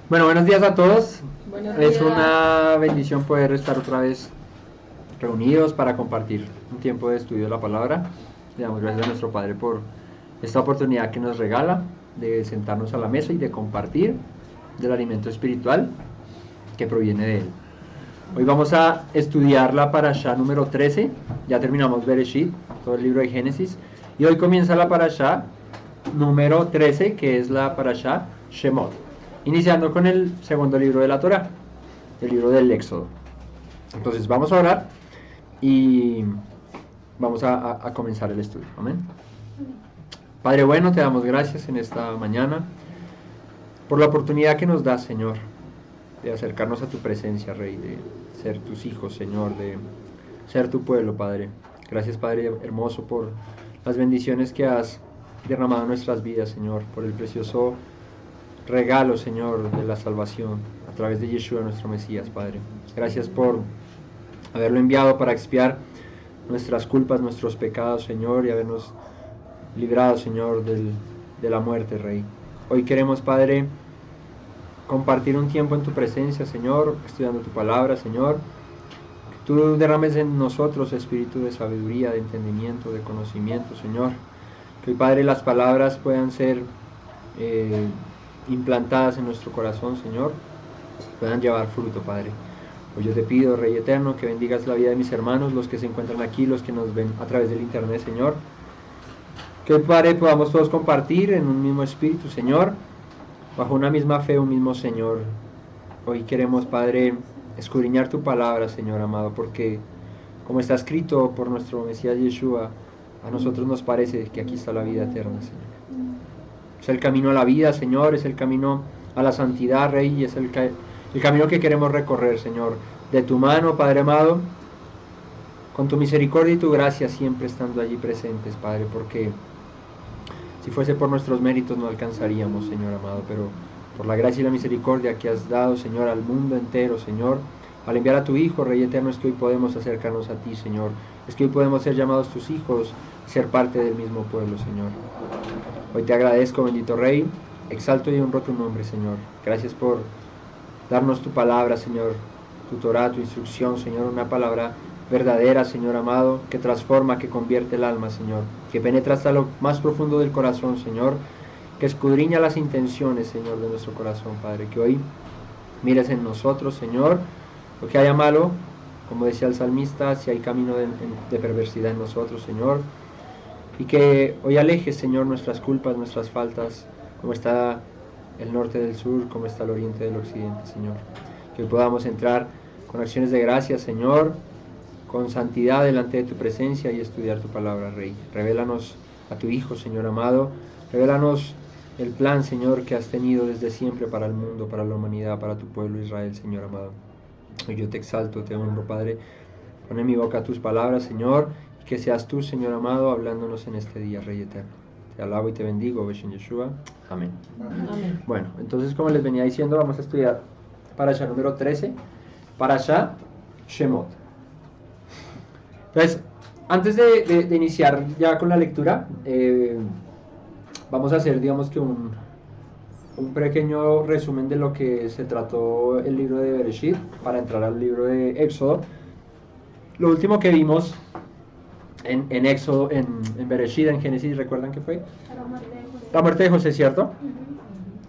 Bueno, buenos días a todos. Buenos Es días. una bendición poder estar otra vez reunidos para compartir un tiempo de estudio de la palabra. Le damos gracias a nuestro Padre por esta oportunidad que nos regala de sentarnos a la mesa y de compartir del alimento espiritual que proviene de Él. Hoy vamos a estudiar la parashá número 13. Ya terminamos Bereshit, todo el libro de Génesis. Y hoy comienza la parashá número 13, que es la parashá Shemot. Iniciando con el segundo libro de la Torá, el libro del Éxodo. Entonces vamos a orar y vamos a comenzar el estudio. Amén. Padre bueno, te damos gracias en esta mañana por la oportunidad que nos das, Señor, de acercarnos a tu presencia, Rey, de ser tus hijos, Señor, de ser tu pueblo, Padre. Gracias, Padre hermoso, por las bendiciones que has derramado en nuestras vidas, Señor, por el precioso regalo, Señor, de la salvación a través de Yeshua, nuestro Mesías, Padre. Gracias por haberlo enviado para expiar nuestras culpas, nuestros pecados, Señor, y habernos librado, Señor, de la muerte, Rey. Hoy queremos, Padre, compartir un tiempo en tu presencia, Señor, estudiando tu palabra, Señor. Que tú derrames en nosotros espíritu de sabiduría, de entendimiento, de conocimiento, Señor. Que hoy, Padre, las palabras puedan ser implantadas en nuestro corazón, Señor, puedan llevar fruto, Padre. Hoy yo te pido, Rey eterno, que bendigas la vida de mis hermanos, los que se encuentran aquí, los que nos ven a través del internet, Señor. Que hoy, Padre, podamos todos compartir en un mismo espíritu, Señor, bajo una misma fe, un mismo Señor. Hoy queremos, Padre, escudriñar tu palabra, Señor amado, porque como está escrito por nuestro Mesías Yeshua, a nosotros nos parece que aquí está la vida eterna, Señor. Es el camino a la vida, Señor, es el camino a la santidad, Rey, y es el camino que queremos recorrer, Señor. De tu mano, Padre amado, con tu misericordia y tu gracia siempre estando allí presentes, Padre, porque si fuese por nuestros méritos no alcanzaríamos, Señor amado, pero por la gracia y la misericordia que has dado, Señor, al mundo entero, Señor, al enviar a tu Hijo, Rey eterno, es que hoy podemos acercarnos a ti, Señor. Es que hoy podemos ser llamados tus hijos, ser parte del mismo pueblo, Señor. Hoy te agradezco, bendito Rey, exalto y honro tu nombre, Señor. Gracias por darnos tu palabra, Señor, tu Torah, tu instrucción, Señor, una palabra verdadera, Señor amado, que transforma, que convierte el alma, Señor, que penetra hasta lo más profundo del corazón, Señor, que escudriña las intenciones, Señor, de nuestro corazón, Padre, que hoy mires en nosotros, Señor, lo que haya malo, como decía el salmista, si hay camino de perversidad en nosotros, Señor, y que hoy alejes, Señor, nuestras culpas, nuestras faltas, como está el norte del sur, como está el oriente del occidente, Señor, que hoy podamos entrar con acciones de gracia, Señor, con santidad delante de tu presencia y estudiar tu palabra, Rey. Revélanos a tu Hijo, Señor amado, revélanos el plan, Señor, que has tenido desde siempre para el mundo, para la humanidad, para tu pueblo Israel, Señor amado. Hoy yo te exalto, te honro, Padre. Pon en mi boca tus palabras, Señor, y que seas tú, Señor amado, hablándonos en este día, Rey eterno. Te alabo y te bendigo, Beshen Yeshua. Amén. Amén. Bueno, entonces, como les venía diciendo, vamos a estudiar parashá número 13, parashá Shemot. Entonces, antes de iniciar ya con la lectura, vamos a hacer, digamos que un pequeño resumen de lo que se trató el libro de Bereshit para entrar al libro de Éxodo. Lo último que vimos en Éxodo, en Bereshit, en Génesis, ¿recuerdan qué fue? La muerte de José, ¿cierto?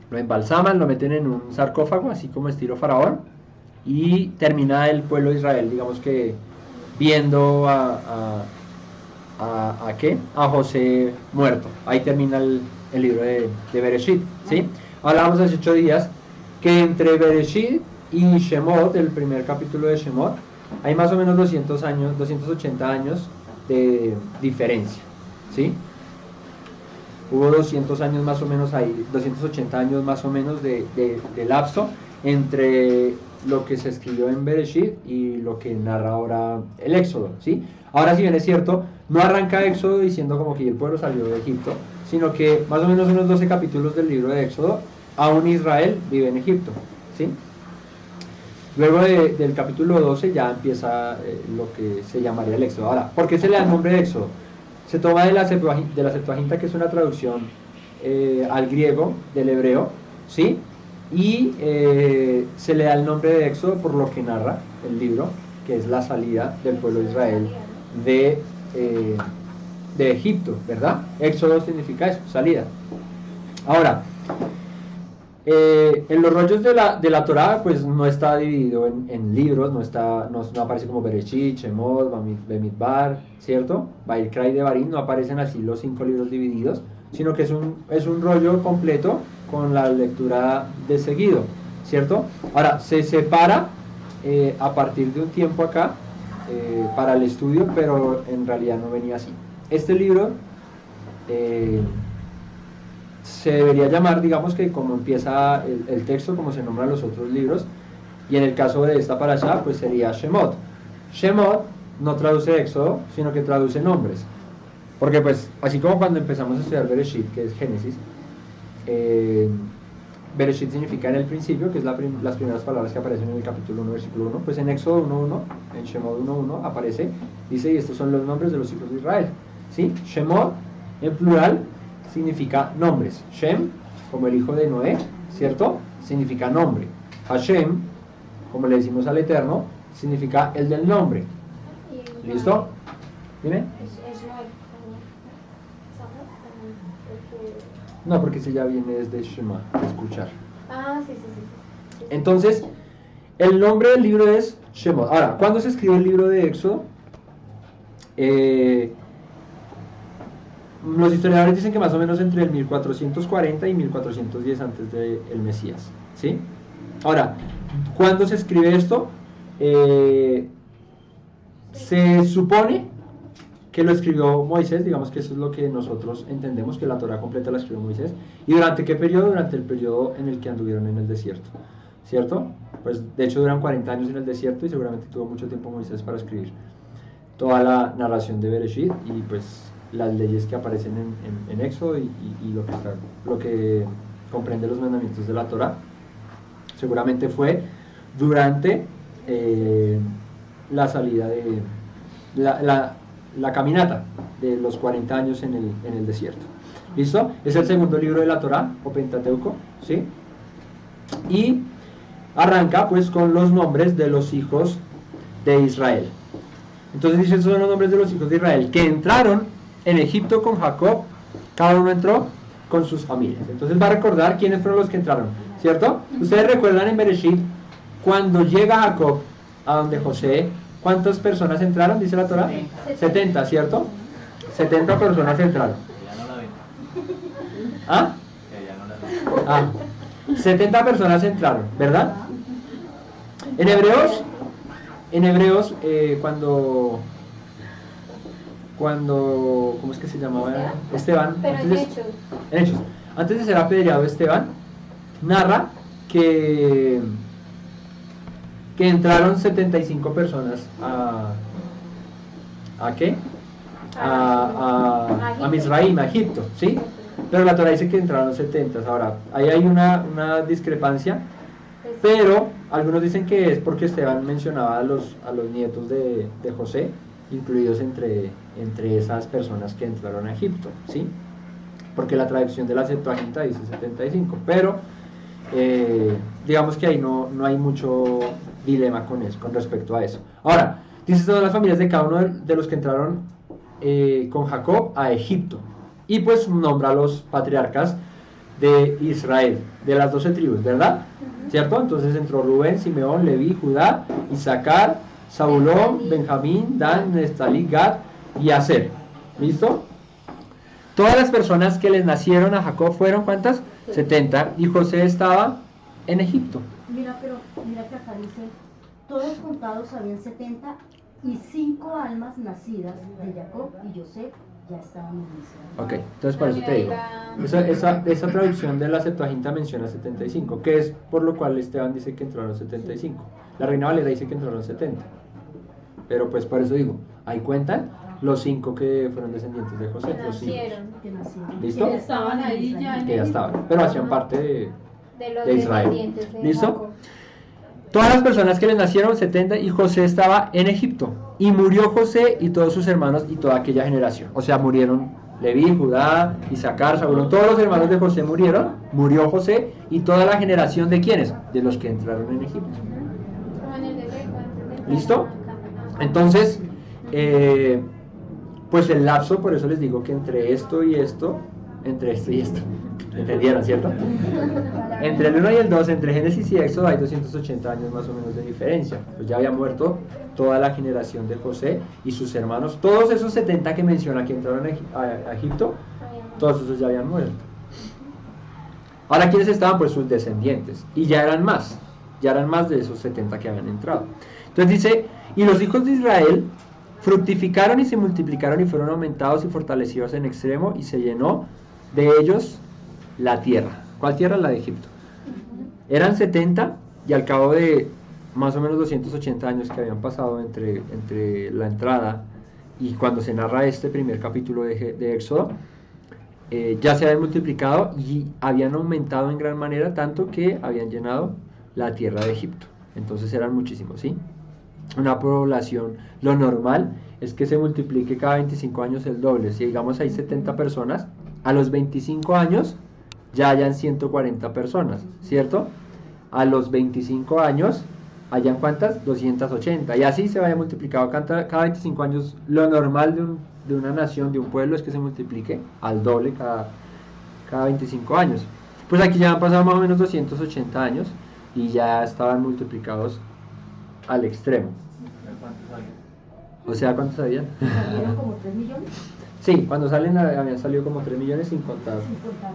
Lo embalsaman, lo meten en un sarcófago, así como estilo faraón, y termina el pueblo de Israel, digamos que viendo a José muerto. Ahí termina el libro de Bereshit, ¿sí? Hablábamos hace 8 días que entre Bereshit y Shemot, el primer capítulo de Shemot, hay más o menos 200 años, 280 años de diferencia, ¿sí? Hubo 200 años más o menos ahí, 280 años más o menos de lapso entre lo que se escribió en Bereshit y lo que narra ahora el Éxodo, ¿sí? Ahora, si bien es cierto, no arranca Éxodo diciendo como que el pueblo salió de Egipto, sino que más o menos unos 12 capítulos del libro de Éxodo, aún Israel vive en Egipto, ¿sí? Luego del capítulo 12 ya empieza lo que se llamaría el Éxodo. Ahora, ¿por qué se le da el nombre de Éxodo? Se toma de la Septuaginta, que es una traducción al griego del hebreo, ¿sí? Y se le da el nombre de Éxodo por lo que narra el libro, que es la salida del pueblo de Israel de Egipto, ¿verdad? Éxodo significa eso, salida. Ahora, en los rollos de la Torá, pues no está dividido en libros, no aparece como Bereshit, Shemot, Bamidbar, ¿cierto? Vaikra y Devarim, no aparecen así los 5 libros divididos, sino que es un rollo completo con la lectura de seguido, ¿cierto? Ahora, se separa a partir de un tiempo acá para el estudio, pero en realidad no venía así. Este libro se debería llamar, digamos que como empieza el texto, como se nombran los otros libros, y en el caso de esta parashá, pues sería Shemot. Shemot no traduce Éxodo, sino que traduce nombres, porque pues, así como cuando empezamos a estudiar Bereshit, que es Génesis, Bereshit significa en el principio, que es las primeras palabras que aparecen en el capítulo 1, versículo 1, pues en Éxodo 1.1, en Shemot 1.1 aparece, dice, y estos son los nombres de los hijos de Israel, ¿sí? Shemot, en plural, significa nombres. Shem, como el hijo de Noé, ¿cierto? Significa nombre. Hashem, como le decimos al Eterno, significa el del nombre. ¿Listo? ¿Dime? No, porque ese ya viene desde Shema, de escuchar. Ah, sí. Entonces, el nombre del libro es Shemot. Ahora, ¿cuándo se escribió el libro de Éxodo? Los historiadores dicen que más o menos entre el 1440 y 1410 antes del Mesías, ¿sí? Ahora, ¿cuándo se escribe esto? Se supone que lo escribió Moisés, digamos que eso es lo que nosotros entendemos, que la Torá completa la escribió Moisés. ¿Y durante qué periodo? Durante el periodo en el que anduvieron en el desierto, ¿cierto? Pues de hecho duran 40 años en el desierto y seguramente tuvo mucho tiempo Moisés para escribir toda la narración de Bereshit y pues las leyes que aparecen en Éxodo y lo que comprende los mandamientos de la Torá. Seguramente fue durante la salida de la caminata de los 40 años en el desierto. ¿Listo? Es el segundo libro de la Torá, o Pentateuco, ¿sí? Y arranca pues con los nombres de los hijos de Israel. Entonces dice, esos son los nombres de los hijos de Israel que entraron en Egipto con Jacob, cada uno entró con sus familias. Entonces va a recordar quiénes fueron los que entraron, ¿cierto? Ustedes recuerdan en Bereshit, cuando llega Jacob a donde José, ¿cuántas personas entraron? Dice la Torá. 70, ¿cierto? 70 personas entraron. ¿Ah? 70 personas entraron, ¿verdad? En Hebreos, cuando ¿cómo es que se llamaba? Esteban. Pero en Hechos. Antes de ser apedreado Esteban, narra que entraron 75 personas ¿a qué? A Mizraim, a Egipto, ¿sí? Pero la Torá dice que entraron 70. Ahora, ahí hay una discrepancia, pero algunos dicen que es porque Esteban mencionaba a los nietos de José, incluidos entre esas personas que entraron a Egipto, ¿sí? Porque la traducción de la Septuaginta dice 75, pero digamos que ahí no hay mucho dilema con respecto a eso. Ahora, dice todas las familias de cada uno de los que entraron con Jacob a Egipto, y pues nombra a los patriarcas de Israel, de las 12 tribus, ¿verdad? ¿Cierto? Entonces entró Rubén, Simeón, Leví, Judá, Isaacar, Zabulón, Benjamín, Dan, Neftalí, Gad y Aser. ¿Listo? Todas las personas que les nacieron a Jacob fueron, ¿cuántas? 70, y José estaba en Egipto. Mira que acá dice, todos contados habían 70 y 5 almas nacidas de Jacob y José ya estaban en Israel. Ok, entonces por eso te digo, esa traducción de la Septuaginta menciona 75, que es por lo cual Esteban dice que entraron 75. La Reina Valera dice que entraron 70, pero pues por eso digo, ahí cuentan los 5 que fueron descendientes de José, los 5. ¿Listo? Que estaban ahí ya. Que ya estaban, pero hacían parte de los de Israel. descendientes de ¿Listo? Jacob. Todas las personas que le nacieron 70, y José estaba en Egipto, y murió José y todos sus hermanos y toda aquella generación, o sea, murieron Leví, Judá, Isaacar, Zabulón, todos los hermanos de José murieron, murió José y toda la generación de ¿quiénes? De los que entraron en Egipto. ¿Listo? Entonces, pues el lapso, por eso les digo que entre esto y esto, ¿entendieron, cierto? Entre el 1 y el 2, entre Génesis y Éxodo hay 280 años más o menos de diferencia. Pues ya había muerto toda la generación de José y sus hermanos, todos esos 70 que menciona que entraron a Egipto, todos esos ya habían muerto. Ahora, ¿quiénes estaban? Pues sus descendientes, y ya eran más de esos 70 que habían entrado. Entonces dice, y los hijos de Israel fructificaron y se multiplicaron y fueron aumentados y fortalecidos en extremo, y se llenó de ellos la tierra. ¿Cuál tierra? La de Egipto. Eran 70 y al cabo de más o menos 280 años que habían pasado entre la entrada y cuando se narra este primer capítulo de Éxodo, ya se habían multiplicado y habían aumentado en gran manera, tanto que habían llenado la tierra de Egipto. Entonces eran muchísimos, ¿sí? Una población, lo normal es que se multiplique cada 25 años el doble. Si digamos hay 70 personas, a los 25 años ya hayan 140 personas, ¿cierto? A los 25 años hayan ¿cuántas? 280, y así se vaya multiplicado cada 25 años. Lo normal de una nación, de un pueblo, es que se multiplique al doble cada 25 años. Pues aquí ya han pasado más o menos 280 años y ya estaban multiplicados al extremo. O sea, ¿cuántos habían? ¿Salieron como 3 millones? Sí, cuando salen habían salido como 3 millones sin contar Sin contar.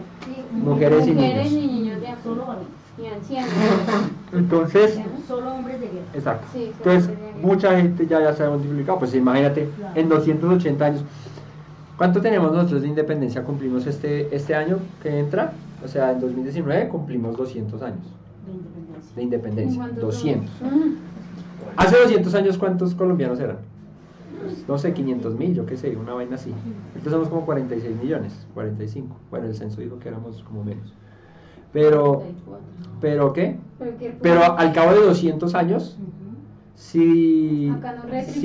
mujeres y Mujeres niños. y niños de Solo varones. y ancianos. Entonces, Solo hombres de guerra. exacto. Sí, Entonces, mucha gente ya se ha multiplicado. Pues imagínate, en 280 años. ¿Cuánto tenemos nosotros de independencia? Cumplimos este año que entra, o sea, en 2019 cumplimos 200 años De independencia. de independencia. 200. Hace 200 años, ¿cuántos colombianos eran? Pues, no sé, 500.000, yo qué sé, una vaina así. Entonces somos como 46 millones, 45. Bueno, el censo dijo que éramos como menos. ¿Pero qué? Pero al cabo de 200 años, si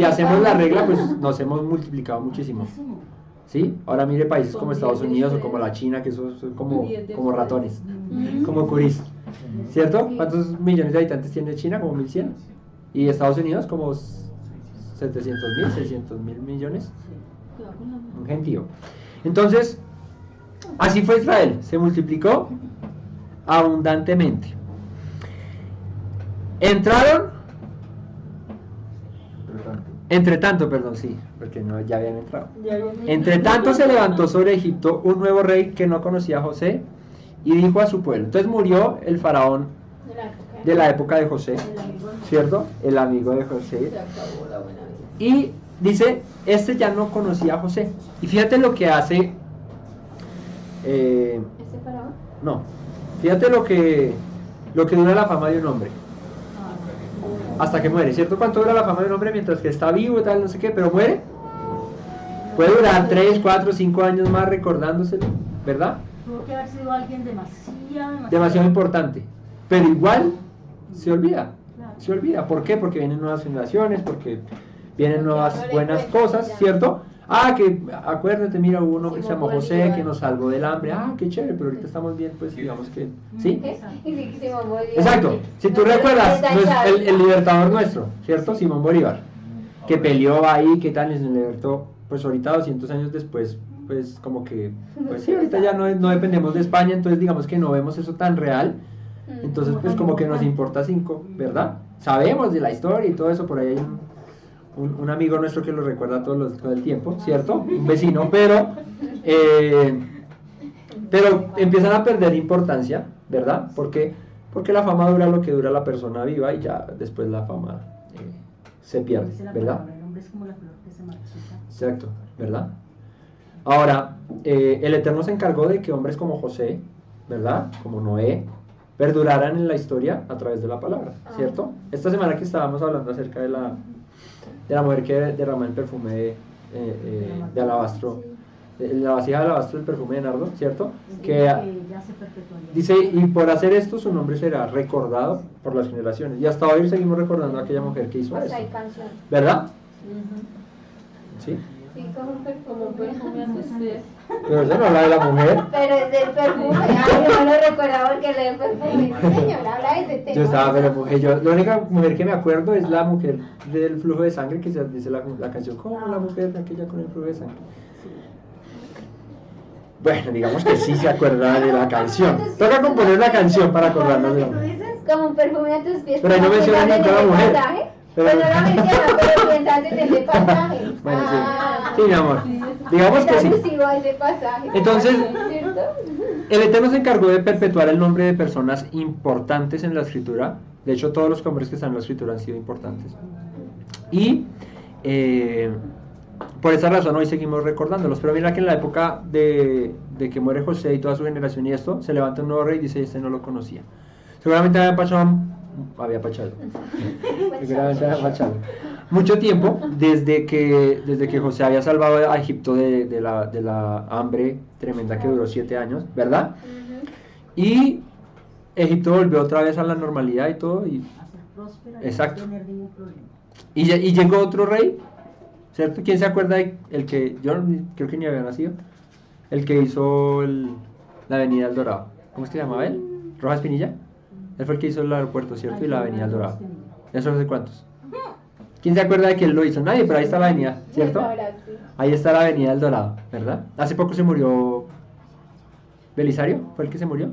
hacemos la regla, pues nos hemos multiplicado muchísimo. ¿Sí? Ahora mire países como Estados Unidos o como la China, que son como ratones, como curis, ¿cierto? ¿Cuántos millones de habitantes tiene China? Como 1.100. Y Estados Unidos como 700.000, 600.000 millones. Un gentío. Entonces, así fue Israel, se multiplicó abundantemente. Entraron, entre tanto, perdón, sí, porque no, ya habían entrado. Entre tanto se levantó sobre Egipto un nuevo rey que no conocía a José y dijo a su pueblo. Entonces murió el faraón de la época de José, ¿cierto? El amigo de José. Y dice, este ya no conocía a José. Y fíjate lo que hace... ¿Este faraón? No, fíjate lo que dura la fama de un hombre. Hasta que muere, ¿cierto? ¿Cuánto dura la fama de un hombre mientras que está vivo y tal, no sé qué, pero muere? Puede durar 3, 4, 5 años más recordándoselo, ¿verdad? Tuvo que haber sido alguien Demasiado importante, pero igual se olvida, ¿por qué? Porque vienen nuevas generaciones, porque vienen nuevas buenas cosas, ¿cierto? Ah, que acuérdate, mira, hubo un hombre que se llamó José que nos salvó del hambre. Ah, qué chévere, pero ahorita estamos bien, pues digamos que, ¿sí? Exacto, si tú recuerdas, el libertador nuestro, ¿cierto? Simón Bolívar, que peleó ahí, ¿qué tal? Y se libertó, pues ahorita 200 años después, pues como que, pues sí, ahorita ya no dependemos de España, entonces digamos que no vemos eso tan real, entonces pues como que nos importa 5, ¿verdad? Sabemos de la historia y todo eso, por ahí hay un amigo nuestro que lo recuerda todo el tiempo, ¿cierto? Un vecino, pero empiezan a perder importancia, ¿verdad? Porque la fama dura lo que dura la persona viva y ya después la fama se pierde, ¿verdad? El hombre es como la flor que se marchita. Exacto, ¿verdad? Ahora, el Eterno se encargó de que hombres como José, ¿verdad? Como Noé, perduraran en la historia a través de la palabra, ¿cierto? Esta semana que estábamos hablando acerca de la mujer que derramó el perfume de alabastro, la vasija de alabastro, el perfume de nardo, ¿cierto? Que dice, y por hacer esto su nombre será recordado por las generaciones. Y hasta hoy seguimos recordando a aquella mujer que hizo eso, ¿verdad? ¿Sí? Sí, como un perfume así. Pero eso no habla de la mujer. Pero es del perfume. Ay, yo no lo recuerdo porque le perfume. Sí, señor, habla de ese tema. Yo estaba, pero mujer, la única mujer que me acuerdo es la mujer del flujo de sangre que se dice la canción, como la mujer aquella con el flujo de sangre. Bueno, digamos que sí se acuerda de la canción. Toca componer una canción para acordarnos de la mujer. Como un perfume a tus pies. Pero ahí no menciona nunca a la mujer. Pero no la menciona, pero piensas en ese pasaje. Bueno, sí. Sí, mi amor. Digamos que Es sí. alusivo a ese pasaje. Entonces, ¿cierto? el Eterno se encargó de perpetuar el nombre de personas importantes en la escritura. De hecho, todos los nombres que están en la escritura han sido importantes. Y por esa razón hoy seguimos recordándolos. Pero mira que en la época de que muere José y toda su generación y esto, se levanta un nuevo rey y dice, este no lo conocía. Seguramente seguramente había pasado mucho tiempo desde que José había salvado a Egipto de la hambre tremenda que duró 7 años, ¿verdad? Y Egipto volvió otra vez a la normalidad y todo. Exacto. Y llegó otro rey, ¿cierto? ¿Quién se acuerda de el que, yo creo que ni había nacido, el que hizo la Avenida El Dorado? ¿Cómo es que se llamaba él? ¿Rojas Pinilla? Él fue el que hizo el aeropuerto, ¿cierto? Y la Avenida El Dorado. ¿Eso no sé cuántos? ¿Quién se acuerda de que él lo hizo? Nadie, pero ahí está la avenida, ¿cierto? Ahí está la Avenida El Dorado, ¿verdad? Hace poco se murió Belisario, ¿fue el que se murió?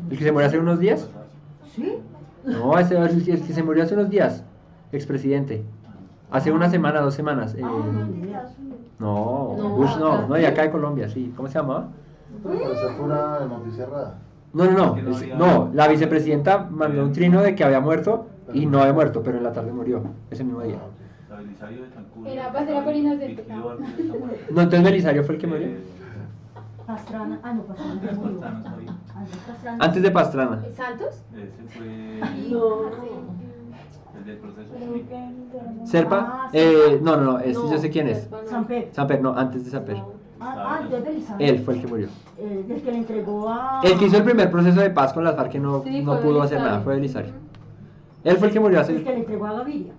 ¿El que se murió hace unos días? ¿Sí? No, ese es el que se murió hace unos días, expresidente. Hace una semana, 2 semanas. No, Bush no, de acá de Colombia, sí. ¿Cómo se llamaba? Pero parece pura noticia rara. No, la vicepresidenta mandó un trino de que había muerto y no había muerto, pero en la tarde murió, ese mismo día. Era para ser por inocente. No, entonces Belisario fue el que murió. Pastrana, no, Pastrana ya murió. Antes de Pastrana. ¿Santos? Ese fue el del proceso. ¿Serpa? No, yo sé quién es. Samper. Samper, no, antes de Samper. Entonces Belisario. Él fue el que murió. Del que le entregó a... El que hizo el primer proceso de paz con las FARC que no pudo hacer nada, fue Belisario. Él fue el que murió hace... El que le entregó a Gaviria.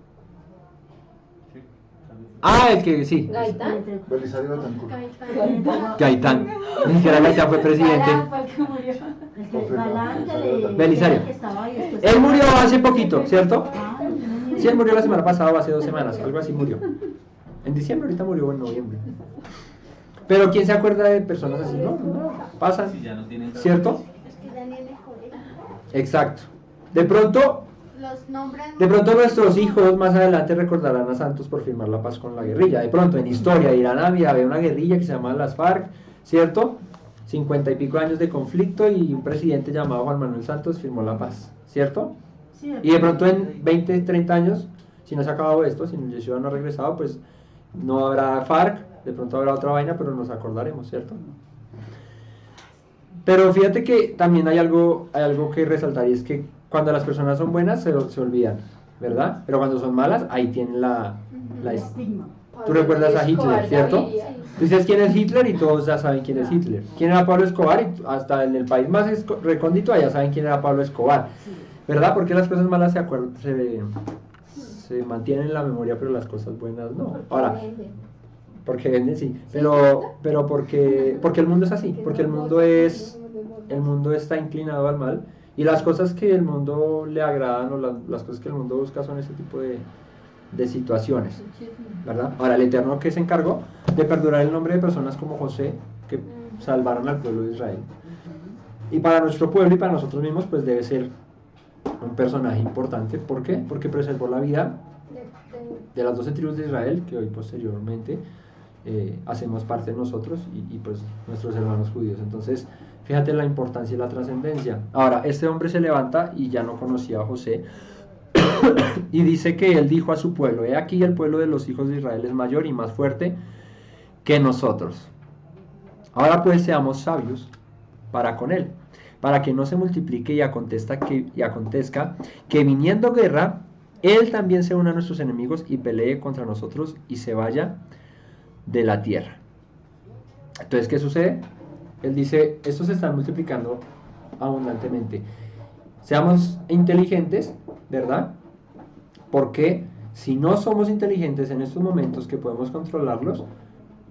El que sí. Gaitán. Belisario Betancourt. Gaitán. Ni siquiera Gaitán fue presidente. El que Galán, Belisario. que estaba ahí después. Él murió hace poquito, ¿cierto? Yo no sabía. Sí, él murió la semana pasada o hace 2 semanas, algo así murió. En diciembre, ahorita murió o en noviembre. Pero ¿quién se acuerda de personas así? No, pasan, Si ya no tienen ¿cierto? Es que Daniel es joven. Exacto. De pronto Los nombran. nuestros hijos más adelante recordarán a Santos por firmar la paz con la guerrilla. De pronto en historia dirán, mira, había una guerrilla que se llamaba las FARC, ¿cierto? 50 y pico años de conflicto y un presidente llamado Juan Manuel Santos firmó la paz, ¿cierto? Sí, Y de pronto en 20, 30 años, si no se ha acabado esto, si Yeshua no ha regresado, pues no habrá FARC, de pronto habrá otra vaina, pero nos acordaremos, ¿cierto? Pero fíjate que también hay algo que resaltar, y es que cuando las personas son buenas se olvidan, ¿verdad? Pero cuando son malas, ahí tienen la estigma. Tú recuerdas a Hitler, ¿cierto? Tú dices quién es Hitler y todos ya saben quién es Hitler. ¿Quién era Pablo Escobar? Y hasta en el país más recóndito ya saben quién era Pablo Escobar, ¿verdad? Porque las cosas malas se mantienen en la memoria, pero las cosas buenas no. Ahora, porque venden, sí, pero porque el mundo es así, porque el mundo está inclinado al mal, y las cosas que el mundo le agradan o las cosas que el mundo busca son ese tipo de situaciones, ¿verdad? Ahora, el Eterno que se encargó de perdurar el nombre de personas como José, que salvaron al pueblo de Israel, y para nuestro pueblo y para nosotros mismos, pues debe ser un personaje importante. ¿Por qué? Porque preservó la vida de las 12 tribus de Israel, que hoy posteriormente hacemos parte de nosotros y pues nuestros hermanos judíos. Entonces, fíjate la importancia y la trascendencia. Ahora, este hombre se levanta y ya no conocía a José y dice que él dijo a su pueblo: he aquí el pueblo de los hijos de Israel es mayor y más fuerte que nosotros. Ahora pues seamos sabios para con él, para que no se multiplique y acontezca que viniendo guerra, él también se una a nuestros enemigos y pelee contra nosotros y se vaya de la tierra. Entonces, ¿qué sucede? Él dice, estos se están multiplicando abundantemente. Seamos inteligentes, ¿verdad? Porque si no somos inteligentes en estos momentos que podemos controlarlos,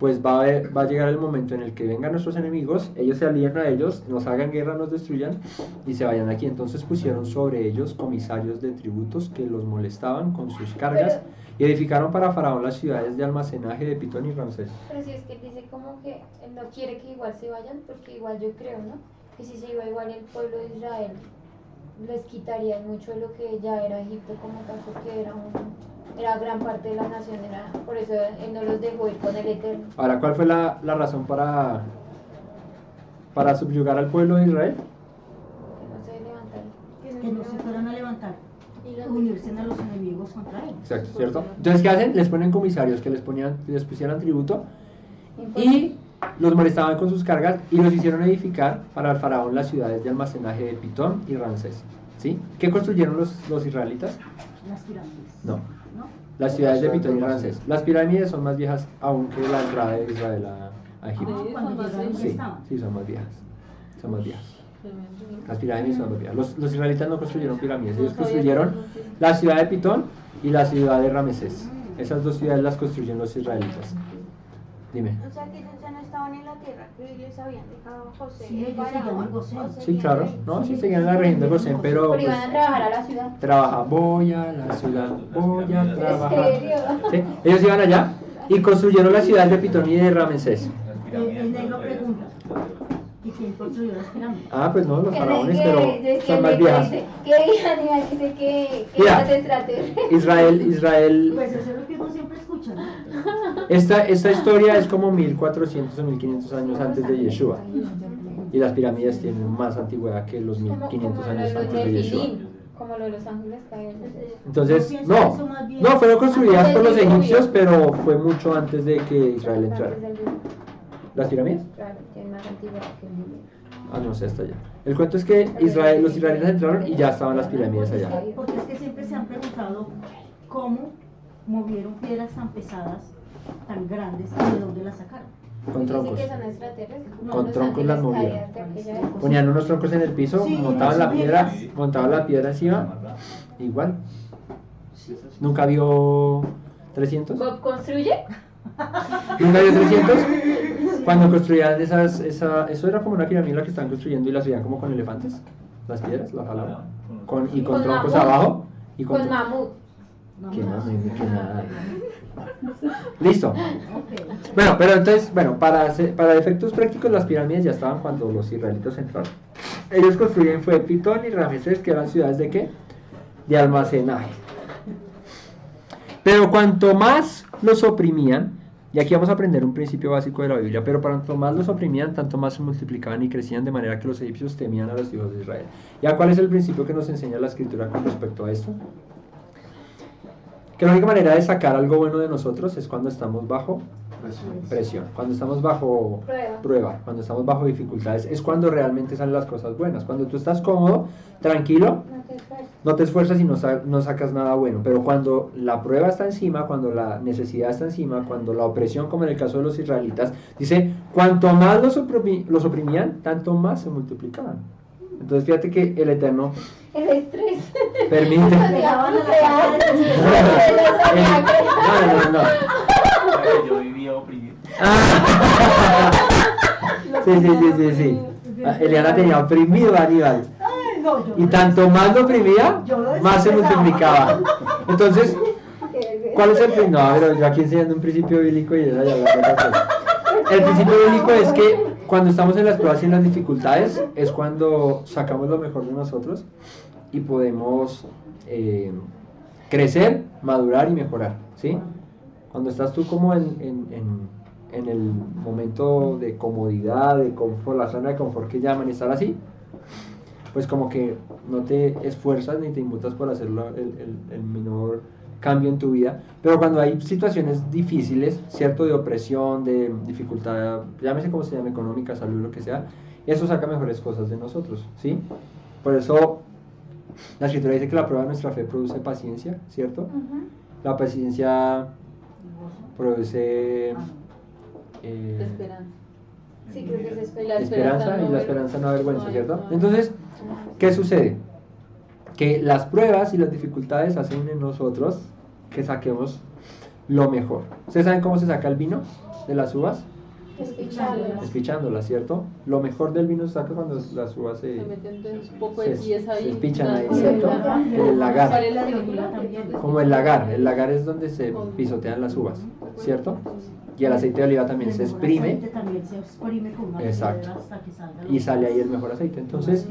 pues va a llegar el momento en el que vengan nuestros enemigos, ellos se alíen a ellos, nos hagan guerra, nos destruyan y se vayan de aquí. Entonces pusieron sobre ellos comisarios de tributos que los molestaban con sus cargas y edificaron para Faraón las ciudades de almacenaje de Pitón y Ramsés. Pero si es que él dice como que él no quiere que igual se vayan, porque igual yo creo, ¿no? Que si se iba igual el pueblo de Israel, les quitaría mucho de lo que ya era Egipto como tal, porque era gran parte de la nación, por eso él no los dejó ir con el Eterno. Ahora, ¿cuál fue la razón para subyugar al pueblo de Israel? Que no se levantaron. Que no se fueran a levantar, unirse a los enemigos contra él. Exacto, ¿cierto? Entonces, ¿qué hacen? Les ponen comisarios que les pusieran tributo y los molestaban con sus cargas y los hicieron edificar para el faraón las ciudades de almacenaje de Pitón y Ramsés. ¿Sí? ¿Qué construyeron los israelitas? Las pirámides. No, ¿No? las ciudades de Pitón y Ramsés. Las pirámides son más viejas aún que la entrada de Israel a Egipto. Cuando llegaron ya Sí, estaban. sí, son más viejas. Son más viejas. Las pirámides son más viejas. Los israelitas no construyeron pirámides, ellos construyeron la ciudad de Pitón y la ciudad de Ramesés. Esas dos ciudades las construyen los israelitas. Dime. O sea que ellos ya no estaban en la tierra que les habían dejado a José. Sí, ellos seguían en Gosén. Sí, claro. No, sí seguían en la región de Gosén, pero Pero pues, iban a trabajar a la ciudad. voy a la ciudad, voy a ¿En trabajar. serio? ¿Sí? Ellos iban allá y construyeron la ciudad de Pitón y de Ramesés. El negro pregunta, ¿y quién construyó las pirámides? Ah, pues no, los Que faraones, que- pero es que son el más negro viejas. dice- Que Aníbal dice que Mira. las extraterrestres. Israel, Pues eso es lo que uno siempre escucha, ¿no? esta historia es como 1400 o 1500 años antes de Yeshua. Y las pirámides tienen más antigüedad que los 1500 Como lo años de los antes de Yeshua. Nefilim, como lo de los ángeles caídos. Entonces, Yo pienso no, eso más bien no, fueron construidas antes por los del diluvio. egipcios, pero fue mucho antes de que Israel entrara. Antes del diluvio. ¿Las pirámides? Claro, tiene más antigüedad que el diluvio. Ah, no sé, hasta allá. El cuento es que los israelitas entraron y ya estaban las pirámides allá. Porque es que siempre se han preguntado cómo movieron piedras tan pesadas, tan grandes, y de dónde las sacaron. Con troncos. Dice que son extraterrestres. como Con los troncos las ángeles movían. caídos de aquella época. Ponían unos troncos en el piso, Sí, montaban la piedra, encima, igual. ¿Nunca vio 300? ¿Bob construye? ¿Nunca vio 300? Cuando construían eso era como una pirámide la que estaban construyendo y la hacían como con elefantes, las piedras, las jalaban, con Con troncos mamut. abajo y Con mamut. No, ¿Qué más? no. No, que nada. Listo. Ok. Bueno, pero entonces, para efectos prácticos las pirámides ya estaban cuando los israelitas entraron. Ellos construyen fue Pitón y Ramesés, que eran ciudades de ¿qué? De almacenaje. Pero cuanto más los oprimían, y aquí vamos a aprender un principio básico de la Biblia, pero cuanto más los oprimían, tanto más se multiplicaban y crecían, de manera que los egipcios temían a los hijos de Israel. ¿Ya cuál es el principio que nos enseña la Escritura con respecto a esto? Que la única manera de sacar algo bueno de nosotros es cuando estamos bajo presión, cuando estamos bajo prueba, cuando estamos bajo dificultades, es cuando realmente salen las cosas buenas. Cuando tú estás cómodo, tranquilo, No te esfuerces. no te esfuerzas y no sacas nada bueno, pero cuando la prueba está encima, cuando la necesidad está encima, cuando la opresión, como en el caso de los israelitas, dice, cuanto más los oprimían, tanto más se multiplicaban. Entonces fíjate que el Eterno El estrés. permite... Llegaban a la casa de No. Yo vivía oprimido. Sí. Eliana tenía oprimido a Aníbal. Ay, no, yo Y no tanto más lo oprimía, Yo lo más se despreciaba. multiplicaba. Entonces, ¿cuál es el principio? No, pero yo aquí enseñando un principio bíblico y ella ya hablando de otra cosa. El principio bíblico es que cuando estamos en las pruebas y en las dificultades es cuando sacamos lo mejor de nosotros y podemos crecer, madurar y mejorar, ¿sí? Cuando estás tú como en el momento de comodidad, de confort, la zona de confort que llaman, estar así, pues como que no te esfuerzas ni te inmutas por hacer el menor cambio en tu vida, pero cuando hay situaciones difíciles, cierto, de opresión, de dificultad, llámese como se llame, económica, salud, lo que sea, eso saca mejores cosas de nosotros, ¿sí? Por eso la Escritura dice que la prueba de nuestra fe produce paciencia, ¿cierto? La paciencia produce Esperanza. Sí, creo que es esperanza y no la esperanza no avergüenza, no ¿cierto? avergüenza. Entonces, ¿qué sucede? Que las pruebas y las dificultades hacen en nosotros que saquemos lo mejor. ¿Ustedes saben cómo se saca el vino de las uvas? Escucharlo. Espichándolas, ¿cierto? Lo mejor del vino se saca cuando las uvas Se meten un poco se, de pies ahí. se espichan ahí, Nada. ¿cierto? El lagar. Sale la de oliva también. Como el lagar es donde se pisotean las uvas, ¿cierto? Y el aceite de oliva también se El exprime aceite también se exprime con una Exacto. piedra hasta que salga y sale ahí el mejor aceite. Entonces,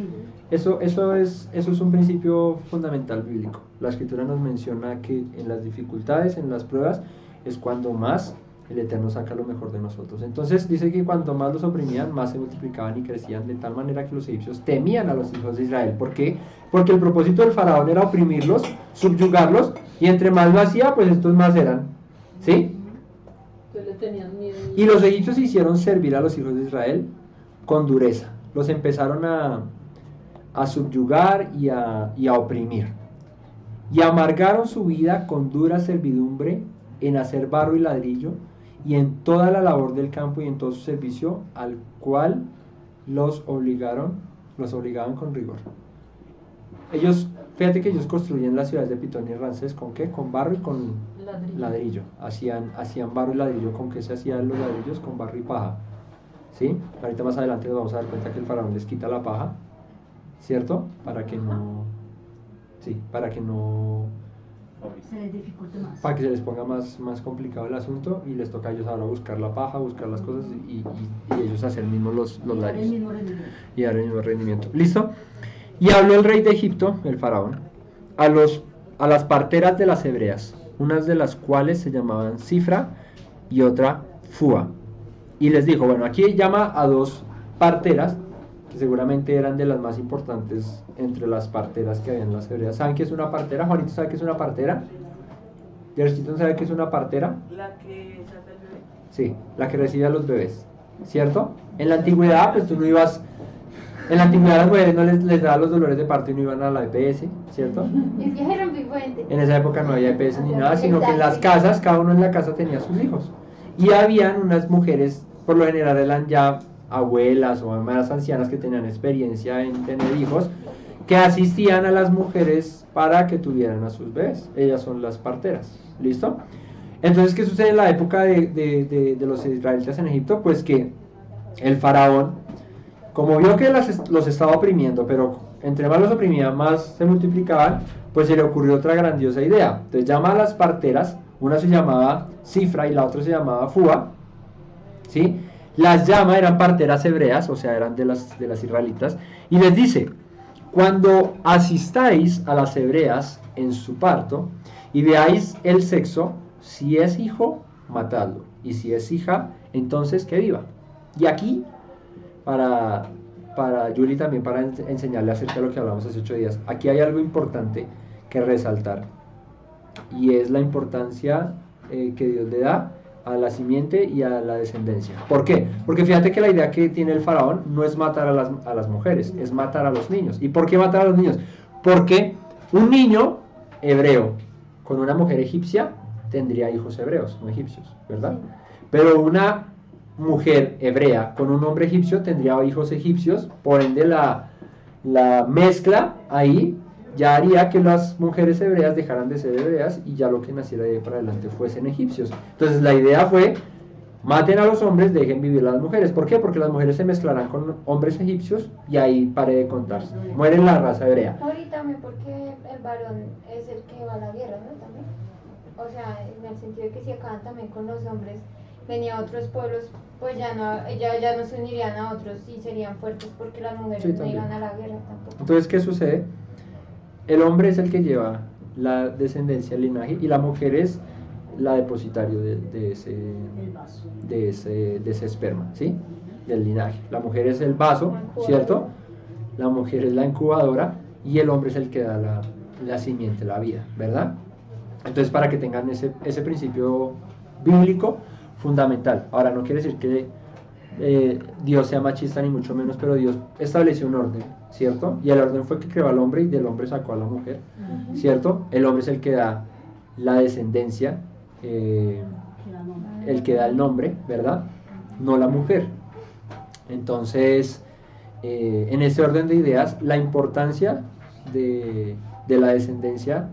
eso es un principio fundamental bíblico. La Escritura nos menciona que en las dificultades, en las pruebas, es cuando más el Eterno saca lo mejor de nosotros. Entonces dice que cuanto más los oprimían, más se multiplicaban y crecían, de tal manera que los egipcios temían a los hijos de Israel. ¿Por qué? Porque el propósito del faraón era oprimirlos, subyugarlos, y entre más lo hacía, pues estos más eran. ¿Sí? Que le tenían miedo. Y los egipcios hicieron servir a los hijos de Israel con dureza. Los empezaron a subyugar y a oprimir. Y amargaron su vida con dura servidumbre en hacer barro y ladrillo, y en toda la labor del campo y en todo su servicio, al cual los obligaban con rigor. Fíjate que ellos construían las ciudades de Pitón y Ramsés, ¿con qué? Con barro y con ladrillo. Hacían barro y ladrillo. ¿Con qué se hacían los ladrillos? Con barro y paja. ¿Sí? Ahorita más adelante nos vamos a dar cuenta que el faraón les quita la paja, ¿cierto? Para que no se les dificulte más. para que se les ponga más complicado el asunto, y les toca a ellos ahora buscar la paja, buscar las cosas y ellos hacer mismos los Y dar el ladrillos mismo rendimiento. y dar el mismo rendimiento. ¿Listo? Y habló el rey de Egipto, el faraón, a las parteras de las hebreas, unas de las cuales se llamaban Cifra y otra Fua. Y les dijo, bueno, aquí llama a dos parteras, que seguramente eran de las más importantes entre las parteras que había en las hebreas. ¿Saben qué es una partera? Juanito, ¿sabe qué es una partera? ¿Diosito sabe qué es una partera? La que saca el bebé. Sí, la que recibe a los bebés, ¿cierto? En la antigüedad, pues tú no ibas... En la antigüedad las mujeres no les daban los dolores de parto y no iban a la EPS, ¿cierto? Es que era muy fuerte. En esa época no había EPS ni nada, sino que en las casas, cada uno en la casa tenía sus hijos. Y habían unas mujeres, por lo general eran ya abuelas o más ancianas que tenían experiencia en tener hijos, que asistían a las mujeres para que tuvieran a sus bebés. Ellas son las parteras, ¿listo? Entonces, ¿qué sucede en la época de los israelitas en Egipto? Pues que el faraón, como vio que los estaba oprimiendo, pero entre más los oprimía, más se multiplicaban, pues se le ocurrió otra grandiosa idea. Entonces llama a las parteras, una se llamaba Cifra y la otra se llamaba Fua, ¿sí? Las llama, eran parteras hebreas, o sea, eran de las israelitas, y les dice, cuando asistáis a las hebreas en su parto y veáis el sexo, si es hijo, matadlo, y si es hija, entonces que viva. Y aquí, para Yuli también, para enseñarle acerca de lo que hablamos hace 8 días, aquí hay algo importante que resaltar, y es la importancia que Dios le da a la simiente y a la descendencia. ¿Por qué? Porque fíjate que la idea que tiene el faraón no es matar a las mujeres, es matar a los niños. ¿Y por qué matar a los niños? Porque un niño hebreo con una mujer egipcia tendría hijos hebreos, no egipcios, ¿verdad? Pero una mujer hebrea con un hombre egipcio tendría hijos egipcios, por ende la mezcla ahí ya haría que las mujeres hebreas dejaran de ser hebreas y ya lo que naciera de ahí para adelante fuesen egipcios. Entonces la idea fue, maten a los hombres, dejen vivir a las mujeres. ¿Por qué? Porque las mujeres se mezclarán con hombres egipcios y ahí pare de contar. Mueren la raza hebrea. Ahorita también porque el varón es el que va a la guerra, ¿no? También. O sea, en el sentido de que si acaban también con los hombres, venía a otros pueblos, pues ya no se unirían a otros y serían fuertes porque las mujeres Sí, no también. iban a la guerra tampoco. Entonces, ¿qué sucede? El hombre es el que lleva la descendencia, el linaje, y la mujer es la depositario de ese esperma, ¿sí? Del linaje. La mujer es el vaso, ¿cierto? La mujer es la incubadora y el hombre es el que da la simiente, la vida, ¿verdad? Entonces, para que tengan ese principio bíblico fundamental. Ahora, no quiere decir que Dios sea machista ni mucho menos, pero Dios estableció un orden, ¿cierto? Y el orden fue que creó al hombre y del hombre sacó a la mujer, ¿cierto? El hombre es el que da la descendencia, el que da el nombre, ¿verdad? No la mujer. Entonces, en ese orden de ideas, la importancia de la descendencia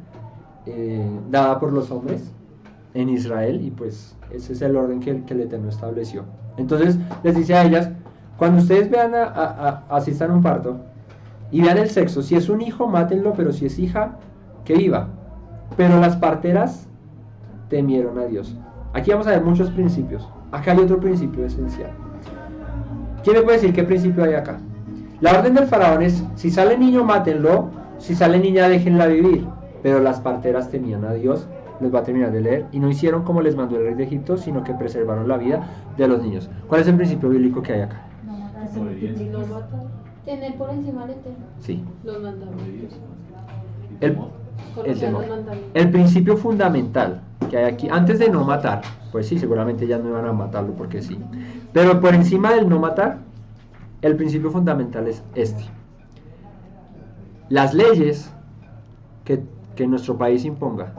dada por los hombres en Israel, y pues ese es el orden que el Eterno estableció. Entonces les dice a ellas, cuando ustedes vean asistan a un parto y vean el sexo, si es un hijo, mátenlo, pero si es hija, que viva. Pero las parteras temieron a Dios. Aquí vamos a ver muchos principios. Acá hay otro principio esencial. ¿Quién me puede decir qué principio hay acá? La orden del faraón es, si sale niño, mátenlo, si sale niña, déjenla vivir. Pero las parteras temían a Dios, les va a terminar de leer, y no hicieron como les mandó el rey de Egipto, sino que preservaron la vida de los niños. ¿Cuál es el principio bíblico que hay acá? No matan Tener por encima al Eterno. Sí. los mandamientos. El Conocer los mandamientos. El principio fundamental que hay aquí, antes de no matar, pues sí, seguramente ya no iban a matarlo porque sí, pero por encima del no matar, el principio fundamental es este. Las leyes que nuestro país imponga,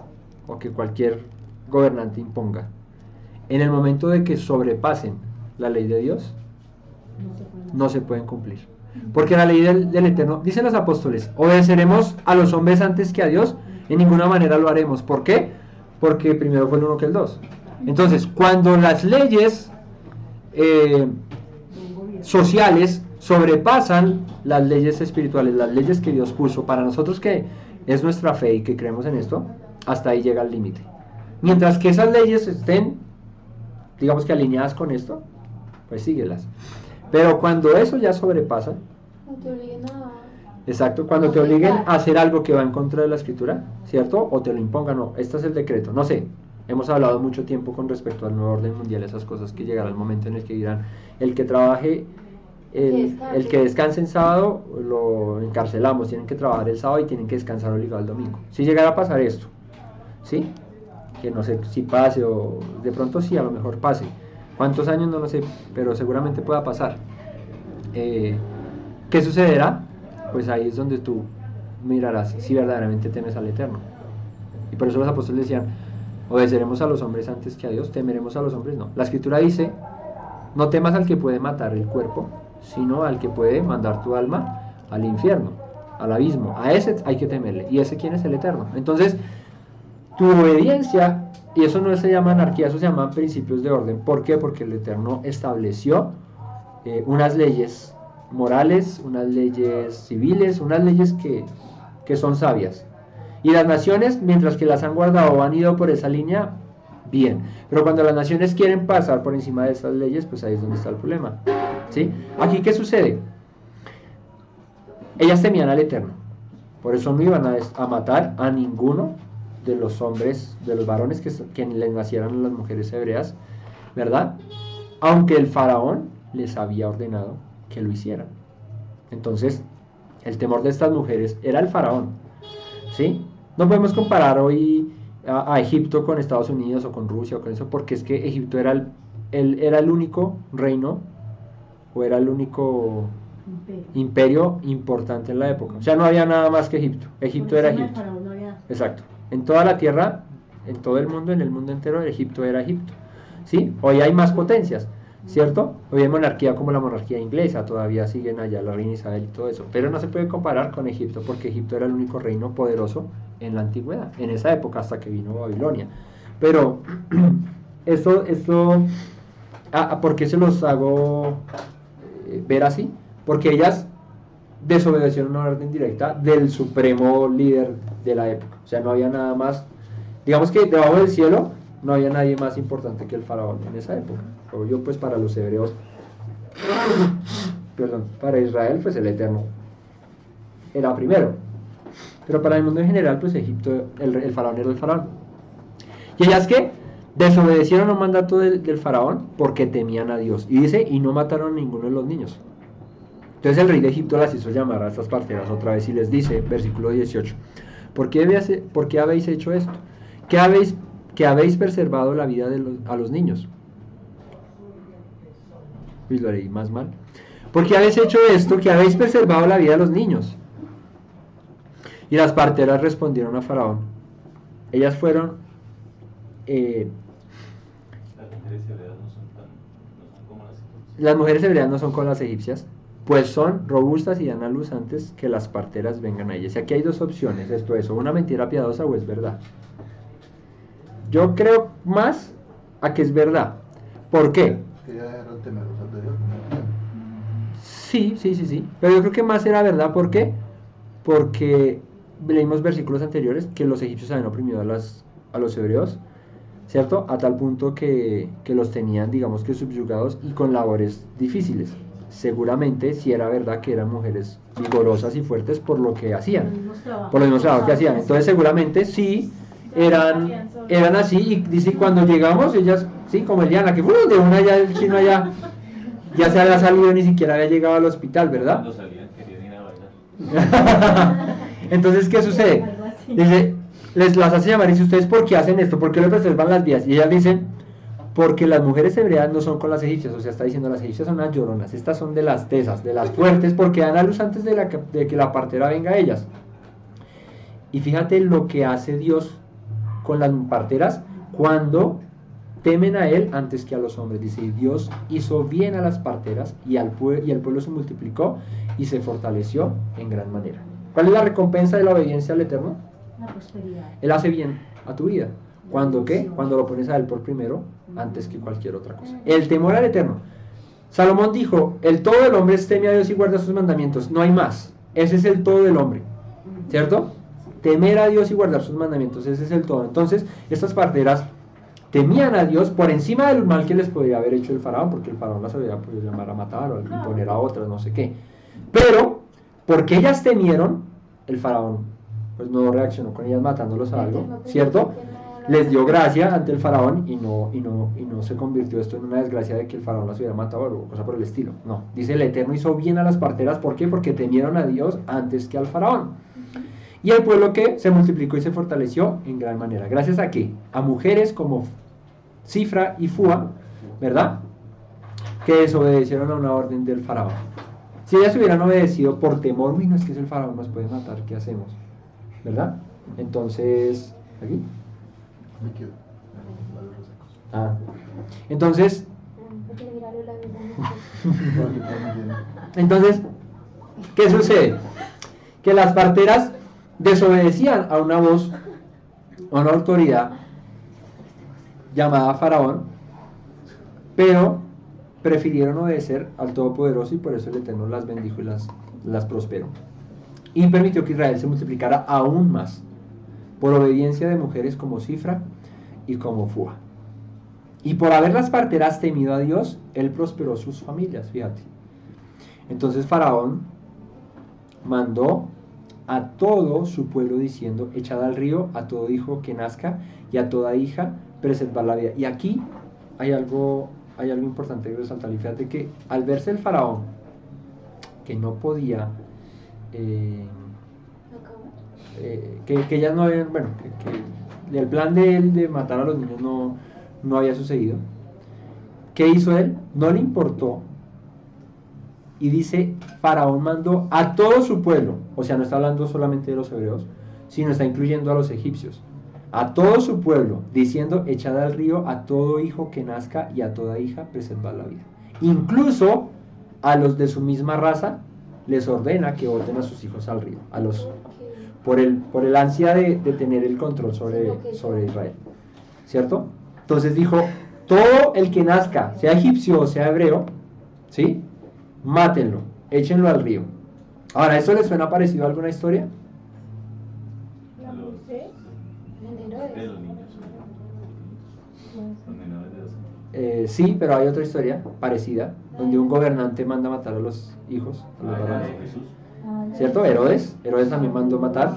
o que cualquier gobernante imponga, en el momento de que sobrepasen la ley de Dios, no se pueden cumplir. Porque la ley del Eterno, dicen los apóstoles, obedeceremos a los hombres antes que a Dios, en ninguna manera lo haremos. ¿Por qué? Porque primero fue el uno que el dos. Entonces, cuando las leyes sociales sobrepasan las leyes espirituales, las leyes que Dios puso para nosotros, que es nuestra fe y que creemos en esto, hasta ahí llega el límite. Mientras que esas leyes estén, digamos que alineadas con esto, pues síguelas. Pero cuando eso ya sobrepasa, No te obliguen a... exacto, cuando te obliguen a hacer algo que va en contra de la escritura, ¿cierto? O te lo impongan, no, este es el decreto, no sé. Hemos hablado mucho tiempo con respecto al nuevo orden mundial, esas cosas que llegará el momento en el que dirán, el que trabaje, el que descanse en sábado, lo encarcelamos, tienen que trabajar el sábado y tienen que descansar obligado el domingo. Si llegara a pasar esto, ¿sí? Que no sé si pase o de pronto sí, a lo mejor pase. ¿Cuántos años? No lo sé, pero seguramente pueda pasar. ¿Qué sucederá? Pues ahí es donde tú mirarás si verdaderamente temes al Eterno. Y por eso los apóstoles decían, obedeceremos a los hombres antes que a Dios, temeremos a los hombres, no. La escritura dice, no temas al que puede matar el cuerpo, sino al que puede mandar tu alma al infierno, al abismo. A ese hay que temerle. ¿Y ese quién es? El Eterno. Entonces, tu obediencia, y eso no se llama anarquía, eso se llama principios de orden. ¿Por qué? Porque el Eterno estableció unas leyes morales, unas leyes civiles, unas leyes que son sabias. Y las naciones, mientras que las han guardado o han ido por esa línea, bien. Pero cuando las naciones quieren pasar por encima de esas leyes, pues ahí es donde está el problema. ¿Sí? Aquí, ¿qué sucede? Ellas temían al Eterno. Por eso no iban a matar a ninguno de los hombres, de los varones que les nacieran a las mujeres hebreas, ¿verdad? Aunque el faraón les había ordenado que lo hicieran. Entonces, el temor de estas mujeres era el faraón, ¿sí? No podemos comparar hoy a Egipto con Estados Unidos o con Rusia o con eso, porque es que Egipto era el único reino, o era el único imperio importante en la época. O sea, no había nada más que Egipto. Egipto era Egipto. Exacto. En toda la tierra, en todo el mundo, en el mundo entero, Egipto era Egipto. ¿Sí? Hoy hay más potencias, ¿cierto? Hoy hay monarquía como la monarquía inglesa, todavía siguen allá la reina Isabel y todo eso. Pero no se puede comparar con Egipto, porque Egipto era el único reino poderoso en la antigüedad, en esa época, hasta que vino Babilonia. Pero, ¿por qué se los hago ver así? Porque ellas desobedecieron una orden directa del supremo líder de la época. O sea, no había nada más, digamos que debajo del cielo no había nadie más importante que el faraón en esa época. Obvio, pues para los hebreos, perdón, para Israel, pues el Eterno era primero. Pero para el mundo en general, pues Egipto, el faraón era el faraón. ¿Y ellas qué? Desobedecieron un mandato del faraón porque temían a Dios. Y dice, y no mataron a ninguno de los niños. Entonces el rey de Egipto las hizo llamar a estas parteras otra vez y les dice, versículo 18, ¿por qué habéis hecho esto? ¿Que habéis preservado la vida a los niños? Y lo leí más mal. ¿Por qué habéis hecho esto? Que habéis preservado la vida de los niños. Y las parteras respondieron a Faraón. Ellas fueron... las mujeres hebreas no son como las egipcias, pues son robustas y dan a luz antes que las parteras vengan a ellas. Y aquí hay dos opciones, esto es, o una mentira piadosa o es verdad. Yo creo más a que es verdad. ¿Por qué? Que ya eran temerosas de Dios. Sí. Pero yo creo que más era verdad. ¿Por qué? Porque leímos versículos anteriores que los egipcios habían oprimido a los hebreos, ¿cierto? A tal punto que los tenían, digamos que subyugados y con labores difíciles. Seguramente sí era verdad que eran mujeres vigorosas y fuertes por lo que hacían, por los mismos trabajos que hacían. Entonces seguramente sí eran así, y dice, cuando llegamos, ellas, sí, como Eliana, que de una ya el chino allá ya se había salido, ni siquiera había llegado al hospital, ¿verdad? Cuando salían querían ir a bailar. Entonces, ¿qué sucede? Algo así. Dice, las hace llamar y dice, ¿ustedes por qué hacen esto? ¿Por qué le preservan las vías? Y ellas dicen, porque las mujeres hebreas no son con las egipcias. O sea, está diciendo, las egipcias son unas lloronas, estas son de las tesas, de las fuertes, porque dan a luz antes de que la partera venga a ellas. Y fíjate lo que hace Dios con las parteras cuando temen a Él antes que a los hombres. Dice, y Dios hizo bien a las parteras y el pueblo se multiplicó y se fortaleció en gran manera. ¿Cuál es la recompensa de la obediencia al Eterno? La prosperidad. Él hace bien a tu vida. ¿Cuándo qué? Cuando lo pones a Él por primero antes que cualquier otra cosa. El temor al Eterno. Salomón dijo, el todo del hombre es teme a Dios y guarda sus mandamientos. No hay más. Ese es el todo del hombre. ¿Cierto? Temer a Dios y guardar sus mandamientos. Ese es el todo. Entonces, estas parteras temían a Dios por encima del mal que les podía haber hecho el faraón, porque el faraón las había podido llamar a matar o imponer a otras, no sé qué. Pero, porque ellas temieron, el faraón pues no reaccionó con ellas matándolos a algo, ¿cierto? Les dio gracia ante el faraón y no se convirtió esto en una desgracia de que el faraón las hubiera matado o cosa por el estilo. No, dice el Eterno hizo bien a las parteras. ¿Por qué? Porque temieron a Dios antes que al faraón. Y el pueblo que se multiplicó y se fortaleció en gran manera. ¿Gracias a qué? A mujeres como Cifra y Fua, ¿verdad? Que desobedecieron a una orden del faraón. Si ellas hubieran obedecido por temor, uy, no es que es el faraón, nos puede matar, ¿qué hacemos? ¿Verdad? Entonces, ¿aquí? Líquido. Entonces, Porque mira los labios de entonces, ¿qué sucede? Que las parteras desobedecían a una voz, a una autoridad llamada Faraón, pero prefirieron obedecer al Todopoderoso y por eso el Eterno las bendijo y las prosperó. Y permitió que Israel se multiplicara aún más por obediencia de mujeres como Cifra y como Fua. Y por haber las parteras temido a Dios, Él prosperó sus familias, fíjate. Entonces Faraón mandó a todo su pueblo diciendo, echad al río a todo hijo que nazca y a toda hija preservad la vida. Y aquí hay algo importante que resaltar. Y fíjate que al verse el faraón que no podía que ellas no habían, bueno, que el plan de él de matar a los niños no había sucedido. ¿Qué hizo él? No le importó. Y dice, Faraón mandó a todo su pueblo, o sea, no está hablando solamente de los hebreos, sino está incluyendo a los egipcios, a todo su pueblo, diciendo, echad al río a todo hijo que nazca y a toda hija preservad la vida. Incluso a los de su misma raza les ordena que boten a sus hijos al río, por el ansia de tener el control sobre Israel, ¿cierto? Entonces dijo, todo el que nazca, sea egipcio o sea hebreo, ¿sí?, mátenlo, échenlo al río. Ahora, ¿eso les suena parecido a alguna historia? La Moisés. De los niños. Los menores de 12. Sí, pero hay otra historia parecida, donde un gobernante manda matar a los hijos, a los Ah, ya, varones. de Jesús. ¿Cierto? Herodes también mandó matar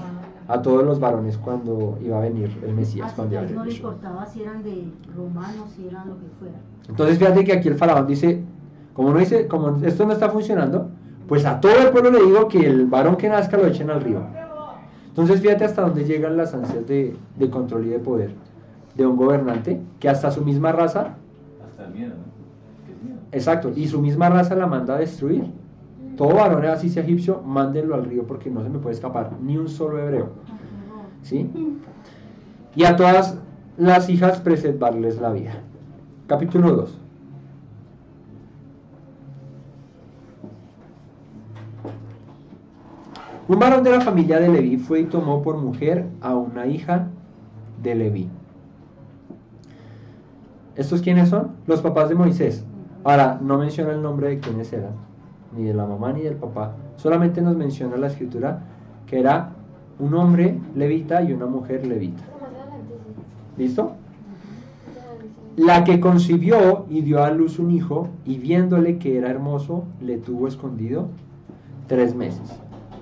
a todos los varones cuando iba a venir el Mesías. Así Cuando que iba a a él venir no le Yeshua. importaba si eran de romanos, si eran lo que fuera. Entonces fíjate que aquí el faraón dice, como esto no está funcionando, pues a todo el pueblo le digo que el varón que nazca lo echen al río. Entonces fíjate hasta dónde llegan las ansias de control y de poder de un gobernante, que hasta su misma raza, Hasta el miedo, ¿no? ¿Qué es miedo? exacto, y su misma raza la manda a destruir. Todo varón así sea egipcio, mándenlo al río porque no se me puede escapar ni un solo hebreo. ¿Sí? Y a todas las hijas preservarles la vida. Capítulo 2. Un varón de la familia de Leví fue y tomó por mujer a una hija de Leví. ¿Estos quiénes son? Los papás de Moisés. Ahora, no menciona el nombre de quiénes eran, ni de la mamá ni del papá. Solamente nos menciona la escritura que era un hombre levita y una mujer levita. Pero más adelante sí. ¿Listo? Ya dice. La que concibió y dio a luz un hijo, y viéndole que era hermoso, le tuvo escondido 3 meses.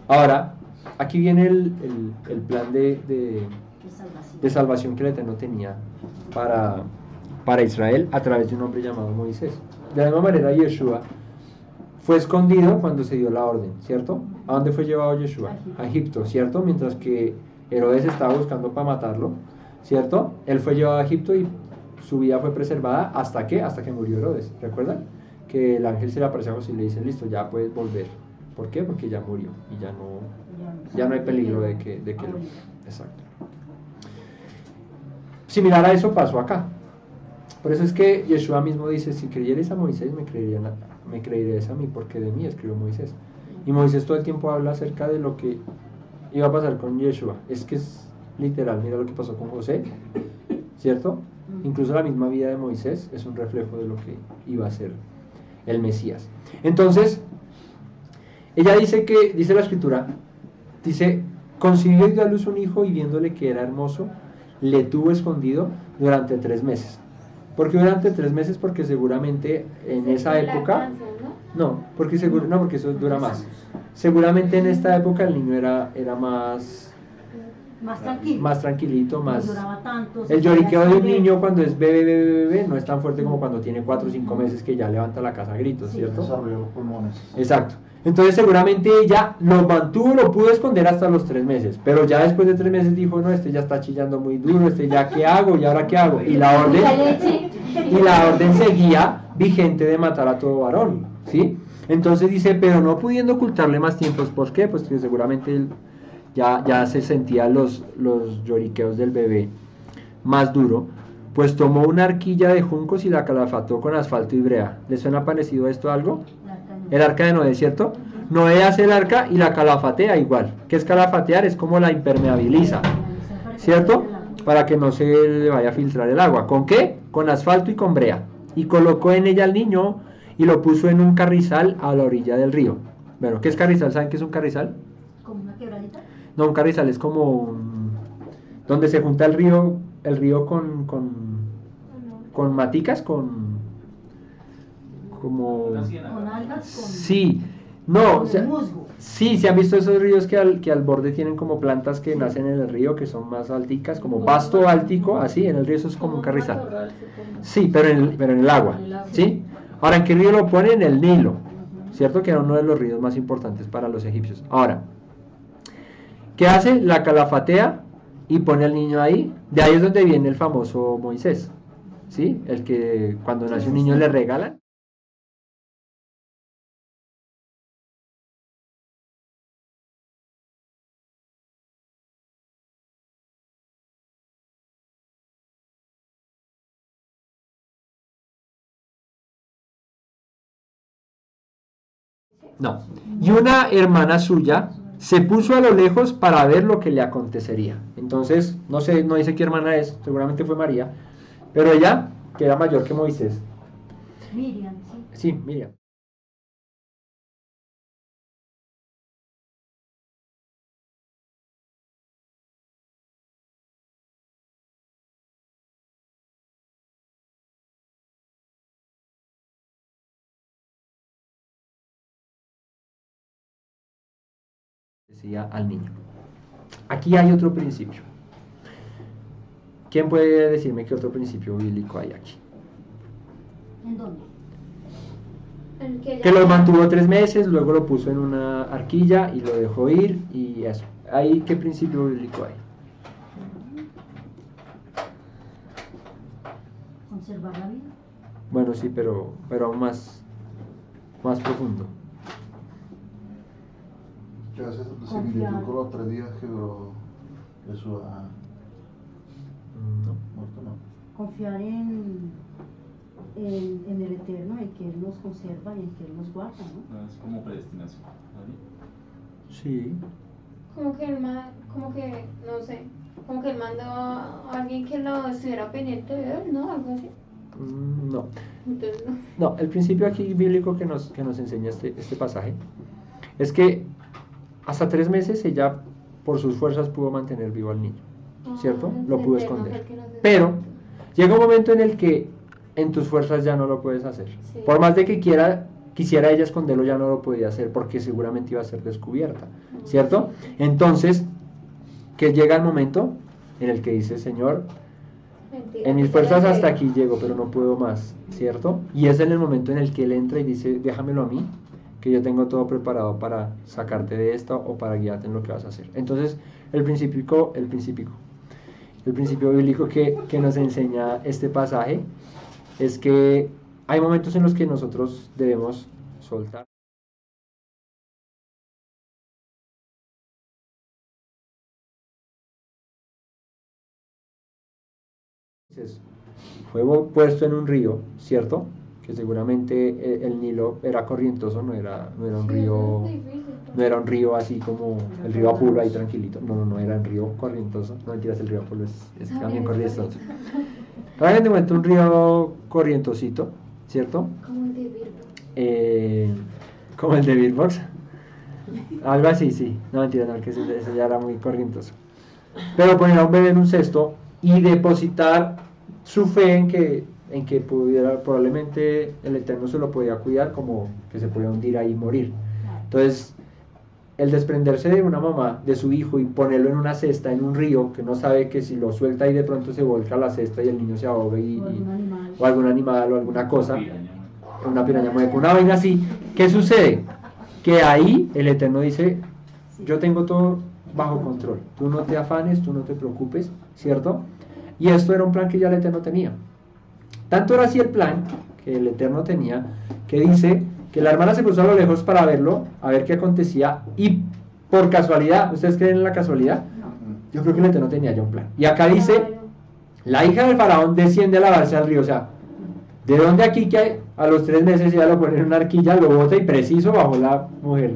Ahora, aquí viene el plan de salvación que el Eterno tenía para Israel a través de un hombre llamado Moisés. De la misma manera, Yeshua fue escondido cuando se dio la orden, ¿cierto? ¿A dónde fue llevado Yeshua? A Egipto, ¿cierto? Mientras que Herodes estaba buscando para matarlo, ¿cierto? Él fue llevado a Egipto y su vida fue preservada ¿hasta qué? Hasta que murió Herodes. ¿Recuerdan? Que el ángel se le aparece a José y le dice, listo, ya puedes volver. ¿Por qué? Porque ya murió y ya no hay peligro de que lo... Exacto. Similar a eso pasó acá. Por eso es que Yeshua mismo dice, si creyeres a Moisés, me creeréis a mí, porque de mí escribió Moisés. Y Moisés todo el tiempo habla acerca de lo que iba a pasar con Yeshua. Es que es literal, mira lo que pasó con José, ¿cierto? Incluso la misma vida de Moisés es un reflejo de lo que iba a ser el Mesías. Entonces, ella dice la escritura, dice, concibió y dio a luz un hijo y viéndole que era hermoso, le tuvo escondido durante 3 meses. ¿Por qué durante 3 meses? Porque seguramente en esa época... No, porque eso dura más. Seguramente en esta época el niño era más tranquilito, más... No duraba tanto, el lloriqueo de un niño cuando es bebé no es tan fuerte como cuando tiene 4 o 5 meses que ya levanta la casa a gritos, ¿cierto? Desarrolló los pulmones. Exacto. Entonces seguramente ella lo mantuvo, lo pudo esconder hasta los 3 meses, pero ya después de 3 meses dijo, no, este ya está chillando muy duro, ya ¿qué hago? ¿Y ahora qué hago? Y la orden seguía vigente de matar a todo varón, ¿sí? Entonces dice, pero no pudiendo ocultarle más tiempos, ¿por qué? Pues que seguramente él ya se sentía los lloriqueos del bebé más duro, pues tomó una arquilla de juncos y la calafató con asfalto y brea. ¿Les suena parecido a esto algo? El arca de Noé, ¿cierto? Noé hace el arca y la calafatea igual. ¿Qué es calafatear? Es como la impermeabiliza, ¿cierto? Para que no se le vaya a filtrar el agua. ¿Con qué? Con asfalto y con brea. Y colocó en ella al niño y lo puso en un carrizal a la orilla del río. Bueno, ¿qué es carrizal? ¿Saben qué es un carrizal? ¿Como una quebradita? No, un carrizal es como donde se junta el río con maticas, como... Una ciénaga. Con algas, Sí, no, musgo. sí, se han visto esos ríos que al borde tienen como plantas que nacen en el río, que son más alticas, como pasto áltico, así, en el río eso es como un carrizal. Sí, pero en el agua, ¿sí? Ahora, ¿en qué río lo ponen? En el Nilo, ¿cierto? Que era uno de los ríos más importantes para los egipcios. Ahora, ¿qué hace? La calafatea y pone al niño ahí. De ahí es donde viene el famoso Moisés, ¿sí? El que cuando nace un niño le regalan. No. Y una hermana suya se puso a lo lejos para ver lo que le acontecería. Entonces, no sé, no dice qué hermana es, seguramente fue María, pero ella, que era mayor que Moisés. Miriam, sí. Sí, Miriam. Decía al niño. Aquí hay otro principio. ¿Quién puede decirme qué otro principio bíblico hay aquí? ¿En dónde? Que lo mantuvo 3 meses, luego lo puso en una arquilla y lo dejó ir y eso. ¿Ahí qué principio bíblico hay? Conservar la vida. Bueno, sí, pero aún más profundo. Que a veces similitud con los 3 días que duró Jesús No. muerto, ¿no? Confiar en el Eterno, en que Él nos conserva y en que Él nos guarda, ¿no? No, es como predestinación. ¿Vale? Sí. Como que no sé, como que él mandó a alguien que lo estuviera pendiente de él, ¿no? Algo así. No. Entonces, no. No, el principio aquí bíblico que nos enseña este pasaje es que hasta 3 meses ella por sus fuerzas pudo mantener vivo al niño, ¿cierto? Lo pudo esconder. Pero llega un momento en el que en tus fuerzas ya no lo puedes hacer. Sí. Por más de que quisiera ella esconderlo, ya no lo podía hacer porque seguramente iba a ser descubierta, ¿cierto? Entonces, que llega el momento en el que dice, Señor, Mentira, en mis que fuerzas ya hasta llegué. aquí llego, pero no puedo más, ¿cierto? Y es en el momento en el que él entra y dice, déjamelo a mí, que yo tengo todo preparado para sacarte de esto o para guiarte en lo que vas a hacer. Entonces, el principio bíblico que nos enseña este pasaje es que hay momentos en los que nosotros debemos soltar. Entonces, fue puesto en un río, ¿cierto? Que seguramente el Nilo era corrientoso, no era un Sí, río, eso es difícil. no era un río así como el río Apolo ahí tranquilito, no era un río corrientoso, no mentiras, el río Apolo es también corrientoso. Realmente cuento un río corrientosito, ¿cierto? Como el de Virgo. Como el de Beatbox, algo así, sí, no mentiras, no, que ese ya era muy corrientoso. Pero poner a un bebé en un cesto y depositar su fe en que pudiera, probablemente el Eterno se lo podía cuidar, como que se podía hundir ahí y morir. Entonces, el desprenderse de una mamá, de su hijo, y ponerlo en una cesta, en un río, que no sabe que si lo suelta y de pronto se volca la cesta y el niño se ahoga o algún animal o alguna cosa, una piraña mueca, una vaina así, ¿qué sucede? Que ahí el Eterno dice, yo tengo todo bajo control, tú no te afanes, tú no te preocupes, ¿cierto? Y esto era un plan que ya el Eterno tenía. Tanto era así el plan que el Eterno tenía, que dice que la hermana se puso a lo lejos para verlo, a ver qué acontecía, y por casualidad, ¿ustedes creen en la casualidad? Yo creo que el Eterno tenía ya un plan. Y acá dice, la hija del faraón desciende a lavarse al río, o sea, ¿de dónde aquí que a los 3 meses ya lo pone en una arquilla, lo bota y preciso bajo la mujer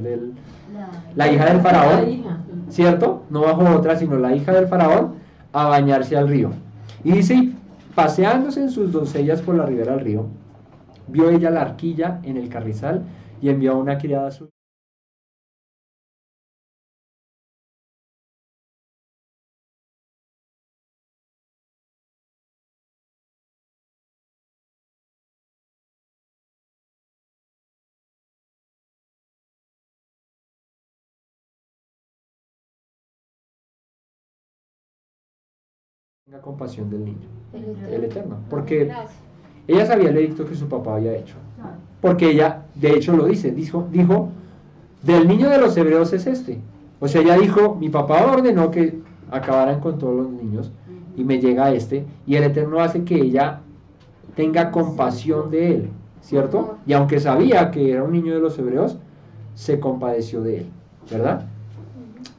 la hija del faraón, ¿cierto? No bajo otra, sino la hija del faraón, a bañarse al río. Y dice, y paseándose en sus doncellas por la ribera del río, vio ella la arquilla en el carrizal y envió a una criada suya. Tenga compasión del niño, el Eterno, porque Gracias. ella sabía el edicto que su papá había hecho, porque ella, de hecho lo dice, dijo, del niño de los hebreos es este, o sea, ella dijo, mi papá ordenó que acabaran con todos los niños, y me llega este, y el Eterno hace que ella tenga compasión de él, ¿cierto? Y aunque sabía que era un niño de los hebreos, se compadeció de él, ¿verdad?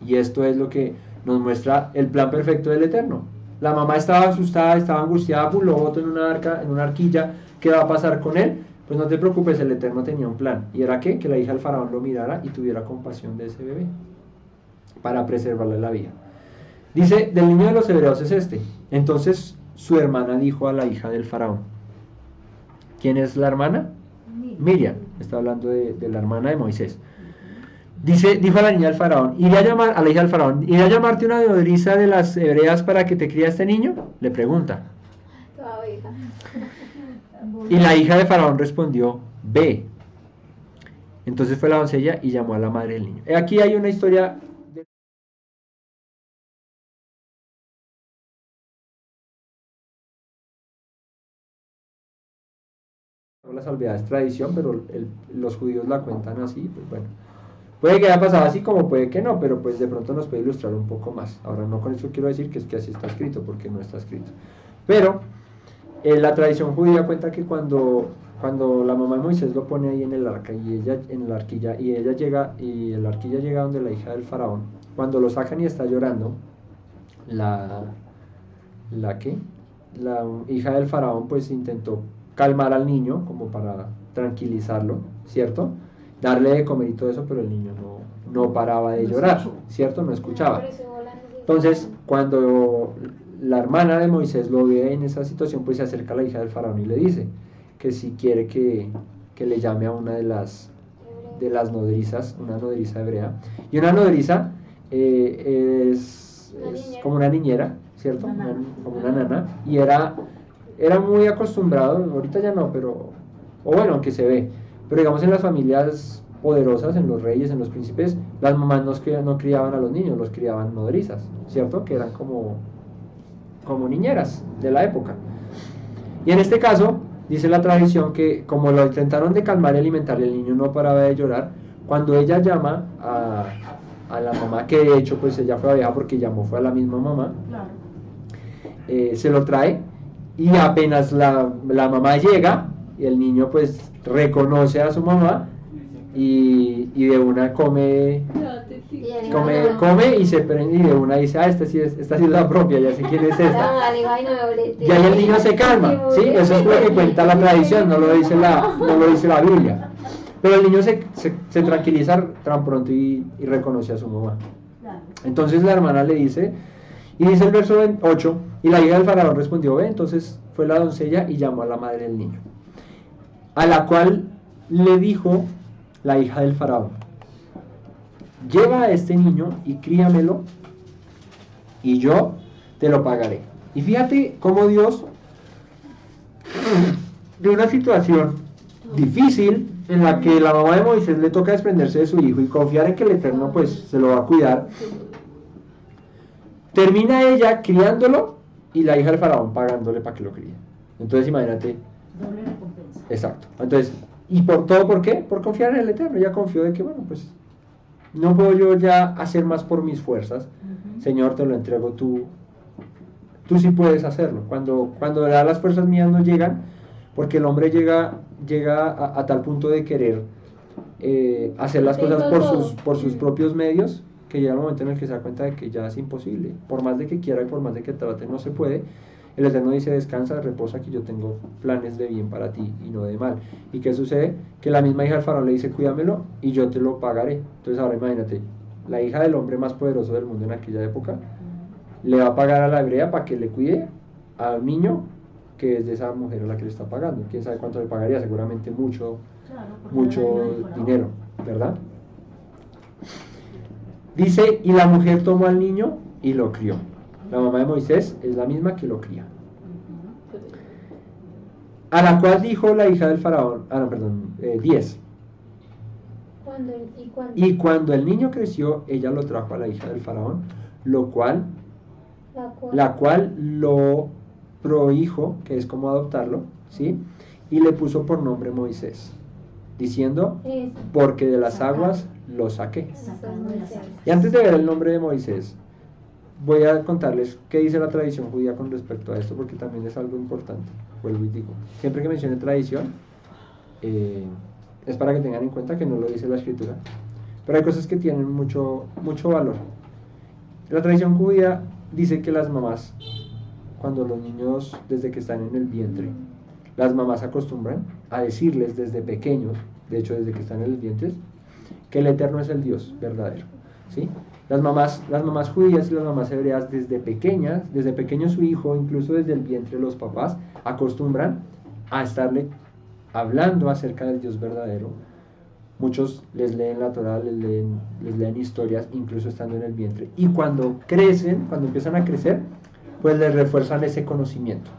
Y esto es lo que nos muestra el plan perfecto del Eterno. La mamá estaba asustada, estaba angustiada, pues lo boto en una arquilla, ¿qué va a pasar con él? Pues no te preocupes, el Eterno tenía un plan. ¿Y era qué? Que la hija del faraón lo mirara y tuviera compasión de ese bebé, para preservarle la vida. Dice, del niño de los hebreos es este. Entonces su hermana dijo a la hija del faraón. ¿Quién es la hermana? Miriam. Está hablando de la hermana de Moisés. Dijo a la niña del faraón, iré a llamar a la hija del faraón, ¿iré a llamarte una nodriza de las hebreas para que te críe a este niño? Le pregunta. Toda hija. Y la hija de faraón respondió, ve. Entonces fue la doncella y llamó a la madre del niño. Aquí hay una historia de... La salvedad es tradición, pero los judíos la cuentan así, pues bueno. Puede que haya pasado así como puede que no, pero pues de pronto nos puede ilustrar un poco más. Ahora no con eso quiero decir que es que así está escrito, porque no está escrito. Pero la tradición judía cuenta que cuando la mamá de Moisés lo pone ahí en el arca y ella en la arquilla y ella llega y la arquilla llega donde la hija del faraón, cuando lo sacan y está llorando, la hija del faraón pues intentó calmar al niño como para tranquilizarlo, ¿cierto? Darle de comer y todo eso, pero el niño no paraba de llorar, ¿cierto? No escuchaba. Entonces, cuando la hermana de Moisés lo ve en esa situación, pues se acerca a la hija del faraón y le dice que si quiere que le llame a una de las nodrizas, una nodriza hebrea. Y una nodriza es como una niñera, ¿cierto? Como una nana. Y era muy acostumbrado, ahorita ya no, pero, o bueno, aunque se ve, pero digamos en las familias poderosas, en los reyes, en los príncipes, las mamás no criaban a los niños, los criaban nodrizas, ¿cierto? Que eran como niñeras de la época. Y en este caso, dice la tradición que como lo intentaron de calmar y alimentar, el niño no paraba de llorar. Cuando ella llama a la mamá, que de hecho pues ella fue a vieja porque llamó, fue a la misma mamá, Claro. se lo trae, y apenas la mamá llega, y el niño pues reconoce a su mamá, y de una come y se prende, y de una dice, esta sí es la propia, ya sé quién es esta. Y ahí el niño se calma, ¿sí? Eso es lo que cuenta la tradición, no lo dice la Biblia. Pero el niño se tranquiliza tan pronto y reconoce a su mamá. Claro. Entonces la hermana le dice, y dice el verso 8, y la hija del faraón respondió, entonces fue la doncella y llamó a la madre del niño, a la cual le dijo la hija del faraón, lleva a este niño y críamelo, y yo te lo pagaré. Y fíjate cómo Dios, de una situación difícil, en la que la mamá de Moisés le toca desprenderse de su hijo y confiar en que el Eterno pues se lo va a cuidar, termina ella criándolo y la hija del faraón pagándole para que lo críe. Entonces imagínate. Doble recompensa. Exacto. Entonces, ¿y por qué? Por confiar en el Eterno. Ella confió de que, bueno, pues no puedo yo ya hacer más por mis fuerzas. Señor, te lo entrego, tú sí puedes hacerlo. Cuando las fuerzas mías no llegan, porque el hombre llega a tal punto de querer hacer las cosas por sus propios medios, que llega el momento en el que se da cuenta de que ya es imposible. Por más de que quiera y por más de que trate, no se puede. El Eterno dice, descansa, reposa, que yo tengo planes de bien para ti y no de mal. ¿Y qué sucede? Que la misma hija del faraón le dice, cuídamelo y yo te lo pagaré. Entonces ahora imagínate, la hija del hombre más poderoso del mundo en aquella época le va a pagar a la hebrea para que le cuide al niño que es de esa mujer a la que le está pagando. Quién sabe cuánto le pagaría, seguramente mucho, Claro, porque mucho era la hija del faraón. dinero, ¿verdad? Dice, y la mujer tomó al niño y lo crió. La mamá de Moisés es la misma que lo cría. A la cual dijo la hija del faraón, 10. Y cuando el niño creció, ella lo trajo a la hija del faraón, la cual lo prohijo, que es como adoptarlo, ¿sí? Y le puso por nombre Moisés, diciendo, porque de las aguas lo saqué. Sacando de las aguas. Y antes de ver el nombre de Moisés, voy a contarles qué dice la tradición judía con respecto a esto, porque también es algo importante. Vuelvo y digo, siempre que mencione tradición, es para que tengan en cuenta que no lo dice la escritura, pero hay cosas que tienen mucho valor. La tradición judía dice que las mamás, cuando los niños, desde que están en el vientre, las mamás acostumbran a decirles desde pequeños, de hecho desde que están en el vientre, que el Eterno es el Dios verdadero, ¿sí? Las mamás judías y las mamás hebreas desde pequeño su hijo, incluso desde el vientre los papás, acostumbran a estarle hablando acerca del Dios verdadero. Muchos les leen la Torah, les leen historias, incluso estando en el vientre. Y cuando empiezan a crecer, pues les refuerzan ese conocimiento.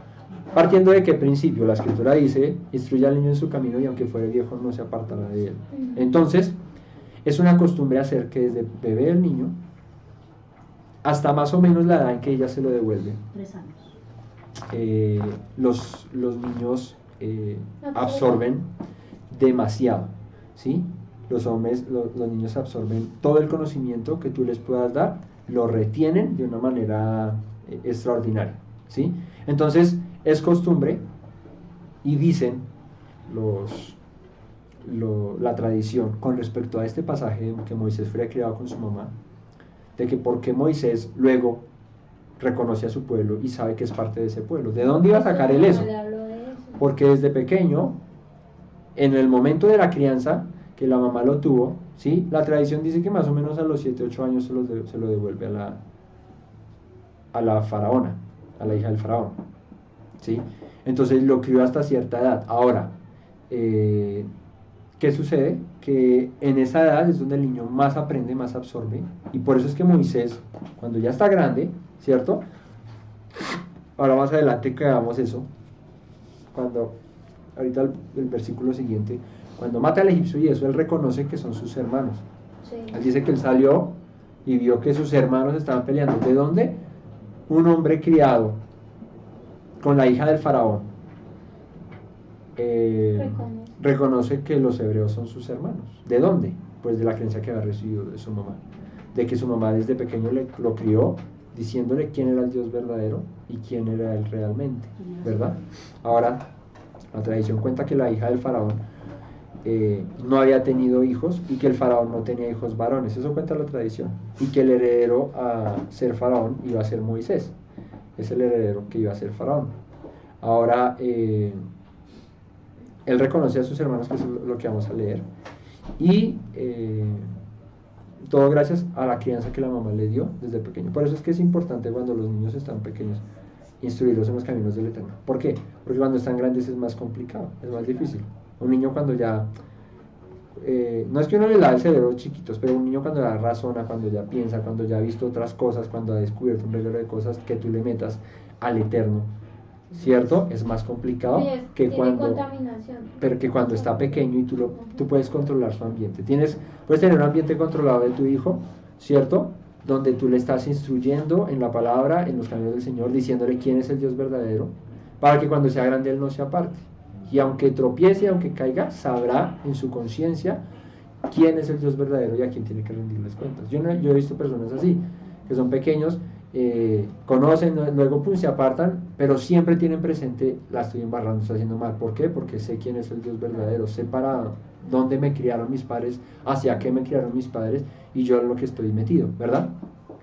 Partiendo de qué principio, la escritura dice, instruye al niño en su camino y aunque fuere viejo no se apartará de él. Entonces, es una costumbre hacer que desde bebé el niño, hasta más o menos la edad en que ella se lo devuelve, 3 años. Los niños absorben demasiado, ¿sí? Los niños absorben todo el conocimiento que tú les puedas dar, lo retienen de una manera extraordinaria, ¿sí? Entonces es costumbre, y dicen la tradición con respecto a este pasaje que Moisés fue criado con su mamá, de que porque Moisés luego reconoce a su pueblo y sabe que es parte de ese pueblo. ¿De dónde iba a sacar él eso? Porque desde pequeño, en el momento de la crianza, que la mamá lo tuvo, ¿sí? La tradición dice que más o menos a los 7, 8 años se lo devuelve a la faraona. a la hija del faraón, ¿sí? Entonces lo crió hasta cierta edad. Ahora, ¿qué sucede? Que en esa edad es donde el niño más aprende, más absorbe, y por eso es que Moisés, cuando ya está grande, ¿cierto? Ahora más adelante que hagamos eso, cuando, ahorita el versículo siguiente, cuando mata al egipcio y eso, él reconoce que son sus hermanos. Sí. Él dice que él salió y vio que sus hermanos estaban peleando. ¿De dónde? Un hombre criado con la hija del faraón reconoce que los hebreos son sus hermanos. ¿De dónde? Pues de la creencia que había recibido de su mamá. De que su mamá desde pequeño lo crió diciéndole quién era el Dios verdadero y quién era él realmente, ¿verdad? Ahora, la tradición cuenta que la hija del faraón no había tenido hijos y que el faraón no tenía hijos varones, eso cuenta la tradición, y que el heredero a ser faraón iba a ser Moisés, es el heredero que iba a ser faraón. Ahora, él reconoce a sus hermanos, que es lo que vamos a leer, y todo gracias a la crianza que la mamá le dio desde pequeño. Por eso es que es importante cuando los niños están pequeños instruirlos en los caminos del Eterno. ¿Por qué? Porque cuando están grandes es más complicado, es más difícil. Un niño cuando ya, no es que uno le lave el cerebro chiquitos, pero un niño cuando ya razona, cuando ya piensa, cuando ya ha visto otras cosas, cuando ha descubierto un regalo de cosas que tú le metas al Eterno, ¿cierto? Es más complicado Sí, que tiene cuando, contaminación. pero que cuando está pequeño y tú puedes controlar su ambiente. Puedes tener un ambiente controlado de tu hijo, ¿cierto? Donde tú le estás instruyendo en la palabra, en los caminos del Señor, diciéndole quién es el Dios verdadero, para que cuando sea grande él no se aparte. Y aunque tropiece, aunque caiga, sabrá en su conciencia quién es el Dios verdadero y a quién tiene que rendirles cuentas. Yo he visto personas así, que son pequeños, conocen, luego pues, se apartan, pero siempre tienen presente, la estoy embarrando, estoy haciendo mal. ¿Por qué? Porque sé quién es el Dios verdadero, sé para dónde me criaron mis padres, hacia qué me criaron mis padres, y yo en lo que estoy metido, ¿verdad?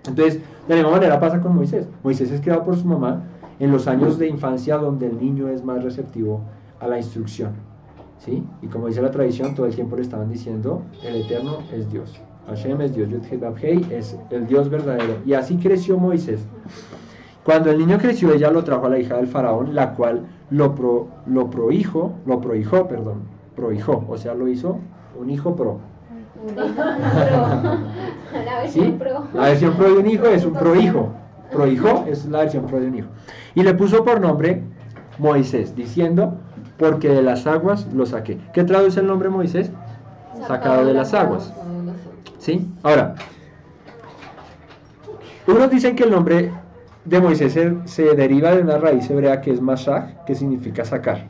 Entonces, de la misma manera pasa con Moisés. Moisés es criado por su mamá en los años de infancia donde el niño es más receptivo a la instrucción, ¿sí? Y como dice la tradición, todo el tiempo le estaban diciendo, el Eterno es Dios. Hashem es Dios, Yud-Heh-Vav-Hei es el Dios verdadero. Y así creció Moisés. Cuando el niño creció, ella lo trajo a la hija del faraón, la cual prohijó, o sea, lo hizo un hijo pro. La versión ¿Sí? pro. La versión pro de un hijo es un prohijo. Prohijo es la versión pro de un hijo. Y le puso por nombre Moisés, diciendo, porque de las aguas lo saqué. ¿Qué traduce el nombre Moisés? Sacado de las aguas. ¿Sí? Ahora, unos dicen que el nombre de Moisés se deriva de una raíz hebrea que es mashach, que significa sacar.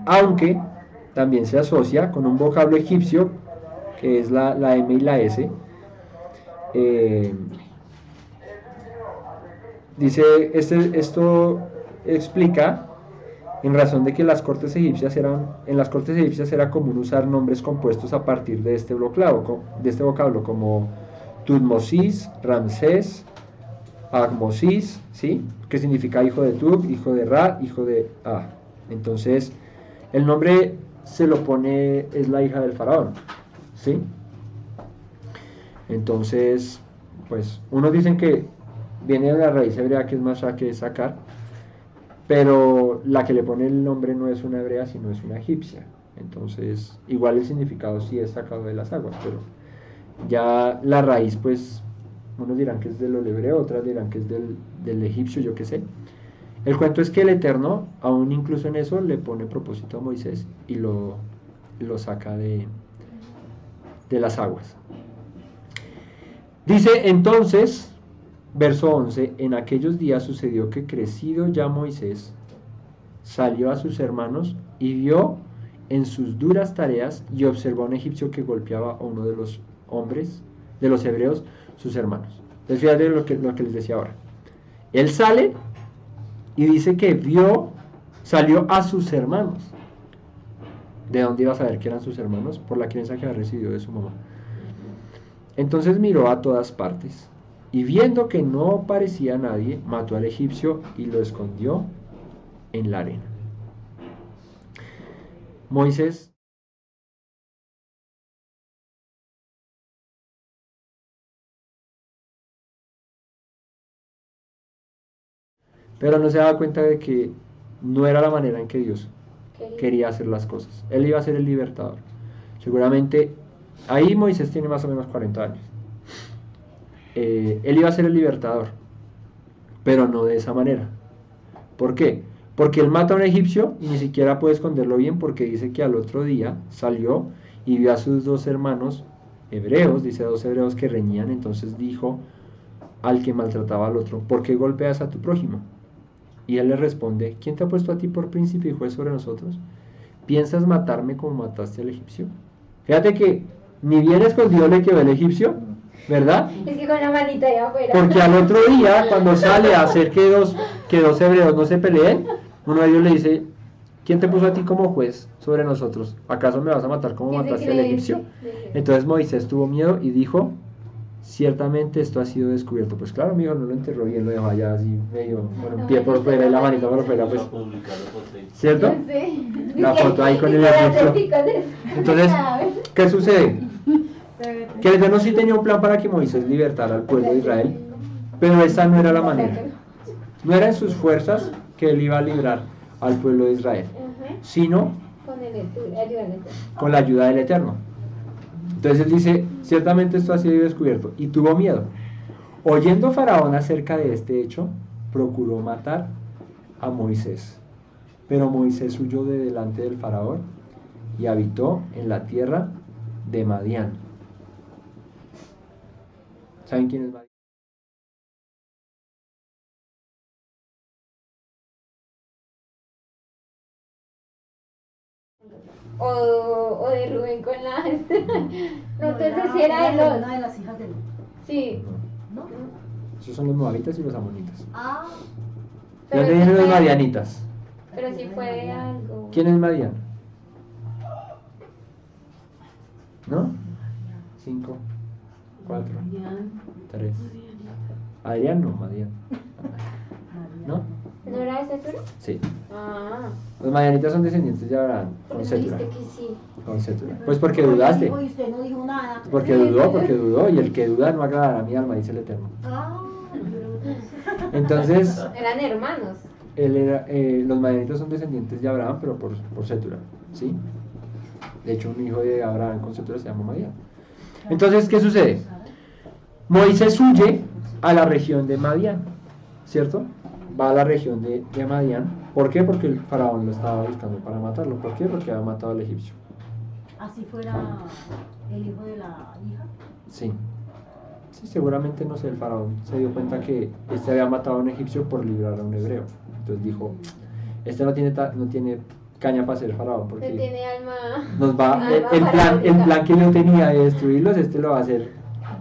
Aunque también se asocia con un vocablo egipcio, que es la M y la S. Dice, esto explica en razón de que en las cortes egipcias era común usar nombres compuestos a partir de este vocablo, como Tutmosis, Ramsés, Agmosis, ¿sí? Que significa hijo de Tut, hijo de Ra, hijo de Ah. Entonces, el nombre se lo pone, es la hija del faraón, ¿sí? Entonces, pues, unos dicen que viene de la raíz hebrea que es más que es sacar, pero la que le pone el nombre no es una hebrea, sino es una egipcia. Entonces, igual el significado sí es sacado de las aguas, pero ya la raíz, pues, unos dirán que es de lo hebreo, otras dirán que es del egipcio, yo qué sé. El cuento es que el Eterno, aún incluso en eso, le pone propósito a Moisés y lo saca de las aguas. Dice entonces, verso 11, en aquellos días sucedió que crecido ya Moisés, salió a sus hermanos y vio en sus duras tareas y observó a un egipcio que golpeaba a uno de los hombres, de los hebreos, sus hermanos. Entonces fíjate lo que les decía ahora. Él sale y dice que salió a sus hermanos. ¿De dónde iba a saber que eran sus hermanos? Por la crianza que había recibido de su mamá. Entonces miró a todas partes y viendo que no parecía nadie, mató al egipcio y lo escondió en la arena. Moisés pero no se daba cuenta de que no era la manera en que Dios Quería. quería hacer las cosas. Él iba a ser el libertador. Seguramente, ahí Moisés tiene más o menos 40 años. Él iba a ser el libertador, pero no de esa manera. ¿Por qué? Porque él mata a un egipcio y ni siquiera puede esconderlo bien, porque dice que al otro día salió y vio a sus dos hermanos hebreos, dice dos hebreos que reñían, entonces dijo al que maltrataba al otro: ¿por qué golpeas a tu prójimo? Y él le responde: ¿quién te ha puesto a ti por príncipe y juez sobre nosotros? ¿Piensas matarme como mataste al egipcio? Fíjate que ni bien escondido le quedó el egipcio, ¿verdad? Es que con la manita de afuera. Porque al otro día, cuando sale a hacer que dos hebreos no se peleen, uno de ellos le dice: ¿quién te puso a ti como juez sobre nosotros? ¿Acaso me vas a matar como ¿Quién se mataste al cree? egipcio? Sí. Entonces Moisés tuvo miedo y dijo: ciertamente esto ha sido descubierto. Pues claro, amigo, no lo enterró bien, lo dejó allá así medio con el pie por fuera y la manita por fuera, pues, Vamos a publicarlo por Facebook. ¿cierto? No sé. La foto ahí con el egipcio. Entonces, ¿qué sucede? Que el Eterno sí tenía un plan para que Moisés libertara al pueblo de Israel, pero esa no era la manera. No era en sus fuerzas que él iba a librar al pueblo de Israel, sino Con el ayúdame. con la ayuda del Eterno. Entonces él dice: ciertamente esto ha sido descubierto, y tuvo miedo. Oyendo Faraón acerca de este hecho, procuró matar a Moisés. Pero Moisés huyó de delante del Faraón y habitó en la tierra de Madián. ¿Saben quién es Madián? O de Rubén con la... No, entonces era de una los... de las hijas de Lot. Sí. ¿No? Esos son los moabitas y los amonitas. Ah, ¿De Pero dónde sí vienen los fue- madianitas? Pero sí fue de algo. ¿Quién es Madián? ¿No? 5, 4, 3. Adrián no, Madián. ¿No? ¿No era ese turno? Sí. Ah. Los madianitas son descendientes de Abraham, con Porque cédula. dijiste que sí. Con cédula. Pues porque dudaste. Y usted no dijo nada. Porque dudó, y el que duda no agradará a mi alma, dice el Eterno. Ah, Entonces, Eran hermanos. los madianitas son descendientes de Abraham, pero por cédula, ¿sí? De hecho, un hijo de Abraham con cédula se llama Madián. Entonces, ¿qué sucede? Moisés huye a la región de Madián, ¿cierto? Va a la región de Madián. ¿Por qué? Porque el faraón lo estaba buscando para matarlo. ¿Por qué? Porque había matado al egipcio. así fuera el hijo de la hija. Sí. Sí, seguramente, no sé, el faraón se dio cuenta que este había matado a un egipcio por librar a un hebreo. Entonces dijo: este no tiene caña para ser faraón, No porque tiene alma. nos va, alma el plan que yo tenía de destruirlos, este lo va a hacer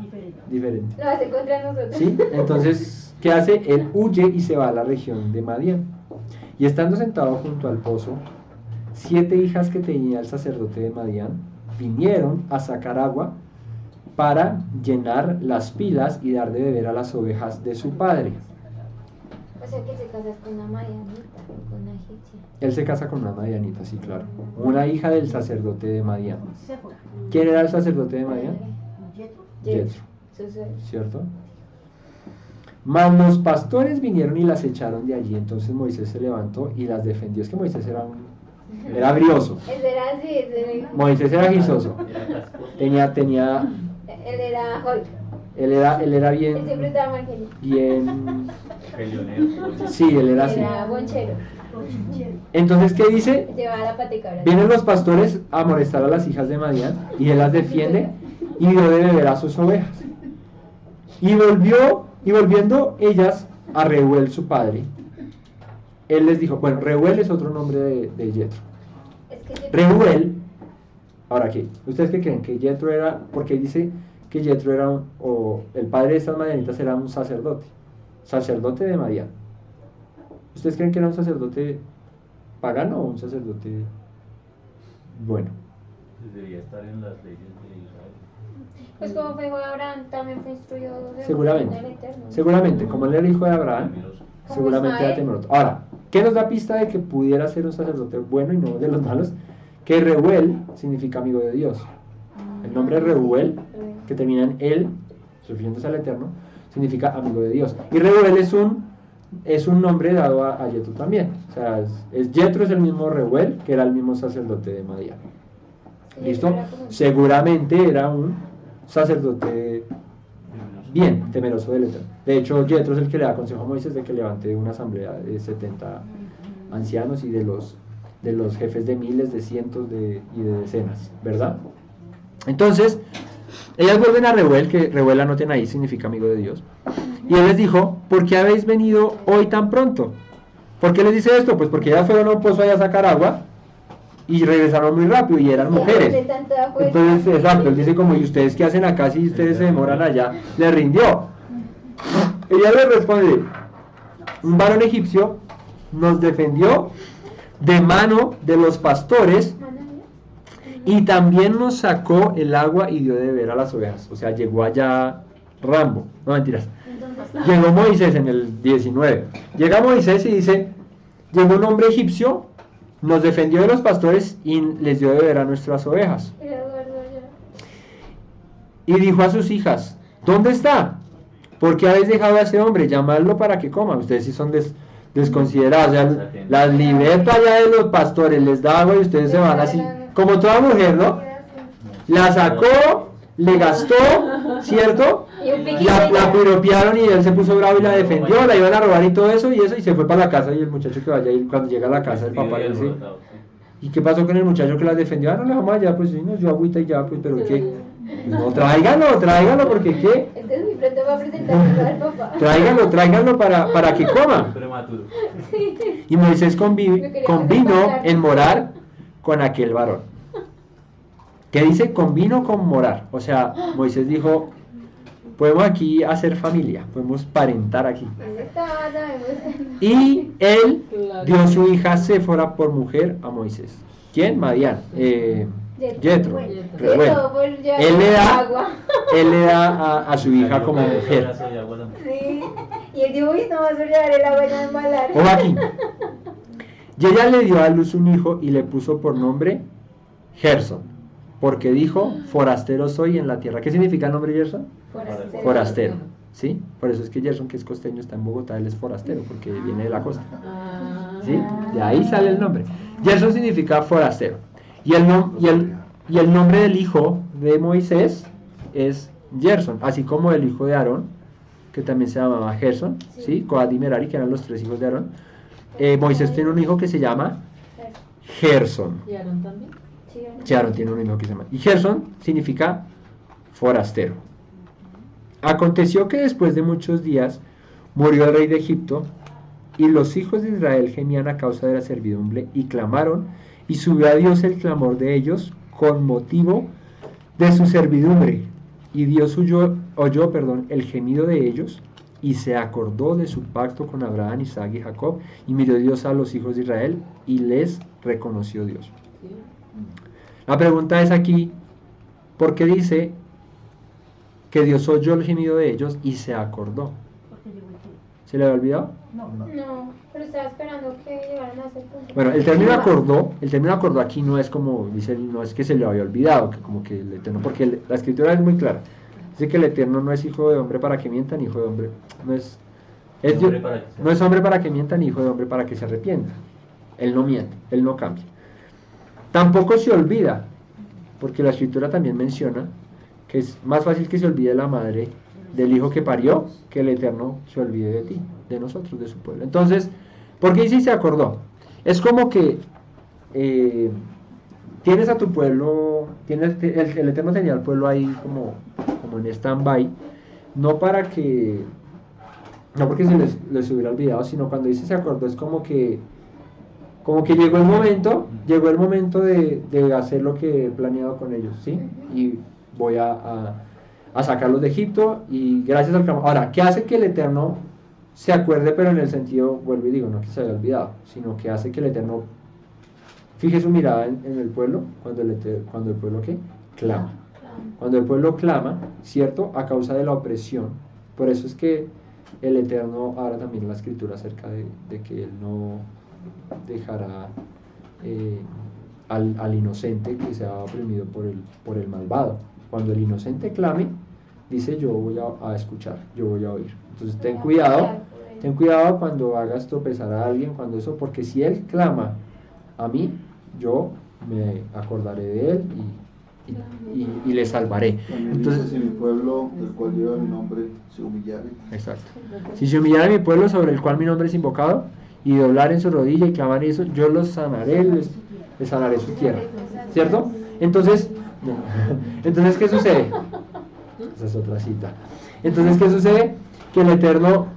Diferente. diferente. Lo hace contra nosotros. ¿Sí? Entonces, ¿qué hace? Él huye y se va a la región de Madián. Y estando sentado junto al pozo, 7 hijas que tenía el sacerdote de Madián vinieron a sacar agua para llenar las pilas y dar de beber a las ovejas de su padre. O sea que se casas con una marianita o con una egipcia. Él se casa con una madianita, sí, claro. Una hija del sacerdote de Madián. Se fue. ¿Quién era el sacerdote de Madián? Yetro. Yetro, Su suegro. ¿cierto? Mas los pastores vinieron y las echaron de allí. Entonces Moisés se levantó y las defendió. Es que Moisés era brioso. Ese era así, ese era... Moisés era gizoso. Tenía, Él era Hulk. él era Él siempre bien, estaba margen. bien, Peleonero. sí, él era así. Era bonchero. Entonces, ¿qué dice? Llevaba la patecabra. Vienen los pastores a molestar a las hijas de Madián y él las defiende y dio de beber a sus ovejas. Y volviendo ellas a Reuel su padre, él les dijo, bueno, Reuel es otro nombre de Yetro. Es que sí. Reuel, ahora qué, ¿ustedes qué creen? Que Yetro era, porque dice que Yetro era, o el padre de estas madianitas era un sacerdote de Madián. ¿Ustedes creen que era un sacerdote pagano o un sacerdote bueno? Debería estar en las leyes de Israel. Pues como fue hijo de Abraham, también fue instruido Seguramente. del Eterno. Seguramente, como él era hijo de Abraham, Temeroso. seguramente era temeroso. Ahora, ¿qué nos da pista de que pudiera ser un sacerdote bueno y no de los malos? Que Reuel significa amigo de Dios. El nombre Reuel, que termina en él, refiriéndose al Eterno, significa amigo de Dios. Y Reuel es un es un nombre dado a Yetro también. O sea, Yetro es el mismo Reuel, que era el mismo sacerdote de Madián. ¿Listo? Seguramente era un sacerdote bien temeroso del Eterno. De hecho, Yetro es el que le da consejo a Moisés de que levante una asamblea de 70 ancianos y de los jefes de miles, de cientos y de decenas, ¿verdad? Entonces, ellas vuelven a Reuel, que Reuel, anoten ahí, significa amigo de Dios. Y él les dijo, ¿por qué habéis venido hoy tan pronto? ¿Por qué les dice esto? Pues porque ellas fueron a un pozo allá a sacar agua y regresaron muy rápido y eran mujeres. Entonces, exacto, él dice como, ¿y ustedes qué hacen acá si ustedes se demoran allá? Le rindió. Ella le responde, un varón egipcio nos defendió de mano de los pastores y también nos sacó el agua y dio de beber a las ovejas. O sea, llegó allá Rambo, no mentiras. Llegó Moisés en el 19. Llega Moisés y dice, llegó un hombre egipcio, nos defendió de los pastores y les dio de beber a nuestras ovejas. Y dijo a sus hijas, ¿dónde está? ¿Por qué habéis dejado a ese hombre? Llamadlo para que coma. Ustedes sí son desconsiderados. O sea, las libretas ya de los pastores les da agua y ustedes se van así, como toda mujer, ¿no? La sacó, le gastó, ¿cierto? La piropearon y él se puso bravo y la defendió, la iban a robar y todo eso, y se fue para la casa. Y el muchacho que vaya a ir, cuando llega a la casa, el papá le dice, ¿y qué pasó con el muchacho que la defendió? Ah, no, la mamá ya, pues sí, nos dio agüita y ya, pues, pero ¿qué? No, tráigalo, porque ¿qué? Entonces mi pronto va a presentar al papá. Tráiganlo para que coma. Y Moisés convino en morar con aquel varón. ¿Qué dice? Convino con morar. O sea, Moisés dijo, podemos aquí hacer familia, podemos parentar aquí. Y él dio su hija Séfora por mujer a Moisés. ¿Quién? Madián. Yetro. Bueno, él le da a su hija como mujer. Sí. Y él dijo, uy, no vas a olvidar el agua de embalar. O aquí. Y ella le dio a luz un hijo y le puso por nombre Gerson, porque dijo, forastero soy en la tierra. ¿Qué significa el nombre Gerson? Forastero. ¿Sí? Por eso es que Gerson, que es costeño, está en Bogotá, él es forastero, porque viene de la costa. ¿Sí? De ahí sale el nombre. Gerson significa forastero. Y el nombre del hijo de Moisés es Gerson, así como el hijo de Aarón, que también se llamaba Gerson, ¿sí? Coat y Merari, que eran los 3 hijos de Aarón. Moisés tiene un hijo que se llama Gerson. ¿Y Aarón también? Sí, Aarón tiene un hijo que se llama. Y Gerson significa forastero. Aconteció que después de muchos días murió el rey de Egipto, y los hijos de Israel gemían a causa de la servidumbre y clamaron, y subió a Dios el clamor de ellos con motivo de su servidumbre. Y Dios oyó el gemido de ellos, y se acordó de su pacto con Abraham, Isaac y Jacob, y miró Dios a los hijos de Israel, y les reconoció Dios. La pregunta es aquí, ¿por qué dice que Dios oyó el gemido de ellos y se acordó? ¿Se le había olvidado? No, pero estaba esperando que llegaran a ese punto. Bueno, el término acordó aquí no es como dice, no es que se le había olvidado, que como que el Eterno, porque la escritura es muy clara. Dice que el Eterno no es hijo de hombre para que mienta, ni hijo de hombre, no es hombre para que mienta, ni hijo de hombre para que se arrepienta. Él no miente, él no cambia. Tampoco se olvida, porque la escritura también menciona que es más fácil que se olvide la madre del hijo que parió, que el Eterno se olvide de ti, de nosotros, de su pueblo. Entonces, ¿por qué dice se acordó? Es como que tienes a tu pueblo, el Eterno tenía al pueblo ahí como en stand-by, no porque se les hubiera olvidado, sino cuando dice se acordó es como que llegó el momento de hacer lo que he planeado con ellos, ¿sí? Y voy a sacarlos de Egipto, y gracias al clamor. Ahora, ¿qué hace que el Eterno se acuerde, pero en el sentido, vuelvo y digo, no que se haya olvidado, sino que hace que el Eterno fije su mirada en el pueblo, cuando el pueblo ¿qué? Clama. Cuando el pueblo clama, ¿cierto? A causa de la opresión. Por eso es que el Eterno habla también en la escritura acerca de que Él no dejará al inocente que sea oprimido por el malvado. Cuando el inocente clame, dice yo voy a escuchar, yo voy a oír. Entonces ten cuidado Ten cuidado cuando hagas tropezar a alguien, cuando eso, porque si él clama a mí, yo me acordaré de él y le salvaré. También Entonces, dice, si mi pueblo, del cual lleva mi nombre, se humillare. exacto. Si se humillara mi pueblo sobre el cual mi nombre es invocado, y doblar en su rodilla y clamar eso, yo los sanaré, les sanaré su tierra. ¿Cierto? Entonces, entonces, ¿qué sucede? Esa es otra cita. Entonces, ¿qué sucede? Que el Eterno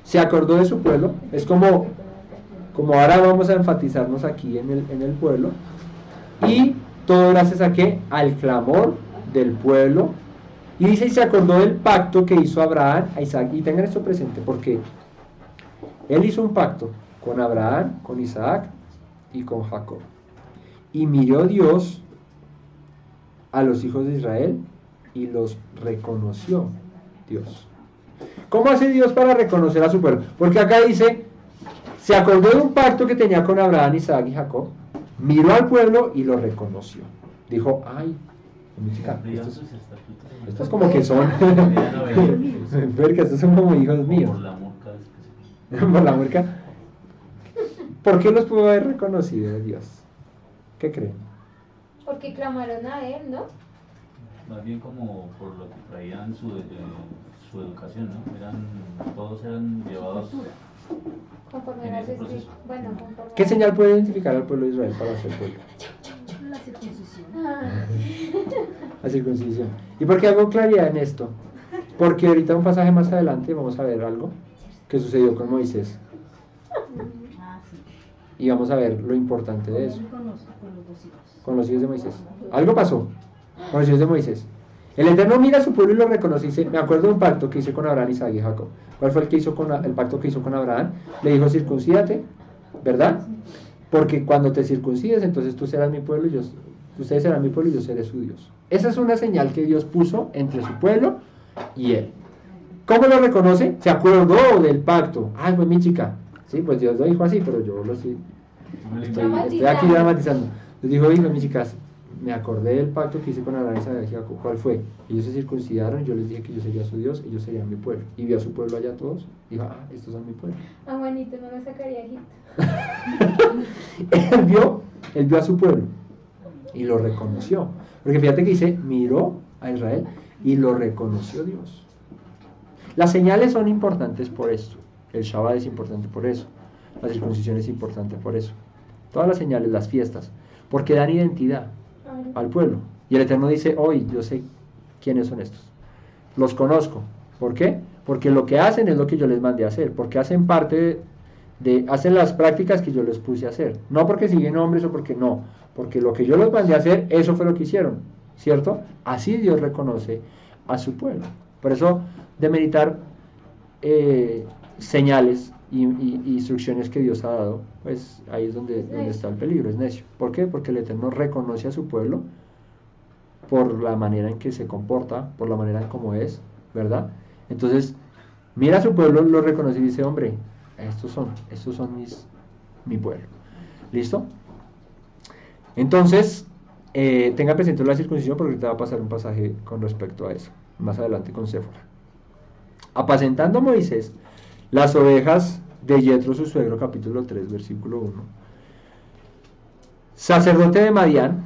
se acordó de su pueblo. Es como ahora vamos a enfatizarnos aquí en el pueblo. Y todo gracias a qué? Al clamor del pueblo. Y dice, y se acordó del pacto que hizo Abraham a Isaac. Y tengan esto presente porque él hizo un pacto con Abraham, con Isaac y con Jacob. Y miró Dios a los hijos de Israel y los reconoció Dios. ¿Cómo hace Dios para reconocer a su pueblo? Porque acá dice, se acordó de un pacto que tenía con Abraham, Isaac y Jacob, miró al pueblo y lo reconoció. Dijo, ay, estos como que son, porque estos son como hijos míos. Por la mosca es que Por la murca. ¿Por qué los pudo haber reconocido Dios? ¿Qué creen? Porque clamaron a él, ¿no? más bien como por lo que traían su educación, ¿no? Todos eran llevados Conforme en las ese proceso. bueno, conforme ¿Qué señal puede identificar al pueblo de Israel para ser pueblo? La circuncisión. La circuncisión. ¿Y por qué hago claridad en esto? Porque ahorita un pasaje más adelante vamos a ver algo que sucedió con Moisés. Ah, sí. Y vamos a ver lo importante de eso. Con los dos hijos. Con los hijos de Moisés. Algo pasó con los hijos de Moisés. El Eterno mira a su pueblo y lo reconoce y dice, me acuerdo de un pacto que hice con Abraham, Isaac y Jacob. ¿Cuál fue el pacto que hizo con Abraham? Le dijo, circuncídate, ¿verdad? Porque cuando te circuncides, entonces tú serás mi pueblo y ustedes serán mi pueblo y yo seré su Dios. Esa es una señal que Dios puso entre su pueblo y él. ¿Cómo lo reconoce? Se acordó del pacto. Ay, pues mi chica. Sí, pues Dios lo dijo así, pero yo lo estoy aquí dramatizando. Les dijo, hijo, mis chicas, me acordé del pacto que hice con Abraham, Isaac y Jacob. ¿Cuál fue? Ellos se circuncidaron, yo les dije que yo sería su Dios, ellos serían mi pueblo. Y vio a su pueblo allá todos, y dijo, estos son mi pueblo. Ah, Juanito, no me sacaría Egipto. él vio a su pueblo y lo reconoció. Porque fíjate que dice, miró a Israel y lo reconoció Dios. Las señales son importantes por esto. El Shabbat es importante por eso. La circuncisión es importante por eso. Todas las señales, las fiestas, porque dan identidad al pueblo. Y el Eterno dice, hoy yo sé quiénes son estos. Los conozco. ¿Por qué? Porque lo que hacen es lo que yo les mandé a hacer. Porque hacen parte hacen las prácticas que yo les puse a hacer. No porque siguen hombres o porque no. Porque lo que yo les mandé a hacer, eso fue lo que hicieron. ¿Cierto? Así Dios reconoce a su pueblo. Por eso, de meditar señales y instrucciones que Dios ha dado, pues ahí es donde está el peligro, es necio. ¿Por qué? Porque el Eterno reconoce a su pueblo por la manera en que se comporta, por la manera en cómo es, ¿verdad? Entonces, mira a su pueblo, lo reconoce y dice, hombre, estos son mi pueblo. ¿Listo? Entonces, tenga presente la circuncisión porque te va a pasar un pasaje con respecto a eso, más adelante con Séfora. Apacentando a Moisés las ovejas de Yetro su suegro, capítulo 3, versículo 1. Sacerdote de Madián,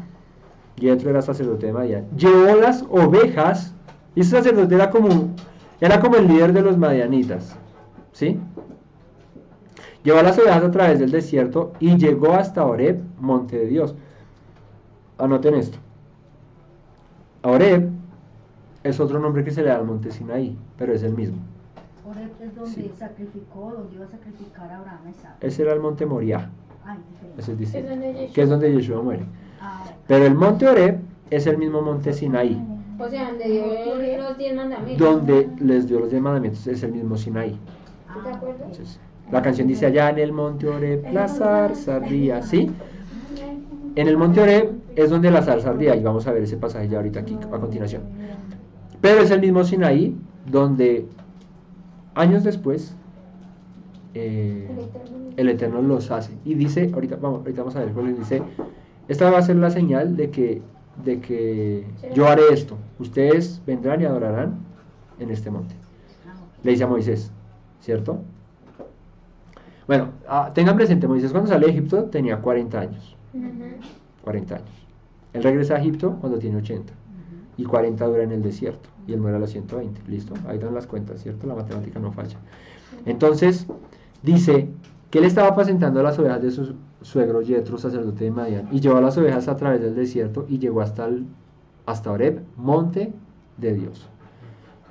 Yetro era sacerdote de Madián, llevó las ovejas, y ese sacerdote era como el líder de los madianitas, ¿sí? Llevó las ovejas a través del desierto y llegó hasta Horeb, monte de Dios. Anoten esto. Horeb es otro nombre que se le da al monte Sinaí, pero es el mismo. Horeb es donde Sí. sacrificó, donde iba a sacrificar a Abraham a Isaac. Ese era el monte Moriah, Ay, diferente. ese es distinto, Es donde Yeshua. que es donde Yeshua muere. Ah, Pero el monte Horeb es el mismo monte Sinaí, O sea, donde dio los 10 mandamientos. donde les dio los 10 mandamientos, es el mismo Sinaí. ¿Te acuerdas? Entonces, la canción dice, allá en el monte Horeb la zarza ardía, ¿sí? En el monte Horeb es donde la zarza ardía, y vamos a ver ese pasaje ya ahorita aquí a continuación. Pero es el mismo Sinaí donde años después el Eterno los hace. Y dice, ahorita vamos a ver, pues dice, esta va a ser la señal de que yo haré esto. Ustedes vendrán y adorarán en este monte. Le dice a Moisés, ¿cierto? Bueno, tengan presente, Moisés cuando sale de Egipto tenía 40 años. 40 años. Él regresa a Egipto cuando tiene 80. Y 40 dura en el desierto. Y él muere a los 120. ¿Listo? Ahí dan las cuentas, ¿cierto? La matemática no falla. Entonces, dice que él estaba apacentando las ovejas de su suegro Yetro, sacerdote de Madián. Y llevó las ovejas a través del desierto y llegó hasta Horeb, monte de Dios.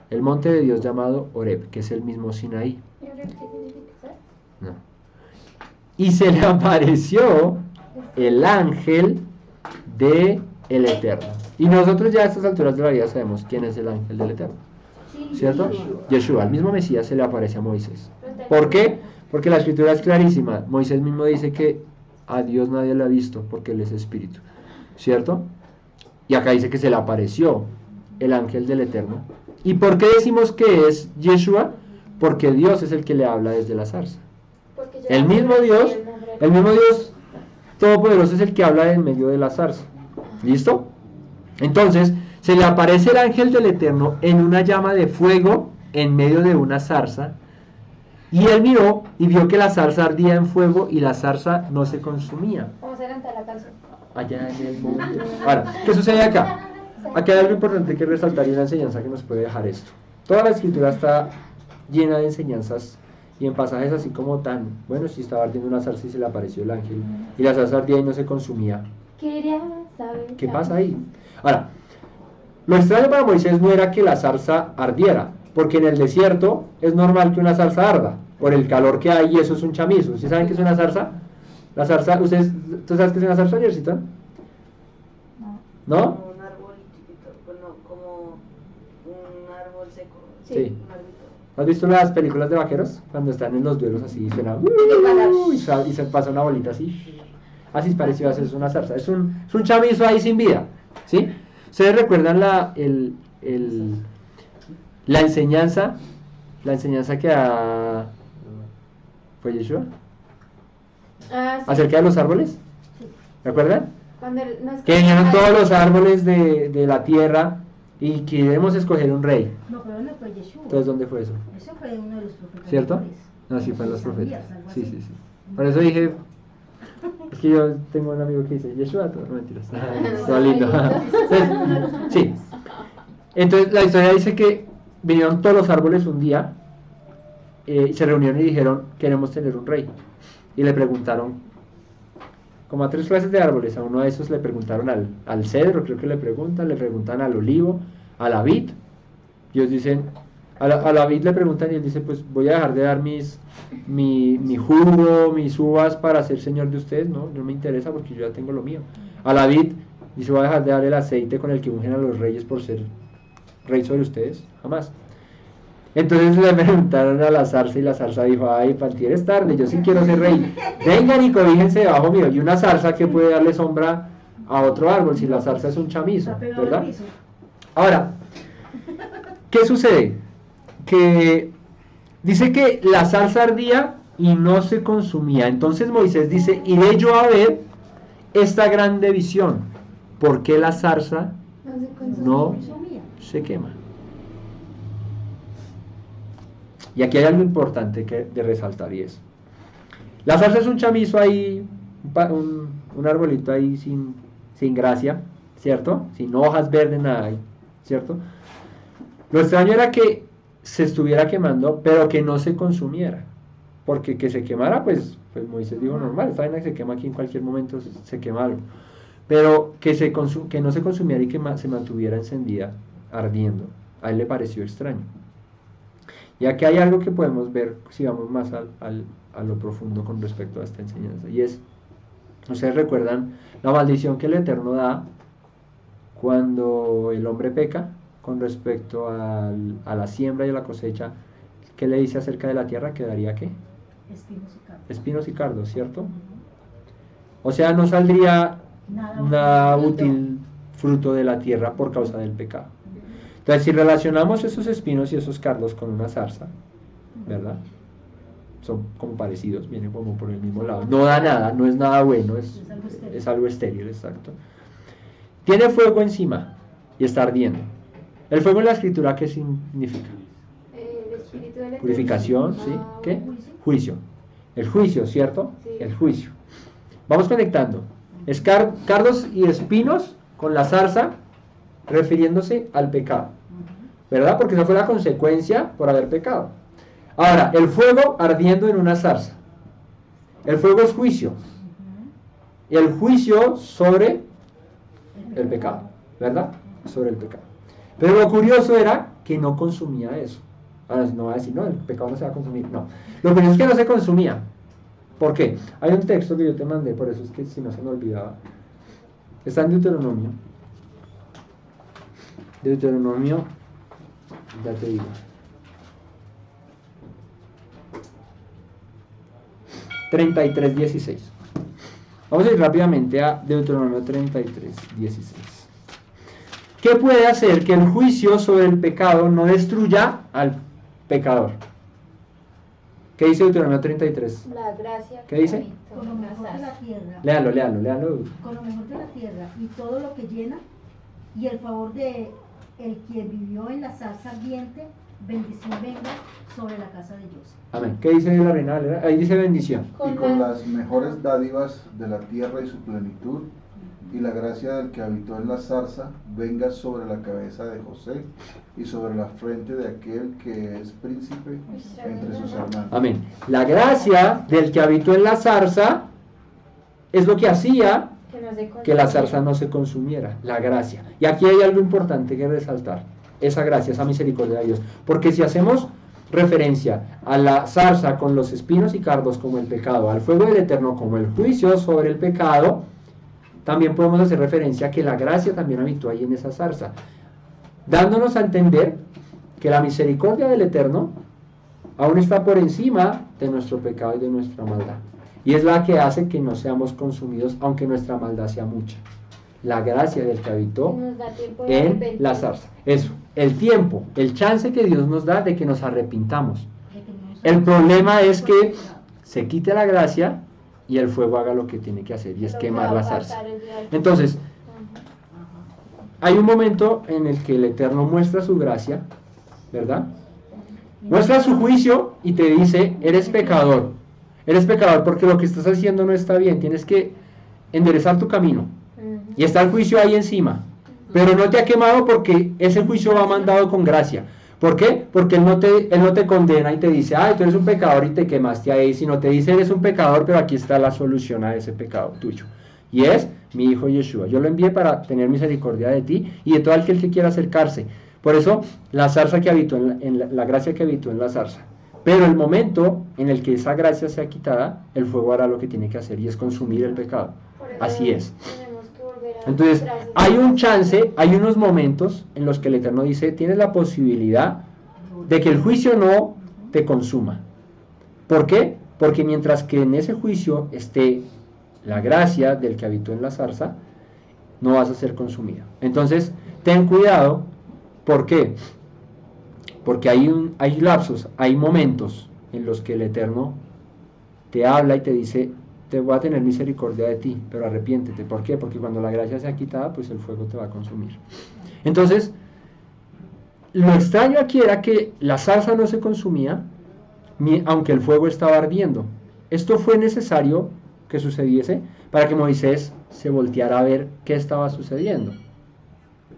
El monte de Dios llamado Horeb, que es el mismo Sinaí. ¿Y ahora qué significa? No. Y se le apareció el ángel de el Eterno. Y nosotros ya a estas alturas de la vida sabemos quién es el ángel del Eterno, Sí, ¿cierto? sí. Yeshua, el mismo Mesías, se le aparece a Moisés. ¿Por qué? Porque la escritura es clarísima. Moisés mismo dice que a Dios nadie lo ha visto porque Él es espíritu, ¿cierto? Y acá dice que se le apareció el ángel del Eterno. ¿Y por qué decimos que es Yeshua? Porque Dios es el que le habla desde la zarza. Porque ya El mismo Dios, el mismo Dios Todopoderoso es el que habla en medio de la zarza. ¿Listo? Entonces, se le aparece el ángel del Eterno en una llama de fuego en medio de una zarza. Y él miró y vio que la zarza ardía en fuego y la zarza no se consumía. Vamos a cantar la canción. Allá en el monte. Ahora, ¿qué sucede acá? Acá hay algo importante que resaltar y una enseñanza que nos puede dejar esto. Toda la escritura está llena de enseñanzas y en pasajes así como tan, bueno, si estaba ardiendo una zarza y se le apareció el ángel y la zarza ardía y no se consumía. Quería saber. ¿Qué pasa ahí? Ahora, lo extraño para Moisés no era que la zarza ardiera, porque en el desierto es normal que una zarza arda, por el calor que hay y eso es un chamizo. ¿Sí saben qué es una zarza? La zarza, ¿tú sabes qué es una zarza, Yersita? ¿No? Como un árbol chiquito, bueno, como un árbol seco. Sí. Un árbol. ¿Has visto las películas de vaqueros? Cuando están en los duelos así, suena y se pasa una bolita así. Así es parecido a eso, es una zarza. Es un chamizo ahí sin vida, ¿sí? ¿Ustedes recuerdan la enseñanza que fue Yeshua? Ah, sí. Acerca de los árboles? ¿Recuerdan? Cuando no es Que vinieron todos los árboles de la tierra y queremos escoger un rey. No, pero no fue Yeshua. Entonces, ¿dónde fue eso? Eso fue uno de los profetas. ¿Cierto? menores. No, sí, fue en los Isaías, profetas. algo Sí, así. sí, sí. Por eso dije, es que yo tengo un amigo que dice, Yeshua, todo, no mentiras. Todo lindo. Sí. Entonces, la historia dice que vinieron todos los árboles un día, se reunieron y dijeron, queremos tener un rey. Y le preguntaron, como a 3 clases de árboles, a uno de esos le preguntaron al cedro, creo que le preguntan al olivo, a la vid. Y ellos dicen, a la vid le preguntan y él dice, pues voy a dejar de dar mi jugo, mis uvas para ser señor de ustedes, no me interesa porque yo ya tengo lo mío. A la vid dice, voy a dejar de dar el aceite con el que ungen a los reyes por ser rey sobre ustedes, jamás. Entonces le preguntaron a la zarza y la zarza dijo, ay, Pantier es tarde, yo sí quiero ser rey, vengan y cobíjense debajo mío. Y una zarza que puede darle sombra a otro árbol si la zarza es un chamizo, Está pegado al ¿verdad? piso. Ahora, ¿qué sucede? Que dice que la zarza ardía y no se consumía. Entonces Moisés dice, iré yo a ver esta grande visión. ¿Por qué la zarza no se quema? Y aquí hay algo importante de resaltar y es, la zarza es un chamizo ahí, un arbolito ahí sin gracia, ¿cierto? Sin hojas verdes, nada ahí, ¿cierto? Lo extraño era que se estuviera quemando, pero que no se consumiera, porque que se quemara, pues Moisés dijo, normal, esta vaina que se quema aquí en cualquier momento se quema algo, pero que no se consumiera y que se mantuviera encendida, ardiendo, a él le pareció extraño. Y aquí hay algo que podemos ver si vamos más a lo profundo con respecto a esta enseñanza, y es, ustedes recuerdan la maldición que el Eterno da cuando el hombre peca con respecto a la siembra y a la cosecha. ¿Qué le dice acerca de la tierra? ¿Que daría qué? Espinos y cardos, ¿cierto? O sea, no saldría nada útil fruto de la tierra por causa del pecado. Entonces, si relacionamos esos espinos y esos cardos con una zarza, ¿verdad? Son como parecidos, vienen como por el mismo lado. No da nada, no es nada bueno, es algo estéril, exacto. Tiene fuego encima y está ardiendo. ¿El fuego en la escritura qué significa? El espíritu de Purificación, ¿sí? Ah, ¿Qué? juicio. Juicio. El juicio, ¿cierto? Sí. El juicio. Vamos conectando. Es cardos y espinos con la zarza, refiriéndose al pecado. ¿Verdad? Porque esa fue la consecuencia por haber pecado. Ahora, el fuego ardiendo en una zarza. El fuego es juicio. Y el juicio sobre el pecado. ¿Verdad? Sobre el pecado. Pero lo curioso era que no consumía eso. Ahora no va a decir, no, el pecado no se va a consumir. No. Lo curioso es que no se consumía. ¿Por qué? Hay un texto que yo te mandé, por eso es que si no se me olvidaba. Está en Deuteronomio. Deuteronomio, ya te digo. 33:16. Vamos a ir rápidamente a Deuteronomio 33:16. ¿Qué puede hacer que el juicio sobre el pecado no destruya al pecador? ¿Qué dice Deuteronomio 33? La gracia. ¿Qué dice? habitó Con lo en la mejor de la zarza. tierra. Léalo. Con lo mejor de la tierra y todo lo que llena, y el favor de el que vivió en la zarza ardiente, bendición venga sobre la casa de Dios. Amén. ¿Qué dice la Reina Valera? Ahí dice bendición. Y con las mejores dádivas de la tierra y su plenitud, y la gracia del que habitó en la zarza, venga sobre la cabeza de José y sobre la frente de aquel que es príncipe entre sus hermanos. Amén. La gracia del que habitó en la zarza es lo que hacía Que no se que la consumiera. zarza no se consumiera, la gracia. Y aquí hay algo importante que resaltar, esa gracia, esa misericordia de Dios. Porque si hacemos referencia a la zarza con los espinos y cardos como el pecado, al fuego del eterno como el juicio sobre el pecado, también podemos hacer referencia a que la gracia también habitó ahí en esa zarza, dándonos a entender que la misericordia del eterno aún está por encima de nuestro pecado y de nuestra maldad. Y es la que hace que no seamos consumidos, aunque nuestra maldad sea mucha. La gracia del que habitó Que nos da tiempo de en arrepentirnos. la zarza. Eso, el tiempo, el chance que Dios nos da de que nos arrepintamos. De que no nos El problema es que se quite la gracia y el fuego haga lo que tiene que hacer, y es Lo que quemar va a la pasar zarza. el día del- Entonces, Ujú. hay un momento en el que el Eterno muestra su gracia, ¿verdad? Muestra su juicio y te dice, eres pecador. Eres pecador porque lo que estás haciendo no está bien. Tienes que enderezar tu camino. Ujú. Y está el juicio ahí encima. Pero no te ha quemado porque ese juicio va mandado con gracia. ¿Por qué? Porque él no te condena y te dice, ay, tú eres un pecador y te quemaste ahí. Sino te dice, eres un pecador, pero aquí está la solución a ese pecado tuyo. Y es mi hijo Yeshua. Yo lo envié para tener misericordia de ti y de todo aquel que quiera acercarse. Por eso, la zarza que habitó la gracia que habitó en la zarza. Pero el momento en el que esa gracia sea quitada, el fuego hará lo que tiene que hacer y es consumir el pecado. Por eso Así es. tenemos que volver a Entonces, atrás. hay un chance, hay unos momentos en los que el Eterno dice, tienes la posibilidad de que el juicio no te consuma. ¿Por qué? Porque mientras que en ese juicio esté la gracia del que habitó en la zarza, no vas a ser consumido. Entonces, ten cuidado. ¿Por qué? Porque hay lapsos, hay momentos en los que el Eterno te habla y te dice, te voy a tener misericordia de ti, pero arrepiéntete. ¿Por qué? Porque cuando la gracia sea quitada, pues el fuego te va a consumir. Entonces, lo extraño aquí era que la zarza no se consumía, aunque el fuego estaba ardiendo. Esto fue necesario que sucediese para que Moisés se volteara a ver qué estaba sucediendo.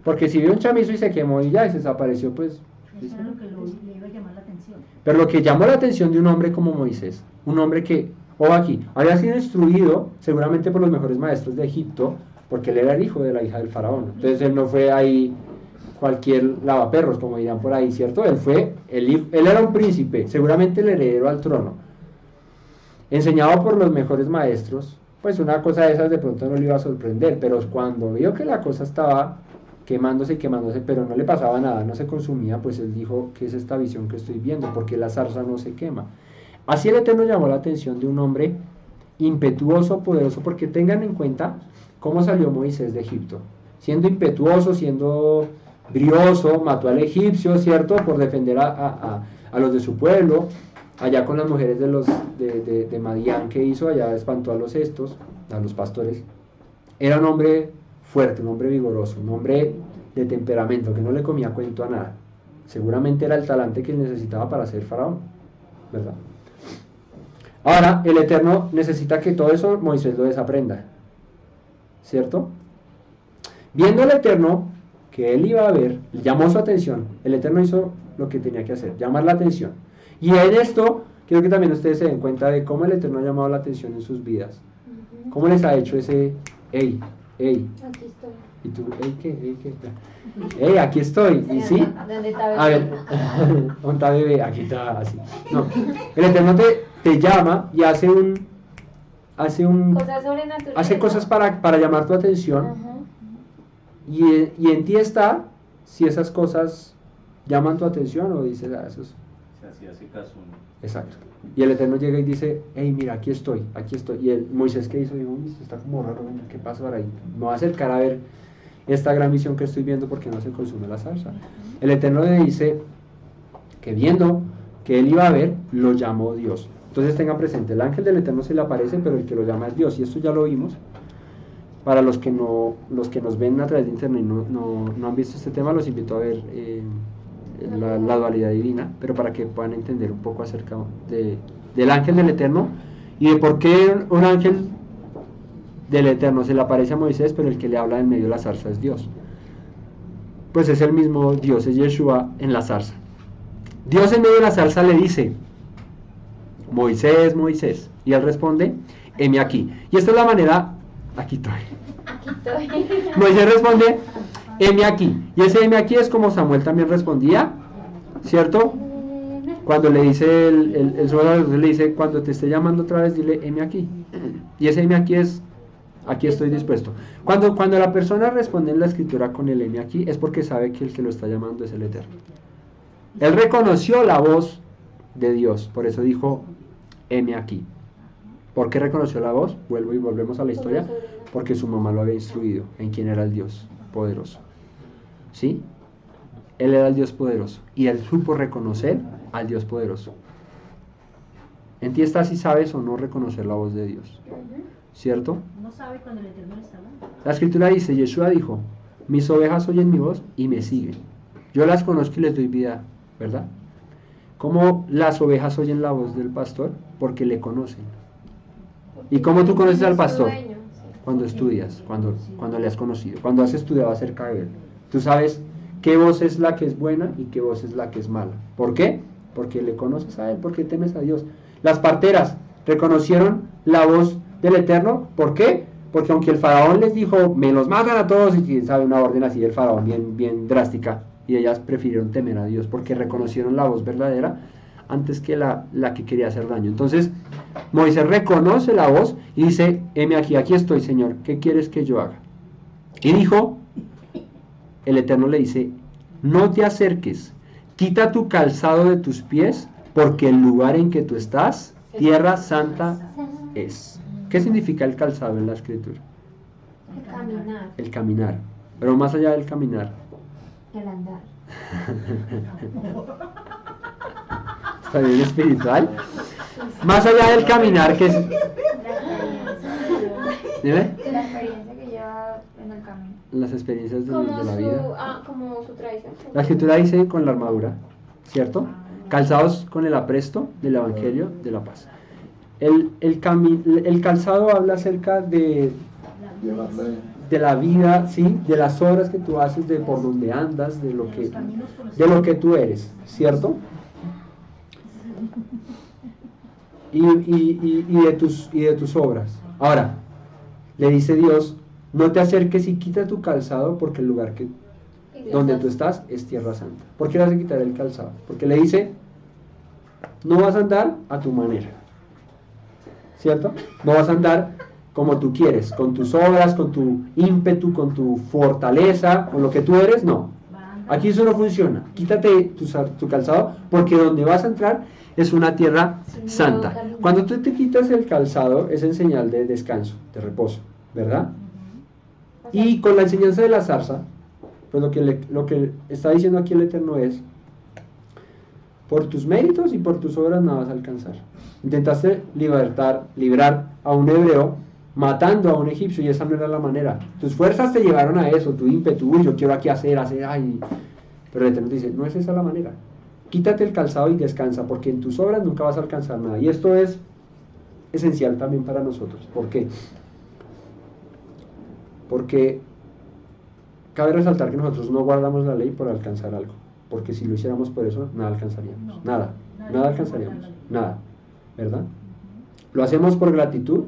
Porque si vio un chamizo y se quemó y ya y se desapareció, pues... Eso era lo que le iba a llamar la atención. Pero lo que llamó la atención de un hombre como Moisés, un hombre que, aquí, había sido instruido seguramente por los mejores maestros de Egipto, porque él era el hijo de la hija del faraón. Entonces él no fue ahí cualquier lavaperros, como dirán por ahí, ¿cierto? Él era un príncipe, seguramente el heredero al trono. Enseñado por los mejores maestros, pues una cosa de esas de pronto no le iba a sorprender, pero cuando vio que la cosa estaba quemándose, pero no le pasaba nada, no se consumía, pues él dijo, ¿qué es esta visión que estoy viendo? Porque la zarza no se quema. Así el Eterno llamó la atención de un hombre impetuoso, poderoso, porque tengan en cuenta cómo salió Moisés de Egipto. Siendo impetuoso, siendo brioso, mató al egipcio, ¿cierto? Por defender a los de su pueblo. Allá con las mujeres de Madián que hizo, allá espantó a los pastores. Era un hombre fuerte, un hombre vigoroso, un hombre de temperamento, que no le comía cuento a nada. Seguramente era el talante que él necesitaba para ser faraón, ¿verdad? Ahora, el Eterno necesita que todo eso Moisés lo desaprenda, ¿cierto? Viendo el Eterno que él iba a ver, llamó su atención. El Eterno hizo lo que tenía que hacer, llamar la atención. Y en esto, quiero que también ustedes se den cuenta de cómo el Eterno ha llamado la atención en sus vidas. Cómo les ha hecho ese, hey, hey. Aquí estoy. Y tú, hey, ¿qué? Hey, ¿qué? Hey, aquí estoy. ¿Y sí? ¿Dónde está bebé? A ver, ¿dónde está bebé? Aquí está, así. No, el Eterno te llama y hace Cosas sobrenaturales. hace cosas para llamar tu atención. Ajá. Y en ti está si esas cosas llaman tu atención o dices, eso es... O sea, si hace caso, ¿no? Exacto. Y el Eterno llega y dice, hey, mira, aquí estoy, aquí estoy. Y Moisés, ¿qué hizo? Dijo, uy, esto está como raro, venga, ¿qué pasa ahora ahí? Me voy a acercar a ver esta gran visión que estoy viendo porque no se consume la salsa. El Eterno le dice que viendo que él iba a ver, lo llamó Dios. Entonces tengan presente, el ángel del Eterno se le aparece, pero el que lo llama es Dios. Y esto ya lo vimos. Para los que nos ven a través de internet y no han visto este tema, los invito a ver la dualidad divina, pero para que puedan entender un poco acerca del ángel del Eterno y de por qué un ángel del Eterno se le aparece a Moisés, pero el que le habla en medio de la zarza es Dios. Pues es el mismo Dios, es Yeshua en la zarza. Dios en medio de la zarza le dice, Moisés, Moisés, y él responde, heme aquí. Y esta es la manera, aquí estoy. Aquí estoy. Moisés responde, heme aquí. Y ese heme aquí es como Samuel también respondía, ¿cierto? Cuando le dice el suegro le dice, cuando te esté llamando otra vez, dile, heme aquí. Y ese heme aquí es, aquí estoy dispuesto. Cuando la persona responde en la escritura con el heme aquí, es porque sabe que el que lo está llamando es el Eterno. Él reconoció la voz de Dios, por eso dijo, heme aquí. ¿Por qué reconoció la voz? Volvemos a la historia, porque su mamá lo había instruido en quién era el Dios poderoso. ¿Sí? Él era el Dios poderoso y él supo reconocer al Dios poderoso. En ti está si sabes o no reconocer la voz de Dios, ¿cierto? No sabe cuando el Eterno le está hablando. La escritura dice, Yeshua dijo, mis ovejas oyen mi voz y me siguen. Yo las conozco y les doy vida, ¿verdad? ¿Cómo las ovejas oyen la voz del pastor? Porque le conocen. ¿Y cómo tú conoces al pastor? Cuando estudias, cuando le has conocido, cuando has estudiado acerca de él. Tú sabes qué voz es la que es buena y qué voz es la que es mala. ¿Por qué? Porque le conoces a él, porque temes a Dios. Las parteras reconocieron la voz del Eterno. ¿Por qué? Porque aunque el faraón les dijo, me los matan a todos, y quién sabe, una orden así del faraón bien drástica, y ellas prefirieron temer a Dios porque reconocieron la voz verdadera antes que la que quería hacer daño. Entonces Moisés reconoce la voz y dice, heme aquí, aquí estoy, Señor, ¿qué quieres que yo haga? Y dijo, el Eterno le dice, no te acerques, quita tu calzado de tus pies, porque el lugar en que tú estás, tierra santa es. ¿Qué significa el calzado en la escritura? El caminar. El caminar, pero más allá del caminar. El andar. Está bien espiritual. Más allá del caminar, que es... ¿Dime? La experiencia que lleva en el camino. Las experiencias de Como la vida. como su tradición. La escritura dice con la armadura, ¿cierto? Calzados con el apresto del evangelio de la paz. El calzado habla acerca de la vida, ¿sí? De las obras que tú haces, de por donde andas, de lo que tú eres, ¿cierto? Y de tus obras. Ahora, le dice Dios, no te acerques y quita tu calzado porque el lugar donde tú estás es tierra santa. ¿Por qué le hace quitar el calzado? Porque le dice, no vas a andar a tu manera, ¿cierto? No vas a andar como tú quieres, con tus obras, con tu ímpetu, con tu fortaleza, con lo que tú eres, no. Aquí eso no funciona. Quítate tu calzado porque donde vas a entrar es una tierra santa. Cuando tú te quitas el calzado es en señal de descanso, de reposo, ¿verdad? Y con la enseñanza de la zarza, pues lo que está diciendo aquí el Eterno es, por tus méritos y por tus obras no vas a alcanzar. Intentaste librar a un hebreo matando a un egipcio y esa no era la manera. Tus fuerzas te llevaron a eso, tu ímpetu, yo quiero aquí hacer, ay. Pero el Eterno te dice, no es esa la manera. Quítate el calzado y descansa, porque en tus obras nunca vas a alcanzar nada. Y esto es esencial también para nosotros. ¿Por qué? Porque cabe resaltar que nosotros no guardamos la ley por alcanzar algo. Porque si lo hiciéramos por eso, nada alcanzaríamos. Nada alcanzaríamos. Nada. ¿Verdad? Lo hacemos por gratitud,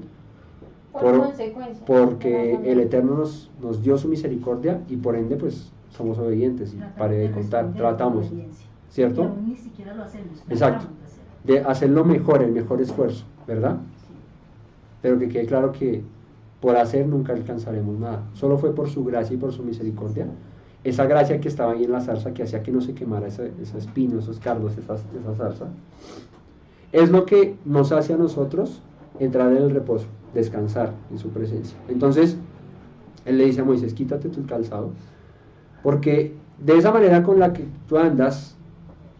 consecuencia, porque el Eterno nos dio su misericordia y por ende pues somos obedientes. Y paré de contar, tratamos, ¿cierto? Y aún ni siquiera lo hacemos. Exacto, de hacer lo mejor, el mejor esfuerzo, ¿verdad? Pero que quede claro que por hacer nunca alcanzaremos nada. Solo fue por su gracia y por su misericordia. Esa gracia que estaba ahí en la zarza, que hacía que no se quemara ese espino, esos cardos, esa zarza, es lo que nos hace a nosotros entrar en el reposo, descansar en su presencia. Entonces, él le dice a Moisés, quítate tu calzado, porque de esa manera con la que tú andas,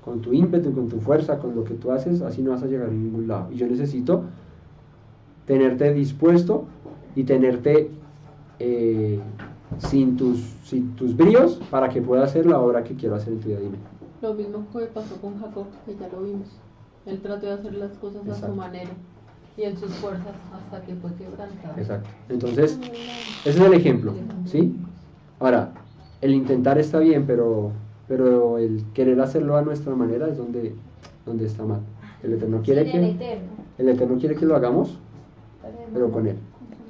con tu ímpetu, con tu fuerza, con lo que tú haces, así no vas a llegar a ningún lado. Y yo necesito tenerte dispuesto y tenerte sin tus bríos para que pueda hacer la obra que quiero hacer en tu vida. Dime. Lo mismo que pasó con Jacob, que ya lo vimos. Él trató de hacer las cosas a su manera y en sus fuerzas hasta que fue quebrantado. Exacto. Entonces, ese es el ejemplo, ¿sí? Ahora, el intentar está bien, pero el querer hacerlo a nuestra manera es donde está mal. El Eterno quiere el Eterno quiere que lo hagamos, pero con Él,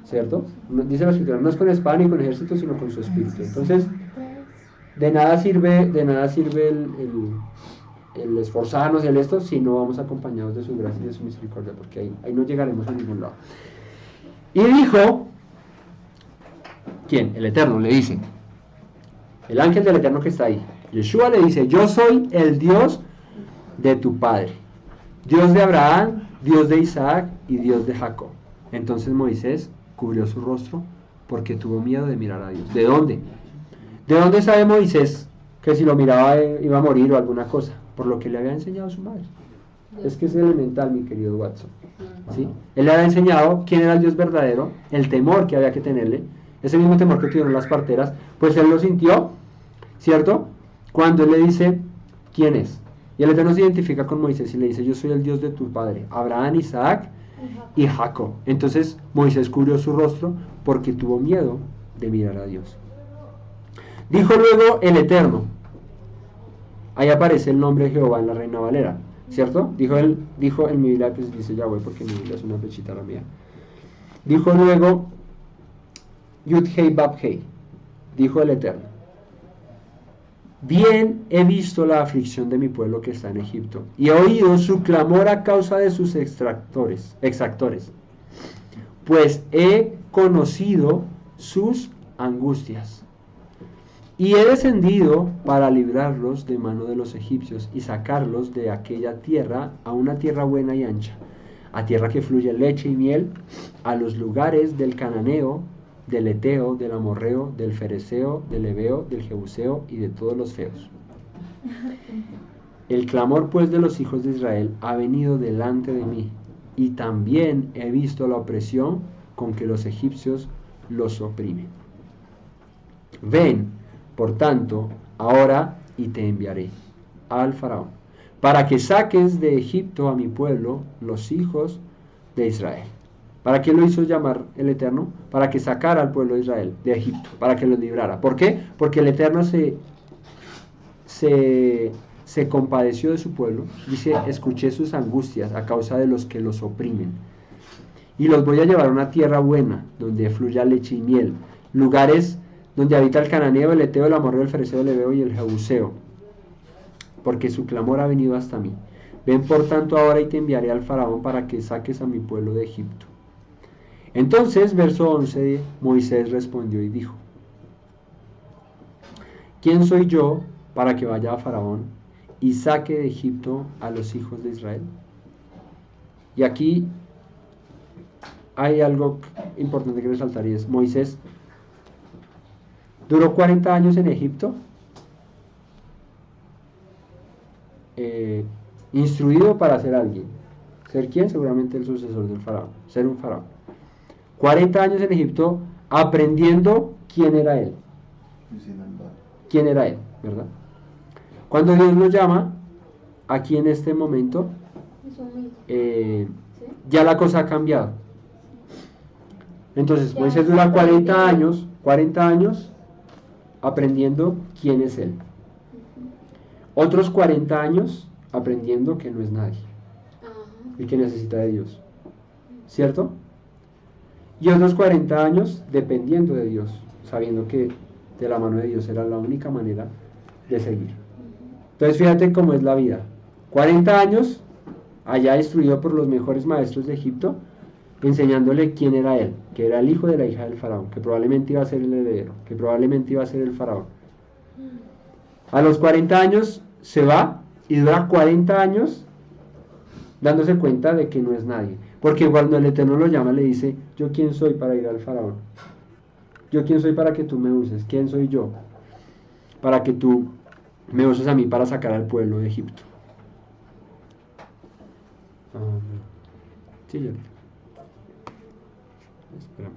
¿cierto? Dice la Escritura, no es con espada ni con ejército, sino con su espíritu. Entonces, de nada sirve el esforzarnos en esto si no vamos acompañados de su gracia y de su misericordia, porque ahí no llegaremos a ningún lado. Y dijo, ¿quién? El Eterno le dice, el ángel del Eterno que está ahí, Yeshua le dice, yo soy el Dios de tu padre, Dios de Abraham, Dios de Isaac y Dios de Jacob. Entonces Moisés cubrió su rostro porque tuvo miedo de mirar a Dios. ¿De dónde? ¿De dónde sabe Moisés que si lo miraba iba a morir o alguna cosa? Por lo que le había enseñado su madre. Es que es elemental, mi querido Watson, ¿sí? Él le había enseñado quién era el Dios verdadero, el temor que había que tenerle, ese mismo temor que tuvieron las parteras, pues él lo sintió, ¿cierto? Cuando él le dice, ¿quién es? Y el Eterno se identifica con Moisés y le dice, yo soy el Dios de tu padre, Abraham, Isaac y Jacob. Entonces Moisés cubrió su rostro porque tuvo miedo de mirar a Dios. Dijo luego el Eterno, ahí aparece el nombre de Jehová en la Reina Valera, ¿cierto? Dijo en mi Biblia, pues dice Yahweh porque mi Biblia es una flechita la mía. Dijo luego Yud Hei Bab Hei, dijo el Eterno, bien he visto la aflicción de mi pueblo que está en Egipto y he oído su clamor a causa de sus exactores, pues he conocido sus angustias y he descendido para librarlos de mano de los egipcios y sacarlos de aquella tierra a una tierra buena y ancha, a tierra que fluye leche y miel, a los lugares del cananeo, del eteo, del amorreo, del fereceo, del heveo, del jebuseo y de todos los feos. El clamor pues de los hijos de Israel ha venido delante de mí, y también he visto la opresión con que los egipcios los oprimen. Ven, por tanto, ahora y te enviaré al faraón, para que saques de Egipto a mi pueblo, los hijos de Israel. ¿Para qué lo hizo llamar el Eterno? Para que sacara al pueblo de Israel de Egipto, para que los librara. ¿Por qué? Porque el Eterno se compadeció de su pueblo. Dice, escuché sus angustias a causa de los que los oprimen. Y los voy a llevar a una tierra buena, donde fluya leche y miel. Lugares donde habita el cananeo, el eteo, el amorreo, el fereceo, el heveo y el jebuseo. Porque su clamor ha venido hasta mí. Ven por tanto ahora y te enviaré al faraón para que saques a mi pueblo de Egipto. Entonces, verso 11, Moisés respondió y dijo, ¿quién soy yo para que vaya a Faraón y saque de Egipto a los hijos de Israel? Y aquí hay algo importante que resaltar y es, Moisés duró 40 años en Egipto, instruido para ser alguien. ¿Ser quién? Seguramente el sucesor del faraón, ser un faraón. 40 años en Egipto aprendiendo quién era él. ¿Quién era él? ¿Verdad? Cuando Dios lo llama, aquí en este momento, Es humilde. ¿Sí? ya la cosa ha cambiado. Entonces Ya Moisés no dura está 40 aprendiendo. 40 años aprendiendo quién es él. Otros 40 años aprendiendo que no es nadie Ajá. y que necesita de Dios. ¿Cierto? Y otros 40 años dependiendo de Dios, sabiendo que de la mano de Dios era la única manera de seguir. Entonces fíjate cómo es la vida. 40 años allá instruido por los mejores maestros de Egipto, enseñándole quién era él, que era el hijo de la hija del faraón, que probablemente iba a ser el heredero, que probablemente iba a ser el faraón. A los 40 años se va y dura 40 años dándose cuenta de que no es nadie. Porque cuando el Eterno lo llama le dice, ¿yo quién soy para ir al faraón? ¿Yo quién soy para que tú me uses? ¿Quién soy yo para que tú me uses a mí para sacar al pueblo de Egipto? Sí, ya. Espérame.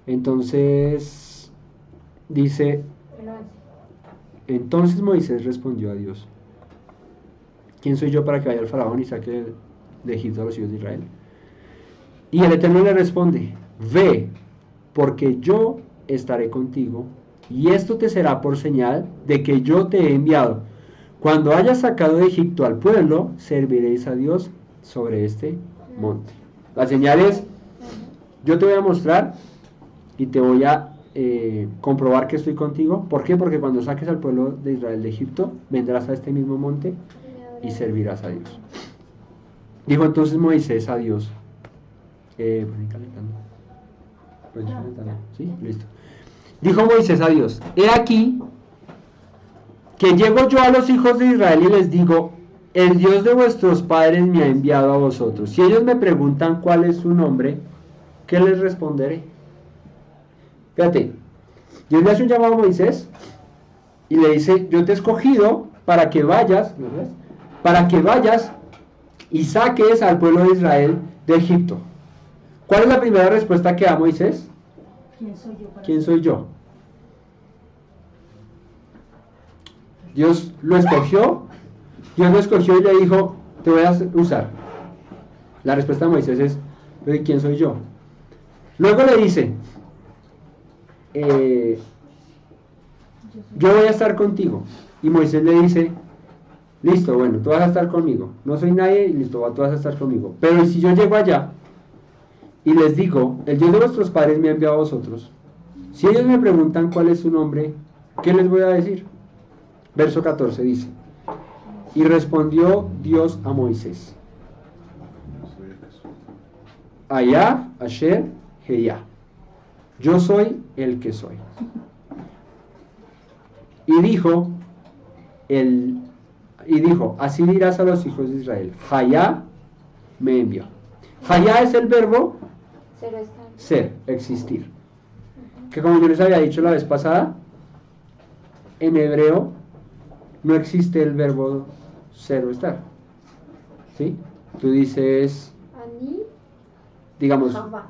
Entonces, dice, entonces Moisés respondió a Dios, ¿quién soy yo para que vaya al faraón y saque de Egipto a los hijos de Israel? Y el Eterno le responde, ve, porque yo estaré contigo, y esto te será por señal de que yo te he enviado. Cuando hayas sacado de Egipto al pueblo, serviréis a Dios sobre este monte. La señal es, yo te voy a mostrar y te voy a comprobar que estoy contigo. ¿Por qué? Porque cuando saques al pueblo de Israel de Egipto, vendrás a este mismo monte y servirás a Dios. Dijo entonces Moisés a Dios, ¿sí? Listo. Dijo Moisés a Dios, he aquí que llego yo a los hijos de Israel y les digo, el Dios de vuestros padres me ha enviado a vosotros. Si ellos me preguntan cuál es su nombre, ¿qué les responderé? Fíjate, Dios le hace un llamado a Moisés y le dice, yo te he escogido para que vayas, ¿verdad? Para que vayas y saques al pueblo de Israel de Egipto. ¿Cuál es la primera respuesta que da Moisés? ¿Quién soy yo para ¿Quién soy yo? Dios lo escogió y le dijo, te voy a usar. La respuesta de Moisés es, ¿pero quién soy yo? Luego le dice, yo voy a estar contigo. Y Moisés le dice, listo, bueno, tú vas a estar conmigo. No soy nadie y listo, tú vas a estar conmigo. Pero si yo llego allá y les digo, el Dios de vuestros padres me ha enviado a vosotros, si ellos me preguntan cuál es su nombre, ¿qué les voy a decir? Verso 14 dice, y respondió Dios a Moisés, Ayah, Asher, Heyah, yo soy el que soy. Y dijo, así dirás a los hijos de Israel, Hayah me envió. Hayah es el verbo ser, existir. Que como yo les había dicho la vez pasada, en hebreo no existe el verbo ser o estar. ¿Sí? Tú dices, Ani, digamos, Java.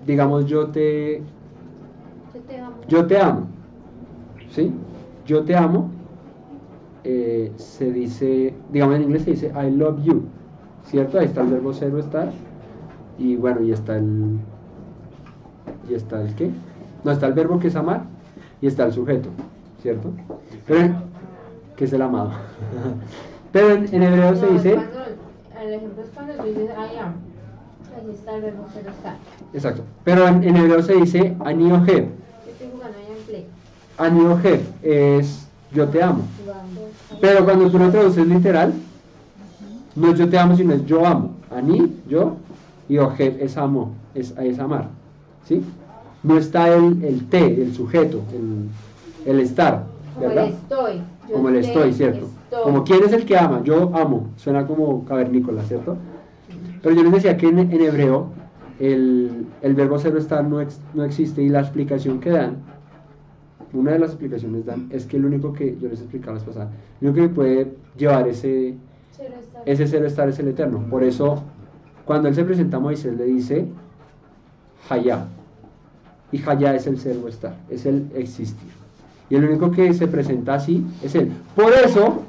digamos Yo te amo. yo te amo. ¿Sí? Yo te amo. Se dice, digamos en inglés se dice I love you. ¿Cierto? Ahí está el verbo ser o estar. Y bueno, y está el ¿qué? No, está el verbo que es amar y está el sujeto, ¿cierto? Pero, que es el amado. Pero en hebreo se dice, El ejemplo es cuando tú dices I am. Ahí está el verbo pero está. exacto, pero en hebreo se dice aniohev. Yo estoy jugando ahí en play. Aniohev es yo te amo. Pero cuando tú lo traduces literal, no es yo te amo, sino es yo amo. Ani, yo, y ojev es amo, es amar. ¿Sí? No está el te, el sujeto, el estar, ¿verdad? Como el estoy. Como el estoy, ¿cierto? Como quién es el que ama, yo amo, suena como cavernícola, ¿cierto? Pero yo les decía que en hebreo el verbo ser o estar no existe, y la explicación que dan, una de las explicaciones dan, es que el único que, yo les explicaba la vez pasada, el único que puede llevar ese ser o estar es el Eterno. Por eso cuando él se presenta a Moisés le dice Hayá, y Hayá es el ser o estar, es el existir, y el único que se presenta así es él. Por eso,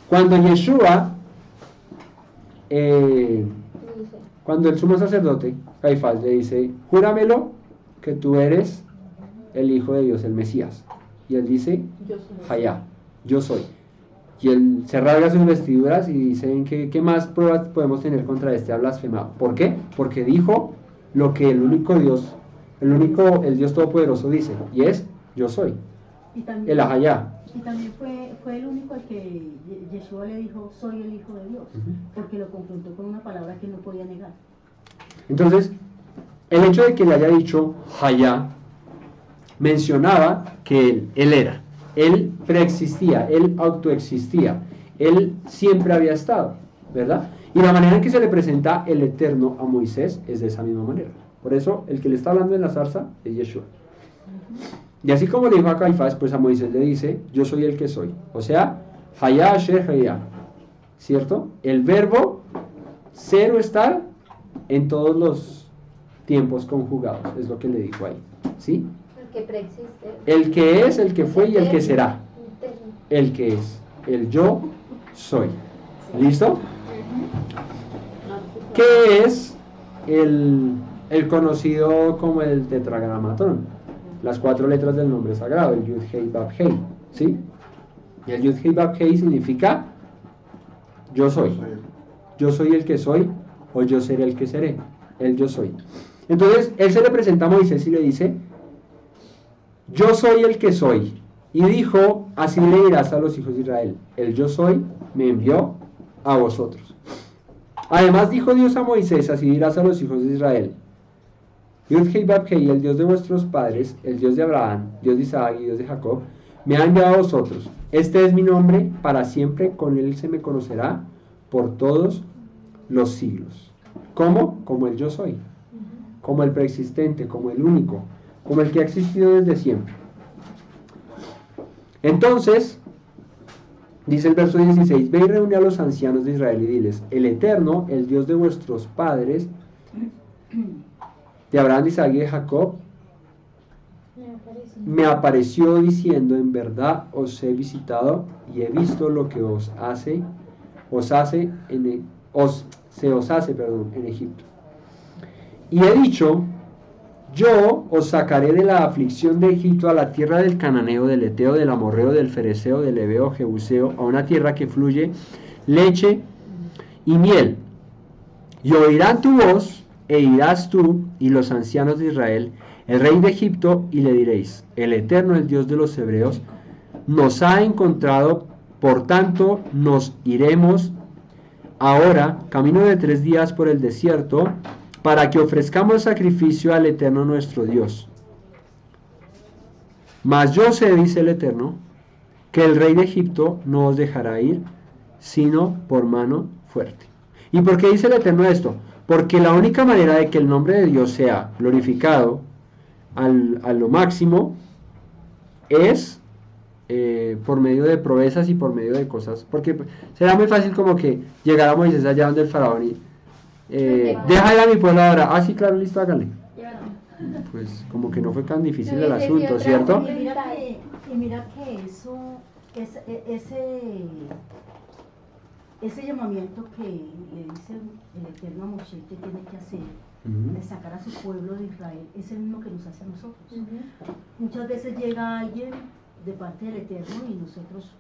cuando Yeshua, cuando el sumo sacerdote Caifás le dice, júramelo que tú eres el Hijo de Dios, el Mesías, y él dice, Yo soy. Hayá, yo soy. Y él se rasga sus vestiduras y dicen que qué más pruebas podemos tener contra este blasfemado. ¿Por qué? Porque dijo lo que el único Dios, el Dios Todopoderoso dice, y es, yo soy, Y también, el Hayá. y también fue el único al que Yeshua le dijo, soy el Hijo de Dios, porque lo confrontó con una palabra que no podía negar. Entonces, el hecho de que le haya dicho Hayá, mencionaba que él era, él preexistía, él autoexistía, él siempre había estado, ¿verdad? Y la manera en que se le presenta el Eterno a Moisés es de esa misma manera. Por eso, el que le está hablando en la zarza es Yeshua. Y así como le dijo a Caifás, pues a Moisés le dice, yo soy el que soy. O sea, Hayá Asher Hayá, ¿cierto? El verbo ser o estar en todos los tiempos conjugados, es lo que le dijo ahí, ¿sí? El que preexiste. El que es, el que fue y el que será. El que es, el yo soy. ¿Listo? ¿Qué es el conocido como el tetragramatón? Las 4 letras del nombre sagrado, el Yud Hei Vav Hei, ¿sí? Y el Yud Hei Vav Hei significa yo soy. Yo soy el que soy, o yo seré el que seré. El yo soy. Entonces, él se le presenta a Moisés y le dice, yo soy el que soy. Y dijo, así le dirás a los hijos de Israel, el yo soy me envió a vosotros. Además dijo Dios a Moisés, así dirás a los hijos de Israel, Yud-Hei Vav-Hei, el Dios de vuestros padres, el Dios de Abraham, Dios de Isaac y Dios de Jacob, me ha enviado a vosotros. Este es mi nombre para siempre, con él se me conocerá por todos los siglos. ¿Cómo? Como el yo soy, como el preexistente, como el único, como el que ha existido desde siempre. Entonces, dice el verso 16, ve y reúne a los ancianos de Israel y diles, el Eterno, el Dios de vuestros padres, de Abraham, de Isaac y de Jacob, me apareció diciendo, en verdad os he visitado y he visto lo que se os hace en Egipto. Y he dicho, yo os sacaré de la aflicción de Egipto a la tierra del cananeo, del eteo, del amorreo, del fereceo, del heveo, jebuseo, a una tierra que fluye leche y miel. Y oirán tu voz, e irás tú y los ancianos de Israel, el rey de Egipto, y le diréis, el Eterno, el Dios de los hebreos, nos ha encontrado, por tanto nos iremos ahora, camino de 3 días por el desierto, para que ofrezcamos sacrificio al Eterno nuestro Dios. Mas yo sé, dice el Eterno, que el rey de Egipto no os dejará ir, sino por mano fuerte. ¿Y por qué dice el Eterno esto? Porque la única manera de que el nombre de Dios sea glorificado a lo máximo es por medio de proezas y por medio de cosas. Porque será muy fácil como que llegar a Moisés allá donde el faraón y deja ir a mi pueblo ahora. Ah, sí, claro, listo, hágale. Pues como que no fue tan difícil el asunto, ¿cierto? Y mira que eso, ese llamamiento que le dice el Eterno a Moshe que tiene que hacer, de sacar a su pueblo de Israel, es el mismo que nos hace a nosotros. Muchas veces llega alguien de parte del Eterno y nosotros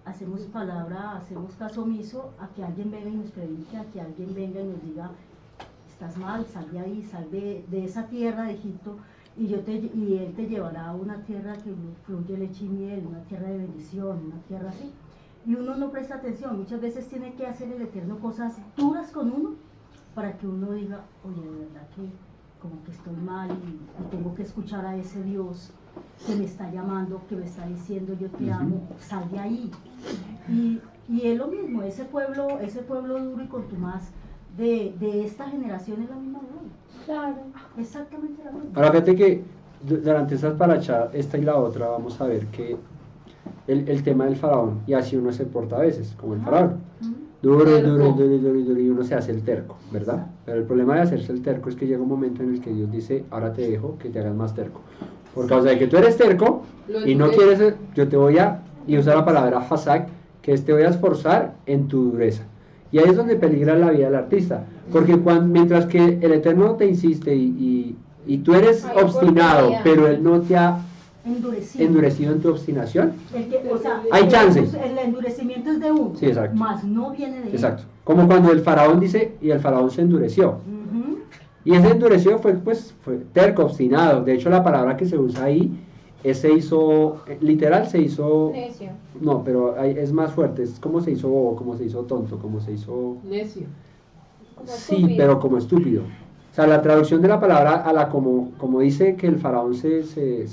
hacemos palabra, hacemos caso omiso a que alguien venga y nos predique, a que alguien venga y nos diga, estás mal, sal de ahí, sal de esa tierra de Egipto, y él te llevará a una tierra que fluye leche y miel, una tierra de bendición, una tierra así. Y uno no presta atención, muchas veces tiene que hacer el Eterno cosas duras con uno para que uno diga, oye, de verdad que como que estoy mal y tengo que escuchar a ese Dios que me está llamando, que me está diciendo yo te amo, sal de ahí. Y es lo mismo, ese pueblo duro y contumaz de esta generación es la misma de hoy. Claro. Exactamente la misma. Ahora fíjate que durante estas parachas, esta y la otra, vamos a ver que el tema del faraón, y así uno se porta a veces, como el faraón. duro, Terco. duro, duro, duro, duro, y uno se hace el terco, ¿verdad? Pero el problema de hacerse el terco es que llega un momento en el que Dios dice, ahora te dejo que te hagas más terco. Por causa de que tú eres terco Lo y no endurece. quieres, yo te voy a, y usar la palabra hazak, que es te voy a esforzar en tu dureza. Y ahí es donde peligra la vida del artista, porque mientras que el Eterno te insiste y tú eres Hay obstinado, oportunidad. pero Él no te ha Endurecido. endurecido en tu obstinación, O sea, Hay chance. El endurecimiento es de uno. Sí, exacto. Más no viene de él. exacto, como cuando el faraón dice, y el faraón se endureció. Ujú. Y ese endurecido fue terco, obstinado. De hecho, la palabra que se usa ahí se hizo, literal se hizo, Necio. no, pero es más fuerte, es como se hizo bobo, como se hizo tonto, como se hizo, Necio. Como sí, estúpido. pero como estúpido. O sea, la traducción de la palabra a la como dice que el faraón se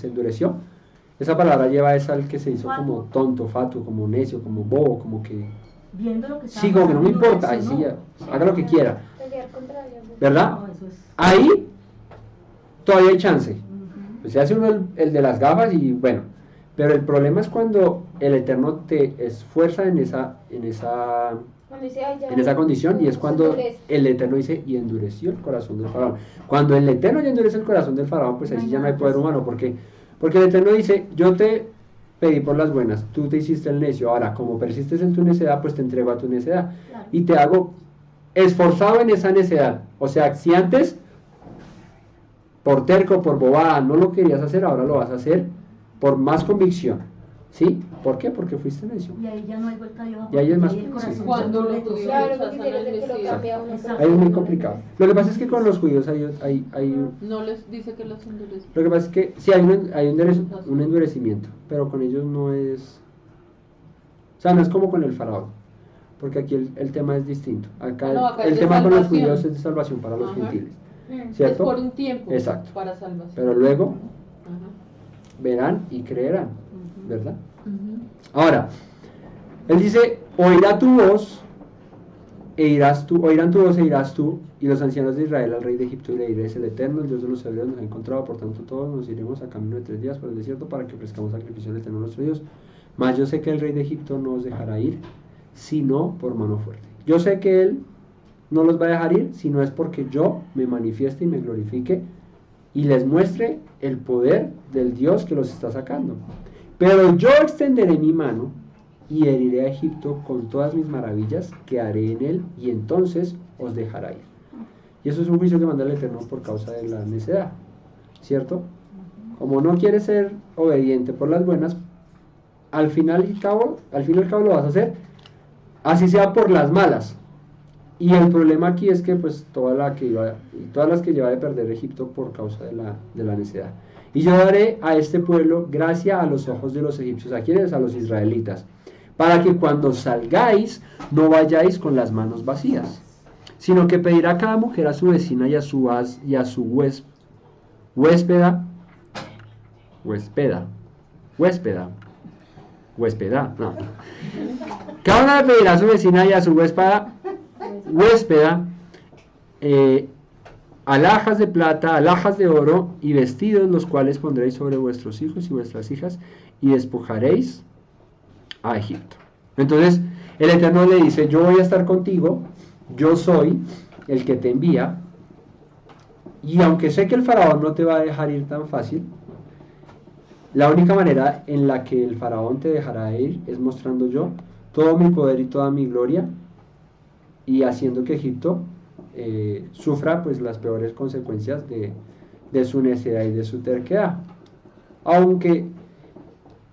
endureció, esa palabra lleva esa al que se hizo como tonto, fatuo, como necio, como bobo, como que, Viendo lo que está sí, como que no me pasando, importa, ay, sí, reaccionó. ya, haga lo que quiera, Pelear contra Dios. ¿verdad? No, eso es. Ahí todavía hay chance. Ujú. Pues se hace uno el de las gafas y bueno, pero el problema es cuando el Eterno te esfuerza en esa Cuando dice, "Ay, ya, en esa condición, y es se cuando endurece". el Eterno dice y endureció el corazón del faraón. Cuando el Eterno ya endurece el corazón del faraón, pues ahí sí ya no hay poder humano, porque el Eterno dice, yo te pedí por las buenas, tú te hiciste el necio, ahora como persistes en tu necedad, pues te entrego a tu necedad Claro. y te hago esforzado en esa necedad. O sea, si antes por terco, por bobada, no lo querías hacer, ahora lo vas a hacer por más convicción. ¿Sí? ¿Por qué? Porque fuiste necio. Y ahí ya no hay vuelta de hoja. Y ahí es más- porque el corazón sí. se Cuando lo vuelve tuvieron Claro, rechazan porque tienes al el que lo Mesías. cambia uno. Exacto. Ahí es muy complicado. Lo que pasa es que con los judíos hay No les dice que los endurece. lo que pasa es que sí hay un endurecimiento, pero con ellos no es, o sea, no es como con el faraón, porque aquí el tema es distinto. Acá, No, acá el es de tema con los salvación. judíos es de salvación para los Ajá. gentiles, Mm. ¿cierto? Es por un tiempo. Exacto. Para salvación. Pero luego Ajá. verán y creerán, ¿verdad? Ujú. Ahora, él dice, oirá tu voz oirán tu voz e irás tú y los ancianos de Israel al rey de Egipto y le diréis, el Eterno, el Dios de los hebreos nos ha encontrado, por tanto todos nos iremos a camino de 3 días por el desierto para que ofrezcamos sacrificio al Eterno nuestro Dios. Mas yo sé que el rey de Egipto no os dejará ir, sino por mano fuerte. Yo sé que él no los va a dejar ir, sino es porque yo me manifieste y me glorifique y les muestre el poder del Dios que los está sacando. Pero yo extenderé mi mano y heriré a Egipto con todas mis maravillas que haré en él, y entonces os dejará ir. Y eso es un juicio que manda el Eterno por causa de la necedad, ¿cierto? Como no quieres ser obediente por las buenas, al fin y al cabo lo vas a hacer, así sea por las malas. Y el problema aquí es que pues todas las que lleva de perder Egipto por causa de la necedad. Y yo daré a este pueblo gracia a los ojos de los egipcios. ¿A quiénes? A los israelitas. Para que cuando salgáis no vayáis con las manos vacías, sino que pedirá cada mujer a su vecina y a su huéspeda, no. Cada una le pedirá a su vecina y a su huéspeda, alhajas de plata, alhajas de oro y vestidos, los cuales pondréis sobre vuestros hijos y vuestras hijas, y despojaréis a Egipto. Entonces el Eterno le dice, yo voy a estar contigo, yo soy el que te envía, y aunque sé que el faraón no te va a dejar ir tan fácil, la única manera en la que el faraón te dejará ir es mostrando yo todo mi poder y toda mi gloria, y haciendo que Egipto sufra pues las peores consecuencias de su necedad y de su terquedad. Aunque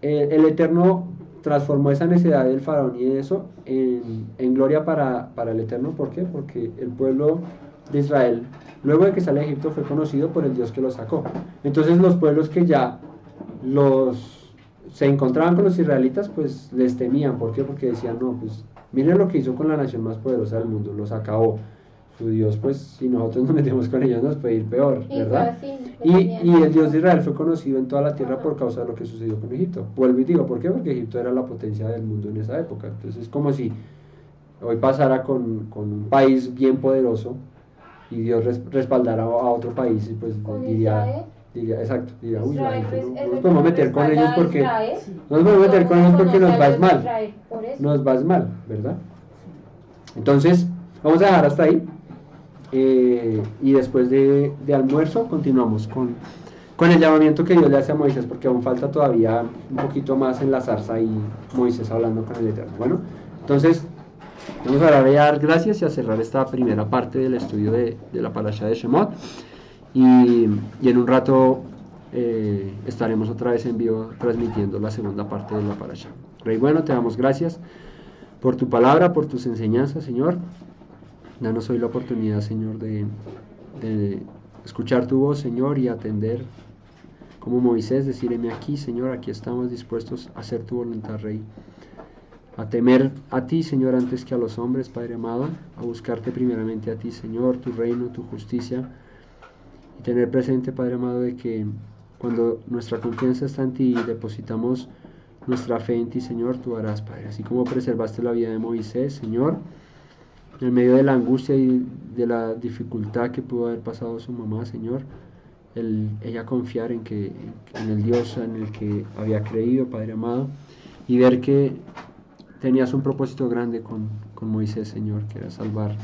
el Eterno transformó esa necedad del faraón y de eso en gloria para el Eterno. ¿Por qué? Porque el pueblo de Israel, luego de que sale de Egipto, fue conocido por el Dios que lo sacó. Entonces los pueblos que ya se encontraban con los israelitas, pues les temían. ¿Por qué? Porque decían, no, pues miren lo que hizo con la nación más poderosa del mundo, los acabó. Su Dios, pues si nosotros nos metemos con ellos nos puede ir peor, ¿verdad? Y el Dios de Israel fue conocido en toda la tierra por causa de lo que sucedió con Egipto. Vuelvo y digo, ¿por qué? Porque Egipto era la potencia del mundo en esa época. Entonces es como si hoy pasara con un país bien poderoso y Dios respaldara a otro país, y pues diría, exacto, diría, uy, la gente no nos podemos meter con ellos porque nos va mal, ¿verdad? Entonces, vamos a dejar hasta ahí. Y después de almuerzo continuamos con el llamamiento que Dios le hace a Moisés, porque aún falta todavía un poquito más en la zarza y Moisés hablando con el Eterno. Bueno, entonces vamos a orar y a dar gracias y a cerrar esta primera parte del estudio de la parasha de Shemot, y en un rato estaremos otra vez en vivo transmitiendo la segunda parte de la parasha. Rey bueno, te damos gracias por tu palabra, por tus enseñanzas, Señor. Danos hoy la oportunidad, Señor, de escuchar tu voz, Señor, y atender como Moisés, decir: heme aquí, Señor, aquí estamos dispuestos a hacer tu voluntad, Rey, a temer a ti, Señor, antes que a los hombres, Padre amado, a buscarte primeramente a ti, Señor, tu reino, tu justicia, y tener presente, Padre amado, de que cuando nuestra confianza está en ti y depositamos nuestra fe en ti, Señor, tú harás, Padre, así como preservaste la vida de Moisés, Señor, en medio de la angustia y de la dificultad que pudo haber pasado su mamá, Señor, ella confiar en el Dios en el que había creído, Padre amado, y ver que tenías un propósito grande con Moisés, Señor, que era salvar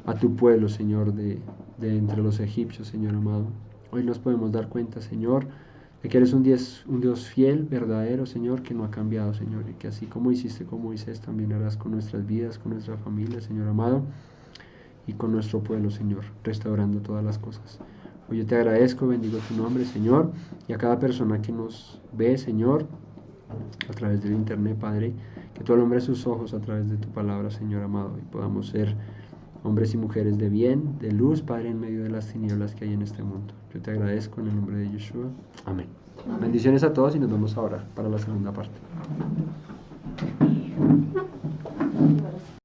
a tu pueblo, Señor, de entre los egipcios, Señor amado. Hoy nos podemos dar cuenta, Señor, de que eres un Dios fiel, verdadero, Señor, que no ha cambiado, Señor, y que así como hiciste con Moisés, también harás con nuestras vidas, con nuestra familia, Señor amado, y con nuestro pueblo, Señor, restaurando todas las cosas. Hoy yo te agradezco, bendigo tu nombre, Señor, y a cada persona que nos ve, Señor, a través del internet, Padre, que tú alumbres sus ojos a través de tu palabra, Señor amado, y podamos ser hombres y mujeres de bien, de luz, Padre, en medio de las tinieblas que hay en este mundo. Yo te agradezco en el nombre de Yeshua. Amén. Bendiciones a todos y nos vemos ahora para la segunda parte.